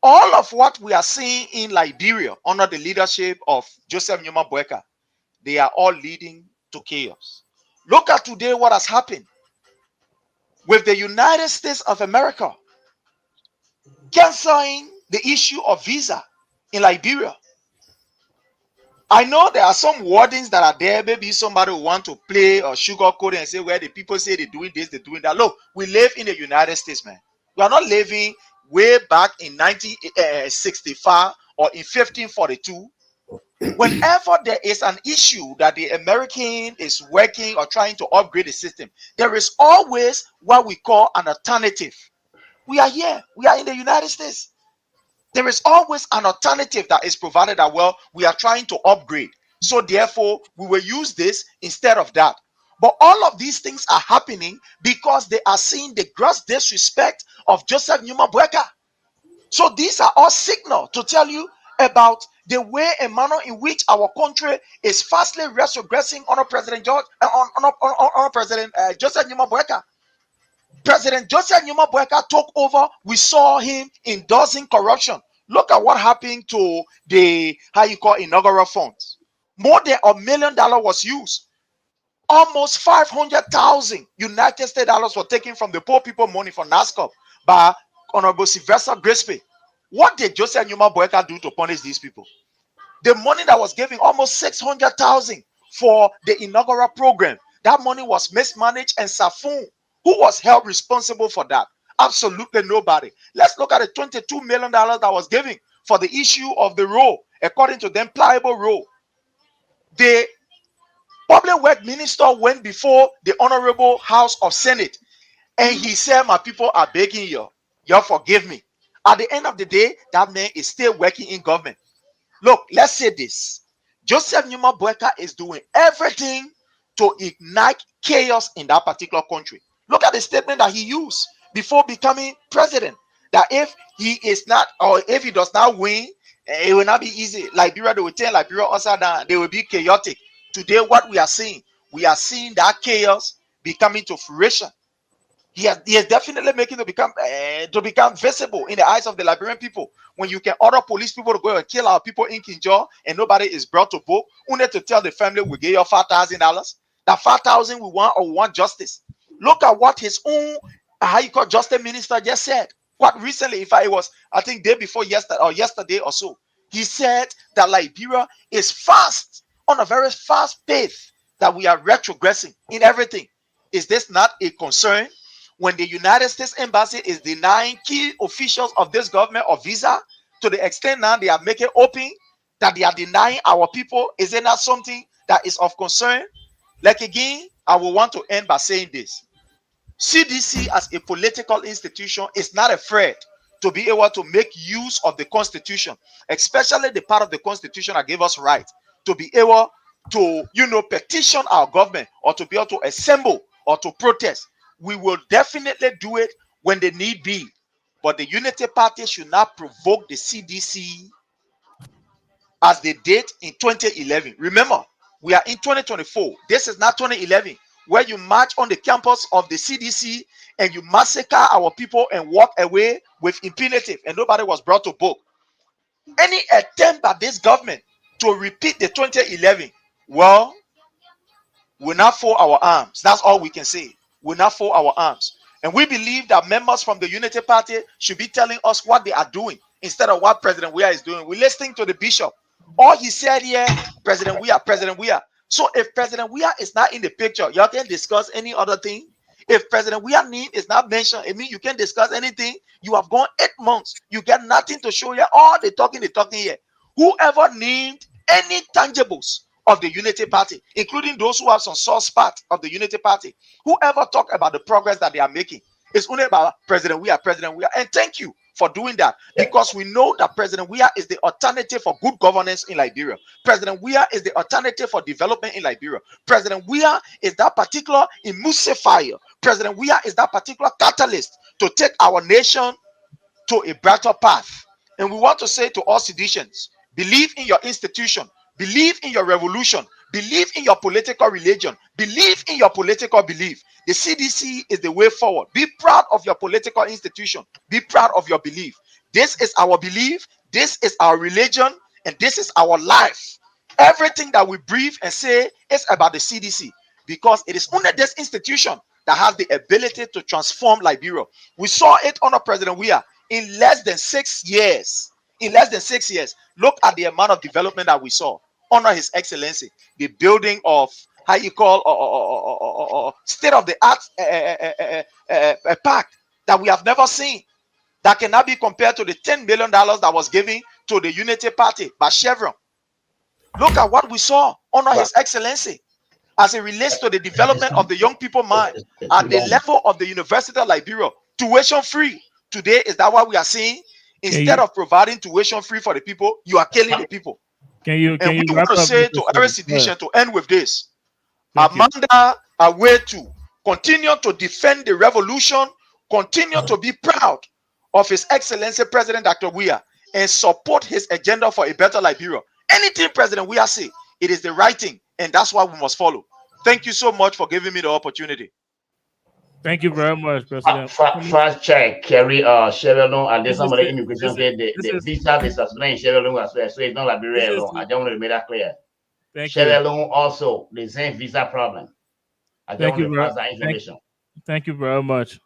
All of what we are seeing in Liberia under the leadership of Joseph Numa Boyka, they are all leading to chaos. Look at today what has happened with the United States of America canceling the issue of visa in Liberia. I know there are some wordings that are there. Maybe somebody will want to play or sugarcoat and say, well, the people say they're doing this, they're doing that. Look, we live in the United States, man. We are not living way back in 1965 or in 1542. Whenever there is an issue that the American is working or trying to upgrade the system, there is always what we call an alternative. We are here. We are in the United States. There is always an alternative that is provided that, well, we are trying to upgrade. So therefore, we will use this instead of that. But all of these things are happening because they are seeing the gross disrespect of Joseph Numa Boyka. So these are all signal to tell you about the way and manner in which our country is fastly retrogressing under President President Joseph Numa Boyka. President Joseph Numa Boyka took over. We saw him endorsing corruption. Look at what happened to the inaugural funds. More than $1 million was used. Almost 500,000 United States dollars were taken from the poor people money for NASCOP by Honorable Sylvester Grisby. What did Joseph Numa Boyka do to punish these people? The money that was given, almost 600,000 for the inaugural program, that money was mismanaged, and Safun, who was held responsible for that? Absolutely nobody. Let's look at the $22 million that was given for the issue of the road, according to them, pliable road. The Public Work Minister went before the Honorable House of Senate, and he said, my people are begging you, forgive me. At the end of the day, that man is still working in government. Look, let's say this. Joseph Numa Boyka is doing everything to ignite chaos in that particular country. Look at the statement that he used before becoming president, that if he is not, or if he does not win, it will not be easy. Liberia, they will turn Liberia upside down. They will be chaotic. Today, what we are seeing that chaos becoming to fruition. He is definitely making to become visible in the eyes of the Liberian people. When you can order police people to go and kill our people in Kinjor and nobody is brought to book, only to tell the family we give you $5,000. that 5,000 we want or we want justice. Look at what his own justice minister just said. What recently, it was, I think, day before yesterday or yesterday or so, he said that Liberia is fast, on a very fast pace, that we are retrogressing in everything. Is this not a concern when the United States Embassy is denying key officials of this government of visa, to the extent now they are making open that they are denying our people? Is it not something that is of concern? Like again, I will want to end by saying this. CDC as a political institution is not afraid to be able to make use of the Constitution, especially the part of the Constitution that gave us right to be able to, petition our government or to be able to assemble or to protest. We will definitely do it when the need be. But the Unity Party should not provoke the CDC as they did in 2011. Remember, we are in 2024. This is not 2011, where you march on the campus of the CDC and you massacre our people and walk away with impunity, and nobody was brought to book. Any attempt by this government to repeat the 2011, well, we'll not fold our arms. That's all we can say. We'll not fold our arms. And we believe that members from the Unity Party should be telling us what they are doing instead of what President Weah is doing. We're listening to the bishop. All he said here, President Weah. So if President Weah is not in the picture, y'all can discuss any other thing. If President Weah's name is not mentioned, it means you can discuss anything. You have gone 8 months. You get nothing to show here. All they talking here. Whoever named any tangibles of the Unity Party, including those who have some source part of the Unity Party, whoever talk about the progress that they are making, it's only about President Weah. And thank you for doing that, because we know that President Weah is the alternative for good governance in Liberia. President Weah is the alternative for development in Liberia. President Weah is that particular emulsifier. President Weah is that particular catalyst to take our nation to a brighter path. And we want to say to all citizens, believe in your institution, believe in your revolution, believe in your political religion, believe in your political belief. The CDC is the way forward. Be proud of your political institution. Be proud of your belief. This is our belief, this is our religion, and this is our life. Everything that we breathe and say is about the CDC, because it is only this institution that has the ability to transform Liberia. We saw it under President Weah in less than 6 years. In less than 6 years, look at the amount of development that we saw under His Excellency. The building of state-of-the-art park that we have never seen, that cannot be compared to the $10 million that was given to the Unity Party by Chevron. Look at what we saw under His Excellency as it relates to the development of the young people mind at the level of the University of Liberia, tuition free. Today, is that what we are seeing? Instead of providing tuition free for the people, you are killing the people. We want to say to every citizen, to end with this, Amanda Awetu, continue to defend the revolution, continue to be proud of His Excellency President Dr. Weah, and support his agenda for a better Liberia. Anything President Weah say, it is the right thing, and that's what we must follow. Thank you so much for giving me the opportunity. Thank you very much, President. Fast check, Kerry, Sierra and there's some of the immigration the visa is suspended in Sierra Leone as well, so it's not Liberia alone. I don't want to make that clear. Sierra Leone also the same visa problem. I don't want to pass that information. Thank you very much.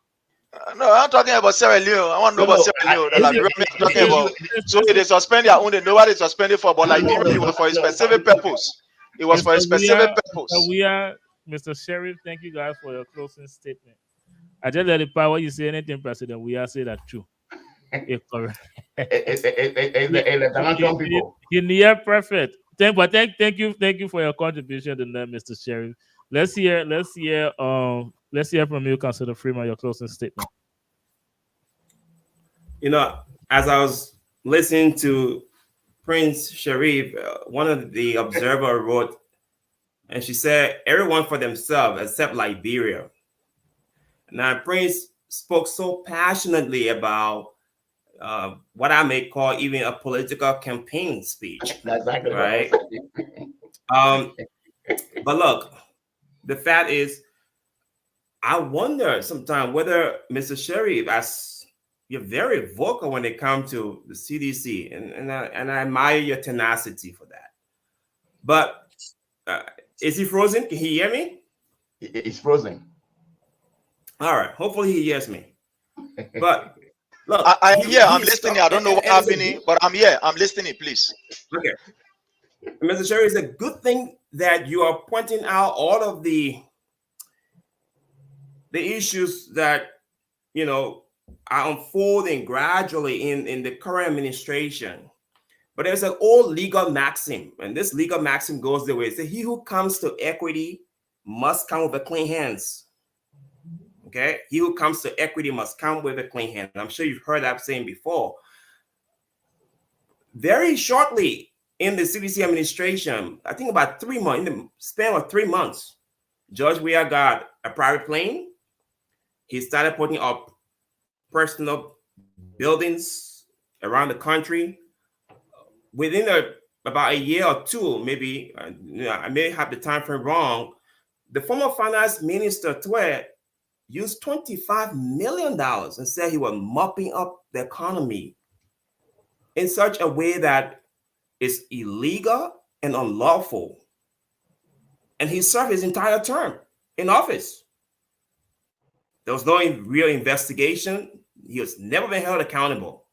No, I'm talking about Sierra Leone. I want to know about Sierra Leone. Liberia I'm talking about. So they suspend their own, nobody suspended for, but Liberia, it was for a specific purpose. It was for a specific purpose. Mr. Sheriff, thank you guys for your closing statement. I just let the power you say anything, President. We are say that true. It's correct. You're perfect. Thank you for your contribution to that, Mr. Sheriff. Let's hear from you, Councilor Freeman, your closing statement. As I was listening to Prince Sharif, one of the observer wrote, and she said, "Everyone for themselves except Liberia." Now, Prince spoke so passionately about what I may call even a political campaign speech. That's exactly right. But look, the fact is, I wonder sometimes whether Mr. Sharif, as you're very vocal when it comes to the CDC, and I admire your tenacity for that. But is he frozen? Can he hear me? It's frozen. All right. Hopefully he hears me. But look, I'm here. I'm he's listening. I don't know what's happening, but I'm here. I'm listening, please. Okay. Mr. Sherry, it's a good thing that you are pointing out all of the issues that, you know, are unfolding gradually in the current administration. But there's an old legal maxim, and this legal maxim goes the way: it's he who comes to equity must come with a clean hands. Okay, he who comes to equity must come with a clean hand. I'm sure you've heard that saying before. Very shortly in the CDC administration, I think about 3 months, in the span of 3 months, George Weah got a private plane. He started putting up personal buildings around the country. Within about a year or two, maybe, I may have the time frame wrong, the former finance minister, Twe, used $25 million and said he was mopping up the economy in such a way that is illegal and unlawful. And he served his entire term in office. There was no real investigation. He has never been held accountable.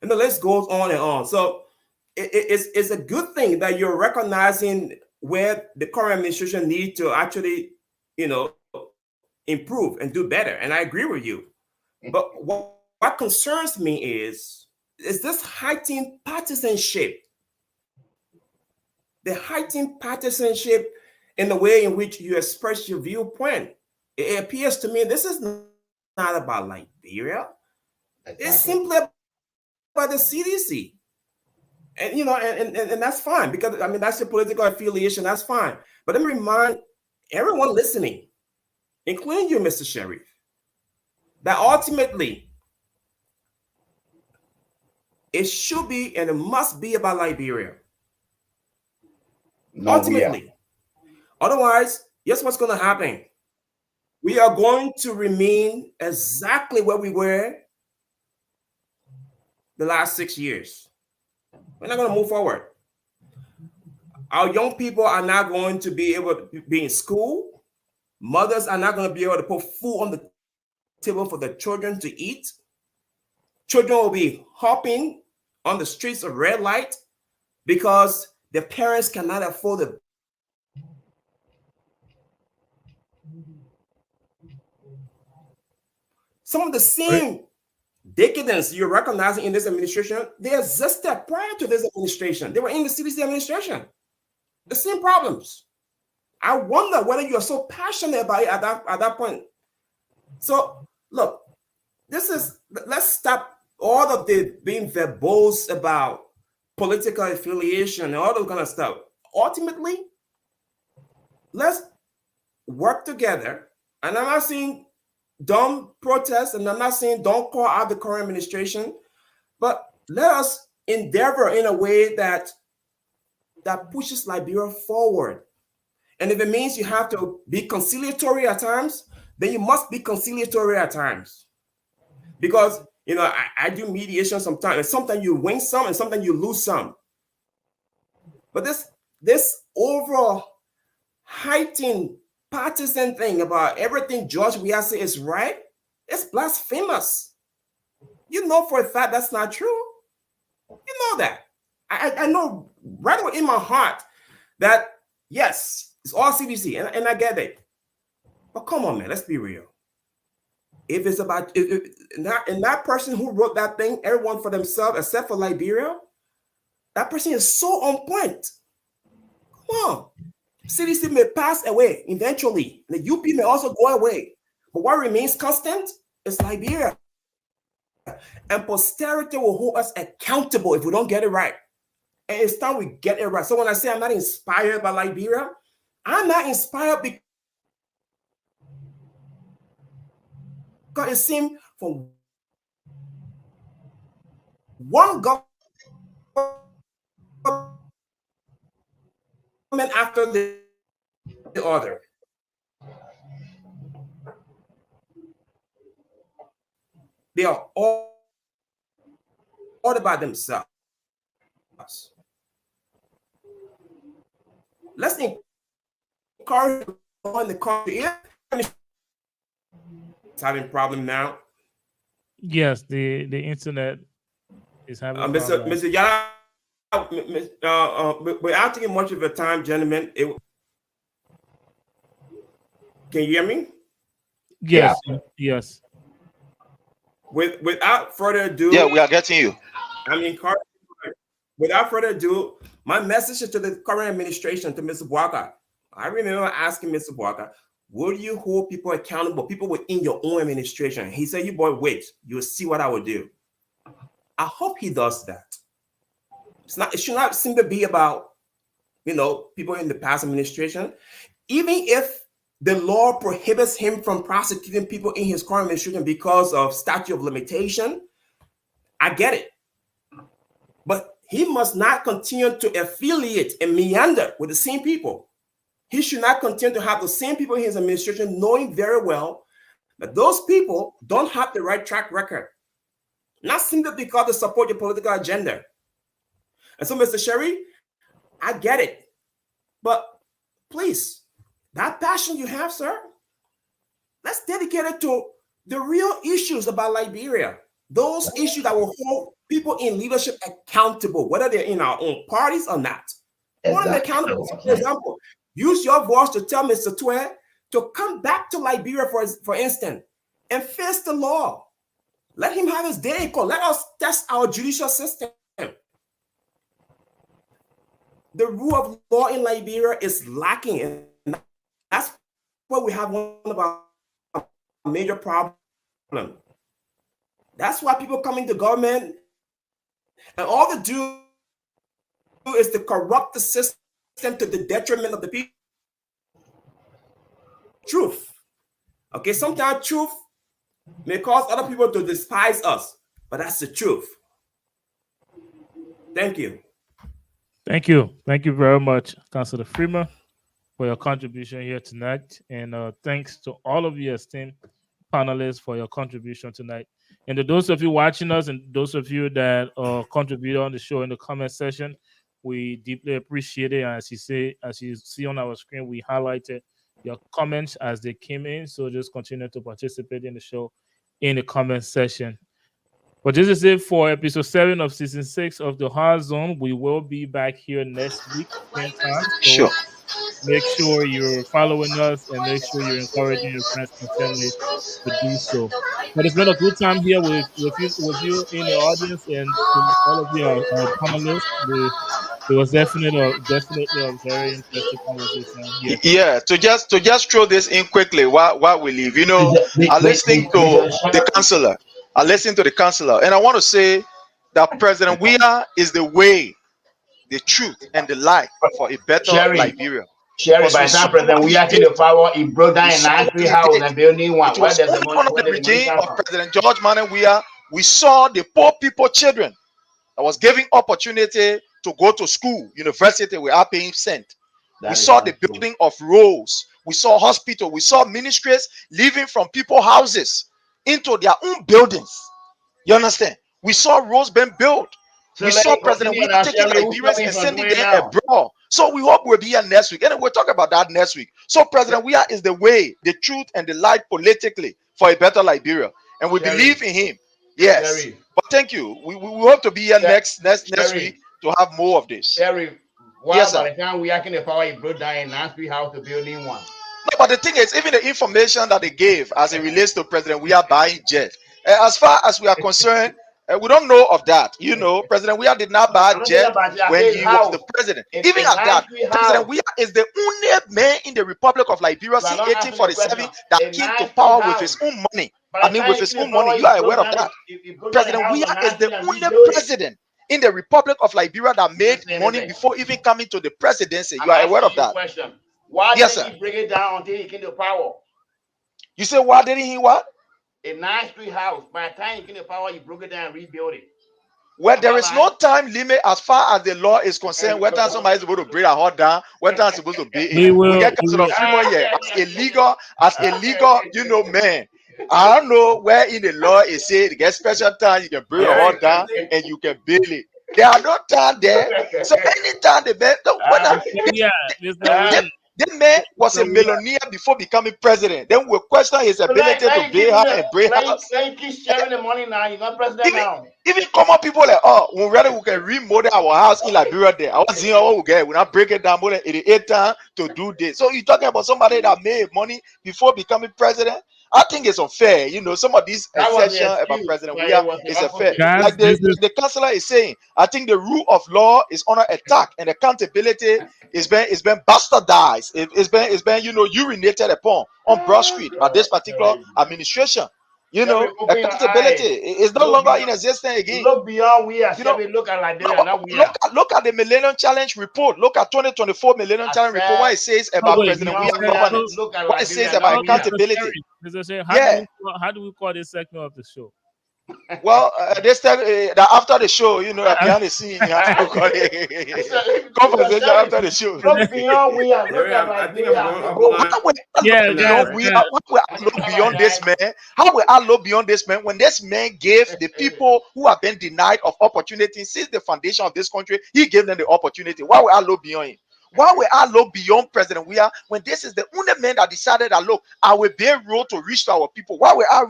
And the list goes on and on. So it's a good thing that you're recognizing where the current administration needs to actually, you know, improve and do better. And I agree with you. But what concerns me is this heightened partisanship. The heightened partisanship in the way in which you express your viewpoint. It appears to me this is not about Liberia. Exactly. It's simply about the CDC. And, you know, and that's fine, because, I mean, that's your political affiliation. That's fine. But let me remind everyone listening, including you, Mr. Sheriff, that ultimately it should be and it must be about Liberia. No, ultimately. Yeah. Otherwise, guess what's going to happen? We are going to remain exactly where we were the last 6 years. We're not going to move forward. Our young people are not going to be able to be in school. Mothers are not going to be able to put food on the table for the children to eat. Children will be hopping on the streets of red light because their parents cannot afford it. Some of the same decadence you're recognizing in this administration, they existed prior to this administration. They were in the CDC administration. The same problems. I wonder whether you are so passionate about it at that point. So, look, let's stop all of the being verbose about political affiliation and all that kind of stuff. Ultimately, let's work together. And I'm not saying don't protest, and I'm not saying don't call out the current administration, but let us endeavor in a way that pushes Liberia forward. And if it means you have to be conciliatory at times, then you must be conciliatory at times. Because, you know, I do mediation sometimes, and sometimes you win some and sometimes you lose some. But this overall heightened partisan thing about everything George Weah says is right, it's blasphemous. You know for a fact that's not true. You know that. I know right away in my heart that, yes, it's all CDC, and I get it. But come on, man, let's be real. If it's about, that person who wrote that thing, everyone for themselves except for Liberia, that person is so on point. Come on. CDC may pass away eventually. The UP may also go away. But what remains constant is Liberia. And posterity will hold us accountable if we don't get it right. And it's time we get it right. So when I say I'm not inspired by Liberia, I'm not inspired because it seemed from one government after the other. They are all about themselves. Let's encourage in the country. It's having problem now. Yes, the internet is having Mr. Yala, without taking much of your time, gentlemen, can you hear me? Yes, yes. Without further ado, yeah, we are getting you. I mean, without further ado, my message is to the current administration, to Mr. Bouaka. I remember asking Mr. Bouaka, will you hold people accountable, people within your own administration? He said, you boy, wait, you'll see what I will do. I hope he does that. It should not simply be about, people in the past administration. Even if the law prohibits him from prosecuting people in his current administration because of statute of limitation, I get it. But he must not continue to affiliate and meander with the same people. He should not continue to have the same people in his administration, knowing very well that those people don't have the right track record. Not simply because they support your political agenda. And so, Mr. Sherry, I get it. But please, that passion you have, sir, let's dedicate it to the real issues about Liberia. Those issues that will hold people in leadership accountable, whether they're in our own parties or not. Hold them accountable. For example, use your voice to tell Mr. Twe to come back to Liberia, for instance, and face the law. Let him have his day in court. Let us test our judicial system. The rule of law in Liberia is lacking, and that's where we have one of our major problems. That's why people come into government, and all they do is to corrupt the system to the detriment of the people. Truth. Okay, sometimes truth may cause other people to despise us, but that's the truth. Thank you. Thank you. Thank you very much, Councilor Freeman, for your contribution here tonight. And thanks to all of you esteemed panelists for your contribution tonight. And to those of you watching us and those of you that contributed on the show in the comment section, we deeply appreciate it. And as you see on our screen, we highlighted your comments as they came in. So just continue to participate in the show in the comment section. But this is it for episode 7 of season 6 of the Hard Zone. We will be back here next week, same time. So sure. Make sure you're following us and make sure you're encouraging your friends and family to do so. But it's been a good time here with you in the audience and all of you our panelists. It was definitely a very interesting conversation here. Yeah, to just throw this in quickly while we leave. I listening to the councillor. I listened to the councillor, and I want to say that President Weah is the way, the truth, and the light for a better Liberia. Sherry, by the time President Weah came to power, he brought down a nice tree house and built new one. It was one of the regime of President George Manneh Weah. We saw the poor people children that was giving opportunity to go to school, university without paying cent. We saw the building of roads. We saw hospital. We saw ministries living from people's houses into their own buildings. You understand? We saw roads being built. So we saw President Weah taking Liberians and sending them abroad. So we hope we'll be here next week. And we'll talk about that next week. So President Weah is the way, the truth, and the light politically for a better Liberia. And we believe in him. Yes. But thank you. We hope to be here next week to have more of this. By the time we are in the power, he brought down a nice tree house to build new one. No, but the thing is, even the information that they gave as it relates to President Weah buying jet, as far as we are concerned, we don't know of that. President Weah did not buy a jet when he was the president. Even at that, President Weah is the only man in the Republic of Liberia since 1847 that came to power with his own money. With his own money. You are aware of that. President Weah is the only president in the Republic of Liberia that made money before even coming to the presidency. You are aware of that. Why didn't he bring it down until he came to power? You say why didn't he what? A nice tree house. By the time he came to power, he broke it down and rebuilt it. Well, there is no time limit as far as the law is concerned. Whether somebody is supposed to bring a hot down, whether it's supposed to be we get Councilor Freeman here as illegal, man. I don't know where in the law it says to get special time you can bring a hot down and you can bail it. There are no time there. So anytime they That man was a millionaire before becoming president. Then we question his ability to pay her and bring her. Then keep sharing the money now. You're not president now. Even common people like, oh, we can remodel our house in Liberia there. I was saying, oh, okay, we not break it down more than 88 times to do this. So you're talking about somebody that made money before becoming president? I think it's unfair. You know, some of these assertions about President Weah is unfair. Like the councillor is saying, I think the rule of law is under attack and accountability is being bastardized. It's been you know, urinated upon on Broad Street by this particular administration. You know, accountability is no longer in existence again. Look beyond we are. You know, look at Liberia. Look at the Millennium Challenge report. Look at 2024 Millennium Challenge report. What it says about President Weah governance. What it says about accountability. Mr. Sherry, how do we call this segment of the show? Well, this time after the show, you know, behind the scene, conversation after the show. Look beyond we are. Look at beyond this man? How will I look beyond this man when this man gave the people who have been denied of opportunity since the foundation of this country? He gave them the opportunity. Why will I look beyond him? Why will I look beyond President Weah when this is the only man that decided that look, I will be a road to reach to our people? Why will I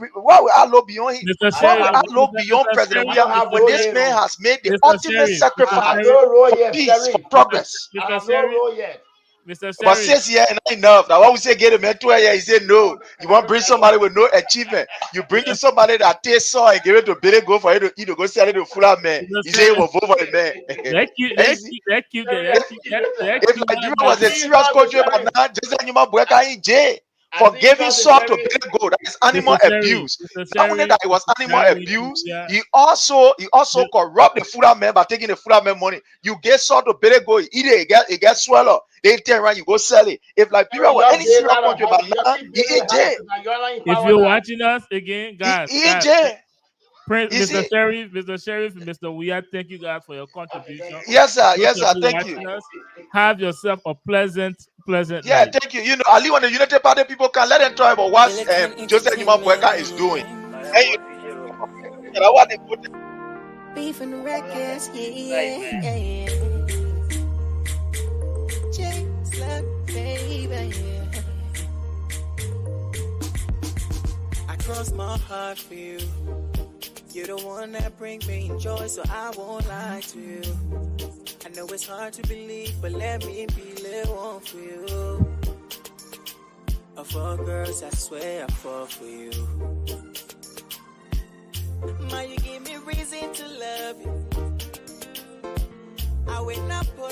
look beyond him? Why will I look beyond President Weah when this man has made the ultimate sacrifice for peace, for progress? But since here and not enough, now what we say get a mentor here, he said no. You want to bring somebody with no achievement. You bring in somebody that tastes saw and give it to Billy go for you to eat to go sell it to full man. He said he will vote for the man. If Nigeria was a serious country, but now just like you might work in jail for giving salt to Billy Gold. That is animal abuse. Not only that it was animal abuse, he also corrupt the full man by taking the full man money. You get salt to Billy Gold, eat it, it gets swallowed. They turn around, you go sell it. If Liberia were any serious country, but now he in jail. If you're watching us again, guys, he in jail. Mr. Sheriff, Mr. Weah, thank you guys for your contribution. Yes, sir. Yes, sir. Thank you. Have yourself a pleasant. Yeah, night. thank you. You know, Ali, when the United Party people can let them try about what Joseph Nyuma is doing. And you know what they put. Beef and the records, yeah. James, love, baby. I cross my heart for you. You're the one that brings me joy, so I won't lie to you. I know it's hard to believe, but let me be little one for you. Of all girls, I swear I fall for you. Ma, you give me reason to love you. I will not put